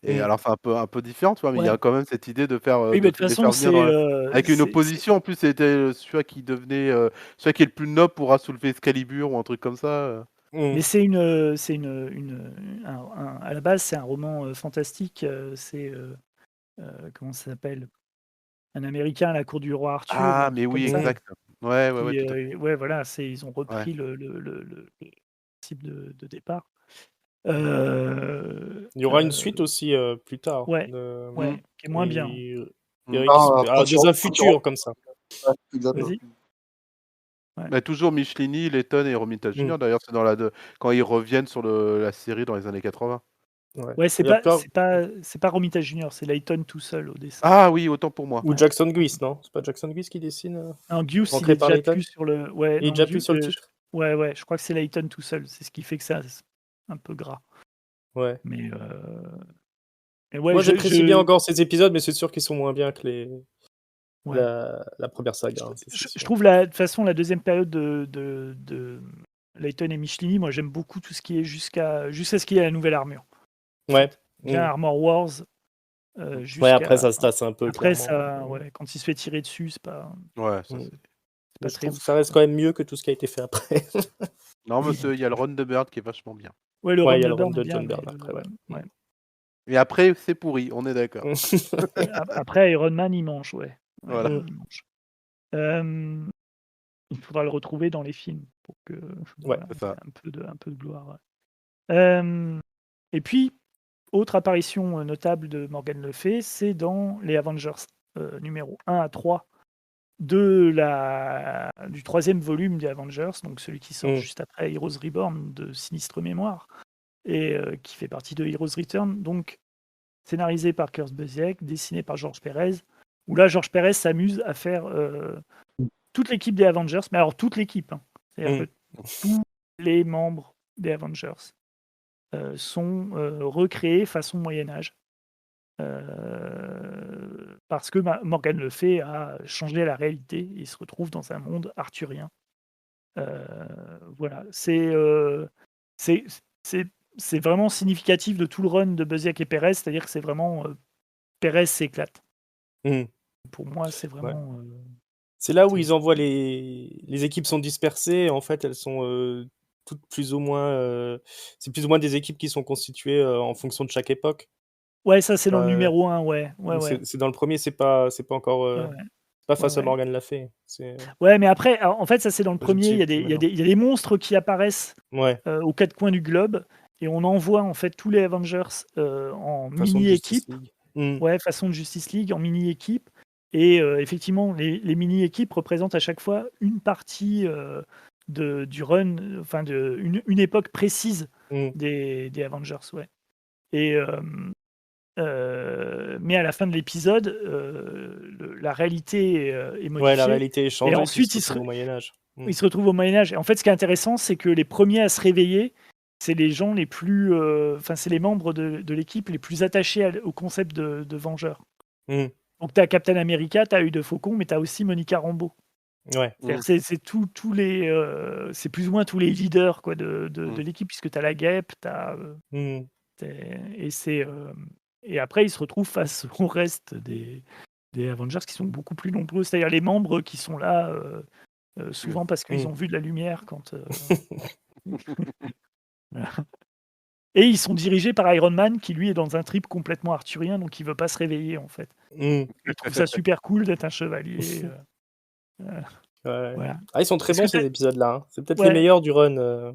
Et alors, c'est un peu différent, tu vois, mais il y a quand même cette idée de faire, Oui, mais de toute façon, avec une opposition. En plus, c'était celui qui devenait, celui qui est le plus noble pourra soulever Excalibur ou un truc comme ça. Mais c'est à la base, c'est un roman fantastique. C'est comment ça s'appelle? Un Américain à la cour du roi Arthur. Ah, mais oui, exact. Ouais, tout à fait. Voilà, ils ont repris le principe de départ. Il y aura une suite aussi plus tard. Ouais, qui est moins bien. Dans un futur comme ça. Exactement. Mais toujours Michelini, Layton et Romita Jr. D'ailleurs, c'est quand ils reviennent sur la série dans les années 80. Ouais, c'est pas Romita Jr., c'est Layton tout seul au dessin. Ah oui, autant pour moi. Ou Jackson Guice, non? C'est pas Jackson Guice qui dessine Non, Guice, il est déjà plus sur le. Ouais, il est déjà plus sur le titre. Ouais, je crois que c'est Layton tout seul. C'est ce qui fait que c'est un peu gras. Ouais. Mais moi, j'apprécie bien encore ces épisodes, mais c'est sûr qu'ils sont moins bien que la première saga. Je trouve de toute façon la deuxième période de Layton et Michelini, moi j'aime beaucoup tout ce qui est jusqu'à ce qu'il y ait la nouvelle armure. Ouais. Bien Armor Wars. Après ça se tasse un peu. Après quand il se fait tirer dessus, c'est pas. Ouais, je trouve que ça reste quand même mieux que tout ce qui a été fait après. Non, mais il y a le Run de Bird qui est vachement bien. Ouais, le il y a le Run de John Byrne après. Ouais. Et après, c'est pourri, on est d'accord. Après, Iron Man, il mange, Voilà. Il mange. Il faudra le retrouver dans les films pour que c'est ça. un peu de gloire. Et puis, autre apparition notable de Morgan Le Fay, c'est dans les Avengers numéro 1 à 3 du 3e volume des Avengers, donc celui qui sort juste après Heroes Reborn de Sinistre Mémoire, et qui fait partie de Heroes Return, donc scénarisé par Kurt Busiek, dessiné par George Pérez, où là, George Pérez s'amuse à faire toute l'équipe des Avengers, mais alors toute l'équipe, c'est-à-dire que tous les membres des Avengers sont recréés façon Moyen-Âge. parce que Morgan Le Fay a changé la réalité et il se retrouve dans un monde arthurien. Voilà, c'est c'est vraiment significatif de tout le run de Busiek et Perez, c'est-à-dire que c'est vraiment Perez s'éclate. Mmh. Pour moi, c'est Ouais. vraiment. C'est là où C'est- ils envoient les équipes sont dispersées. En fait, elles sont toutes plus ou moins. C'est plus ou moins des équipes qui sont constituées en fonction de chaque époque. Ouais, ça c'est dans le Euh, numéro 1, ouais. Ouais, ouais. C'est dans le premier, c'est pas encore. Ouais, ouais. Pas face Ouais, à ouais. Morgan Lafay. C'est Ouais, mais après, alors, en fait, ça c'est dans le je ne premier. sais Il y a plus il y a maintenant. il y a des monstres qui apparaissent Ouais, aux quatre coins du globe et on envoie en fait tous les Avengers en façon de Justice mini-équipe. League. Mmh. Ouais, façon de Justice League en mini-équipe. Et effectivement, les mini-équipes représentent à chaque fois une partie du run, enfin une époque précise Mmh. des Avengers. Ouais. Et, mais à la fin de l'épisode, la réalité est Ouais, la modifiée. réalité est Et changée. ensuite, Puis ils se retrouvent au Moyen-Âge. il se retrouve au Moyen-Âge. Et en fait, ce qui est intéressant, c'est que les premiers à se réveiller, c'est les gens les plus. Enfin, c'est les membres de l'équipe les plus attachés au concept de Vengeur. Mmh. Donc, tu as Captain America, tu as eu de Faucon, mais tu as aussi Monica Rambeau. Ouais. C'est tous les. C'est plus ou moins tous les leaders quoi, de l'équipe, puisque tu as la Guêpe, Mmh. et après, ils se retrouvent face au reste des Avengers qui sont beaucoup plus nombreux. C'est-à-dire les membres qui sont là souvent parce qu'ils ont vu de la lumière quand. Voilà. Et ils sont dirigés par Iron Man qui lui est dans un trip complètement arthurien, donc il veut pas se réveiller en fait. Mmh. Il trouve ça super cool d'être un chevalier. Ouais. Voilà. Ah, ils sont très Est-ce bons que ces épisodes-là. Hein. C'est peut-être Ouais. les meilleurs du run.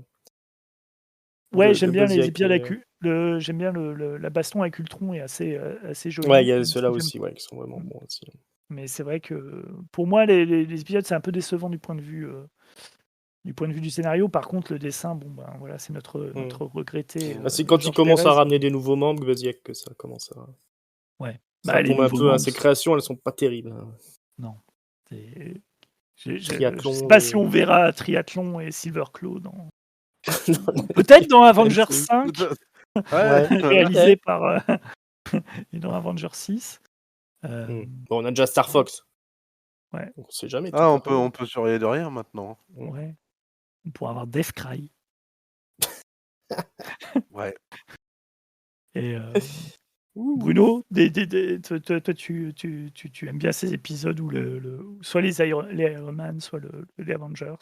Ouais, de j'aime bien les Busiek épisodes et- j'aime bien la baston avec Ultron est assez jolie. Ouais, il y a même si ceux-là j'aime- aussi, ouais, qui sont vraiment bons aussi. Mais c'est vrai que pour moi, les épisodes, c'est un peu décevant du point de vue du scénario. Par contre, le dessin, bon ben voilà, c'est notre regretté. Bah, c'est quand ils Georges commencent à Pérez. ramener des nouveaux membres, Busiek, que ça commence à. Ouais. Ça Bah, les tombe un nouveaux peu. Hein. membres, Ces créations, elles sont pas terribles. Hein. non. C'est- je Triathlon sais pas si et- on verra Triathlon et Silverclaw dans. Peut-être dans Avengers MCU. 5, Ouais. réalisé par. Et dans Avengers 6. Bon, on a déjà Star Fox. Ouais. On sait jamais. Ah, tout on peut surveiller de rien maintenant. Ouais. On pourra avoir Deathcry. Ouais. Et Bruno, toi, tu aimes bien ces épisodes où soit les Iron Man, soit les Avengers.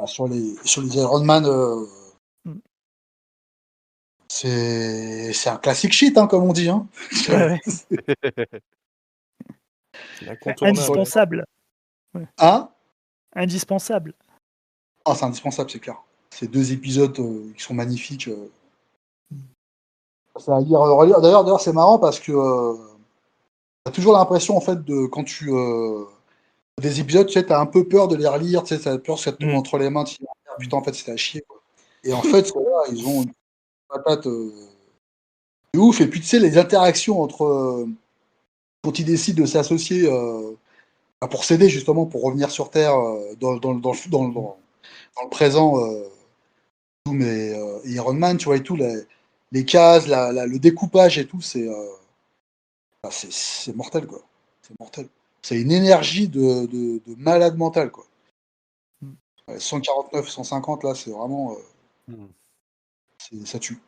Sur les Iron Man, Mm. c'est un classique shit, hein, comme on dit. Hein. Ouais, C'est incontournable. indispensable. Hein Indispensable. Ah, c'est indispensable, c'est clair. Ces deux épisodes qui sont magnifiques. C'est à lire, relire. D'ailleurs, c'est marrant parce que t'as toujours l'impression, en fait, de quand tu. Des épisodes, tu sais, t'as un peu peur de les relire, tu sais, t'as peur que ça te tombe entre les mains, tu te dis, ah, putain, en fait, c'était à chier. Quoi. Et en fait, là, ils ont une patate de ouf. Et puis, tu sais, les interactions entre. Quand ils décident de s'associer pour s'aider, justement, pour revenir sur Terre dans le présent, Doom et Iron Man, tu vois, et tout, les cases, le découpage et tout, c'est mortel, quoi. C'est mortel. C'est une énergie de malade mental, quoi. Ouais, 149, 150, là, c'est vraiment. Ça tue.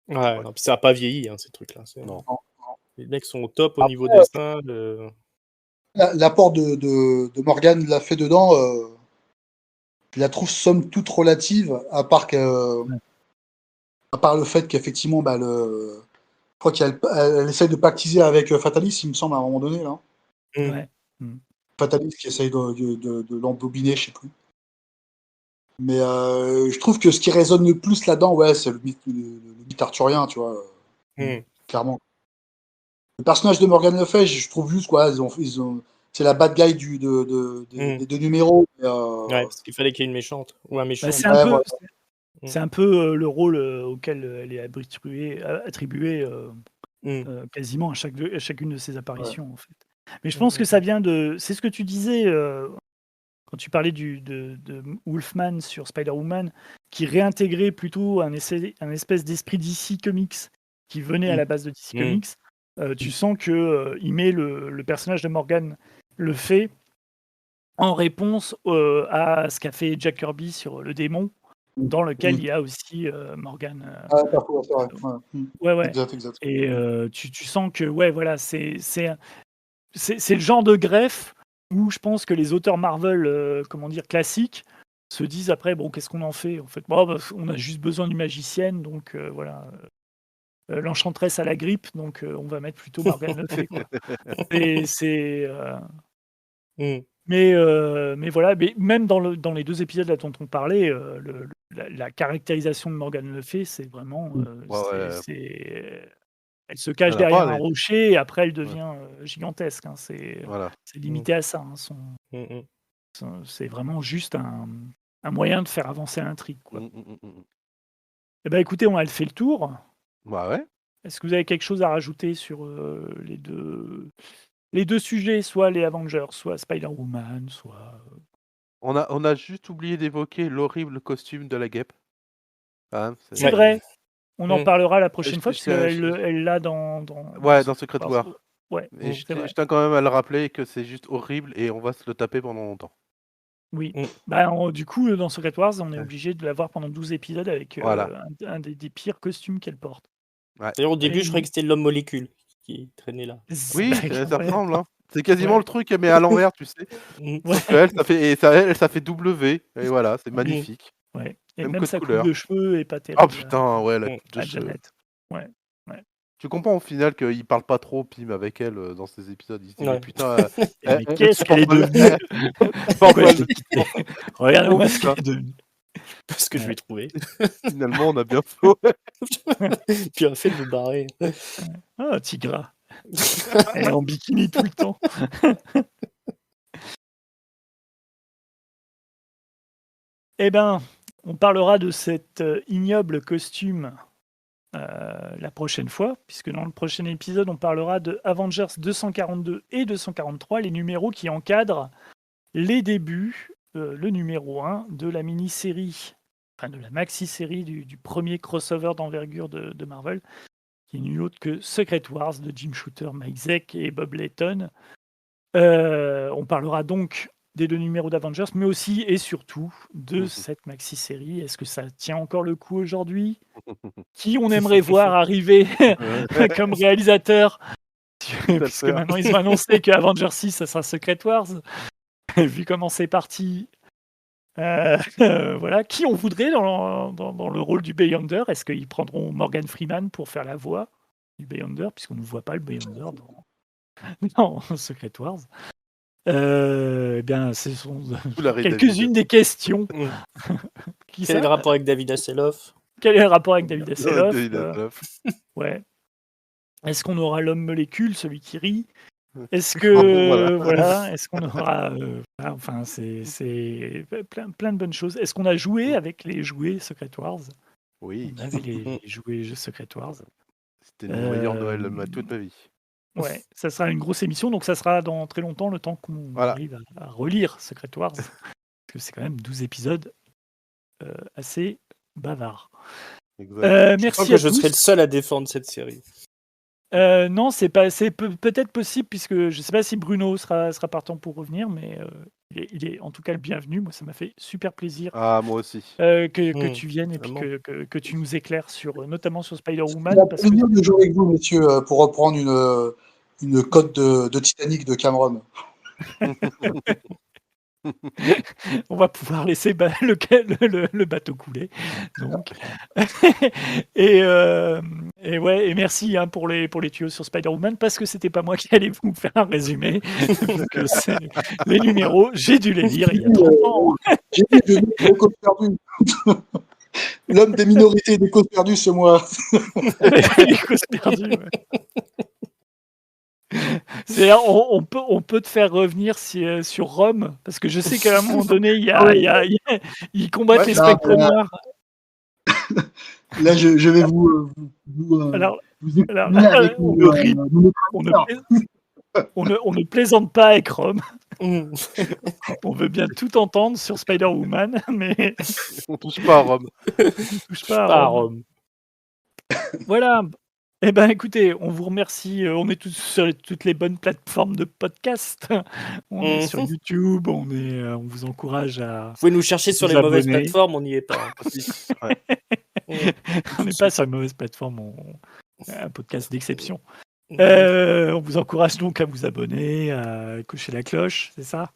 Ouais, non, puis ça n'a pas vieilli, hein, ces trucs-là. Non. Les mecs sont au top au Après, niveau dessin. L'apport de Morgan l'a fait dedans, je la trouve somme toute relative, à part le fait qu'effectivement, bah, je crois qu'elle essaye de pactiser avec Fatalis, il me semble, à un moment donné, là. Ouais. Fatalis qui essaye de l'embobiner, je sais plus. Mais je trouve que ce qui résonne le plus là-dedans, ouais, c'est le mythe arthurien, tu vois, clairement. Le personnage de Morgan Le Fay, je trouve juste, quoi, c'est la bad guy des deux numéros. Ouais, parce qu'il fallait qu'il y ait une méchante ou un méchant. Bah, c'est un peu le rôle auquel elle est attribuée quasiment à chacune de ses apparitions, en fait. Mais je pense que ça vient de. C'est ce que tu disais quand tu parlais de Wolfman sur Spider-Woman, qui réintégrait plutôt un espèce d'esprit DC Comics qui venait à la base de DC Comics, tu sens que il met le personnage de Morgan Le Fay en réponse à ce qu'a fait Jack Kirby sur le démon, dans lequel il y a aussi Morgan. Parfois, c'est vrai. Ouais. Exact. Et tu sens que voilà, c'est le genre de greffe où je pense que les auteurs Marvel, classiques, se disent après, bon, qu'est-ce qu'on en fait en fait, on a juste besoin d'une magicienne, donc voilà. L'enchanteresse à la grippe, donc on va mettre plutôt Morgane Le Fay, quoi. Mais voilà, mais même dans les 2 épisodes là dont on parlait, la caractérisation de Morgane Le Fay, c'est vraiment, elle se cache derrière un rocher et après elle devient gigantesque, hein. C'est limité à ça, hein, c'est vraiment juste un moyen de faire avancer l'intrigue, quoi. Eh ben, écoutez, on a fait le tour. Bah ouais. Est-ce que vous avez quelque chose à rajouter sur les deux sujets, soit les Avengers, soit Spider-Woman, soit... On a juste oublié d'évoquer l'horrible costume de la guêpe. C'est vrai. On en parlera la prochaine fois, parce qu'elle l'a dans Secret War. Ouais, et je tiens quand même à le rappeler que c'est juste horrible et on va se le taper pendant longtemps. Oui. Du coup, dans Secret Wars, on est obligé de la voir pendant 12 épisodes avec un des pires costumes qu'elle porte. Ouais. D'ailleurs, au début, je croyais que c'était l'homme molécule qui traînait là. Oui, ça ressemble. Hein. C'est quasiment le truc, mais à l'envers, tu sais. Sauf qu'elle, ça fait W. Et voilà, c'est magnifique. Ouais. Et même sa coupe de cheveux est pas terrible. Oh putain, ouais, la coupe de cheveux. Ouais. Tu comprends au final qu'il parle pas trop, Pym, avec elle dans ces épisodes. Il se dit, mais putain. Mais qu'est-ce qu'elle est devenue? Pourquoi je l'ai quittée? Regarde-moi ce qu'elle est devenue. Parce que je vais trouver. Finalement, on a bien fait. Puis on a fait de me barrer. Ah, Tigra. Elle est en bikini tout le temps. Eh ben, on parlera de cet ignoble costume la prochaine fois, puisque dans le prochain épisode, on parlera de Avengers 242 et 243, les numéros qui encadrent les débuts, le numéro 1 de la mini-série, enfin de la maxi-série du premier crossover d'envergure de Marvel, qui est nul autre que Secret Wars de Jim Shooter, Mike Zeck et Bob Layton. On parlera donc des 2 numéros d'Avengers, mais aussi et surtout de cette maxi-série. Est-ce que ça tient encore le coup aujourd'hui? Qui on aimerait voir arriver comme réalisateur? Puisque maintenant ils ont annoncé que Avengers 6, ça sera Secret Wars. Vu comment c'est parti, voilà. Qui on voudrait dans le rôle du Beyonder? Est-ce qu'ils prendront Morgan Freeman pour faire la voix du Beyonder, puisqu'on ne voit pas le Beyonder dans Secret Wars? Eh bien, ce sont quelques-unes des questions. Quel est le rapport avec David Hasselhoff? Quel est le rapport avec David Hasselhoff? Ouais. Est-ce qu'on aura l'homme molécule, celui qui rit? Est-ce que voilà, est-ce qu'on aura enfin c'est plein de bonnes choses. Est-ce qu'on a joué avec les jouets Secret Wars? Oui. On avait les jouets Secret Wars. C'était le meilleur Noël de toute ma vie. Ouais, ça sera une grosse émission, donc ça sera dans très longtemps, le temps qu'on arrive à relire Secret Wars, parce que c'est quand même 12 épisodes assez bavards. Merci à tous. Je serai le seul à défendre cette série. Non, c'est peut-être possible, puisque je ne sais pas si Bruno sera partant pour revenir, mais il est en tout cas le bienvenu. Moi, ça m'a fait super plaisir. Ah, moi aussi. Que tu viennes et puis que tu nous éclaires notamment sur Spider-Woman. C'est plaisir de jouer avec vous, messieurs, pour reprendre une cote de Titanic de Cameron. On va pouvoir laisser le bateau couler. Donc. et merci pour les tuyaux sur Spider-Woman, parce que c'était pas moi qui allais vous faire un résumé. Les numéros, j'ai dû les lire il y a 30 ans. J'ai dit les causes perdues. L'homme des minorités et des causes perdues, c'est moi. Les causes perdues, ouais. C'est-à-dire, on peut te faire revenir sur Rome, parce que je sais qu'à un moment donné, ils combattent les spectres noirs. Là, je vais vous on ne plaisante pas avec Rome. On veut bien tout entendre sur Spider-Woman, mais on touche pas à Rome. On touche pas à Rome. Voilà. Eh ben, écoutez, on vous remercie. On est tous sur toutes les bonnes plateformes de podcast. On est sur YouTube. On vous encourage à Vous pouvez nous chercher sur vous les mauvaises abonner. plateformes, on n'y est pas. Ouais. On n'est pas sur une mauvaise plateforme. Un podcast d'exception. Mhm. On vous encourage donc à vous abonner, à cocher la cloche, c'est ça?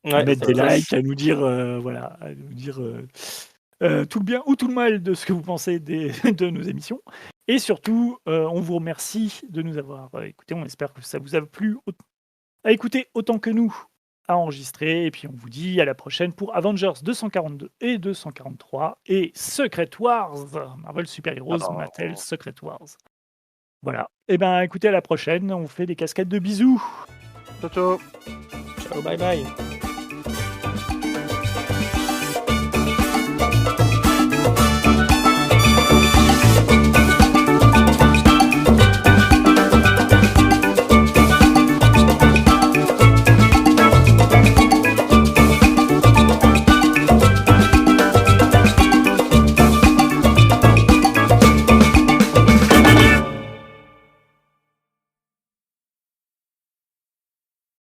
À Ouais, mettre ça des cloche. likes, à nous dire, voilà, à nous dire tout le bien ou tout le mal de ce que vous pensez de nos émissions. Et surtout, on vous remercie de nous avoir écoutés. On espère que ça vous a plu à écouter autant que nous à enregistrer. Et puis on vous dit à la prochaine pour Avengers 242 et 243 et Secret Wars, Marvel Super Heroes, Alors. Mattel Secret Wars. Voilà. Et ben écoutez, à la prochaine. On fait des cascades de bisous. Ciao, ciao. Ciao, bye bye.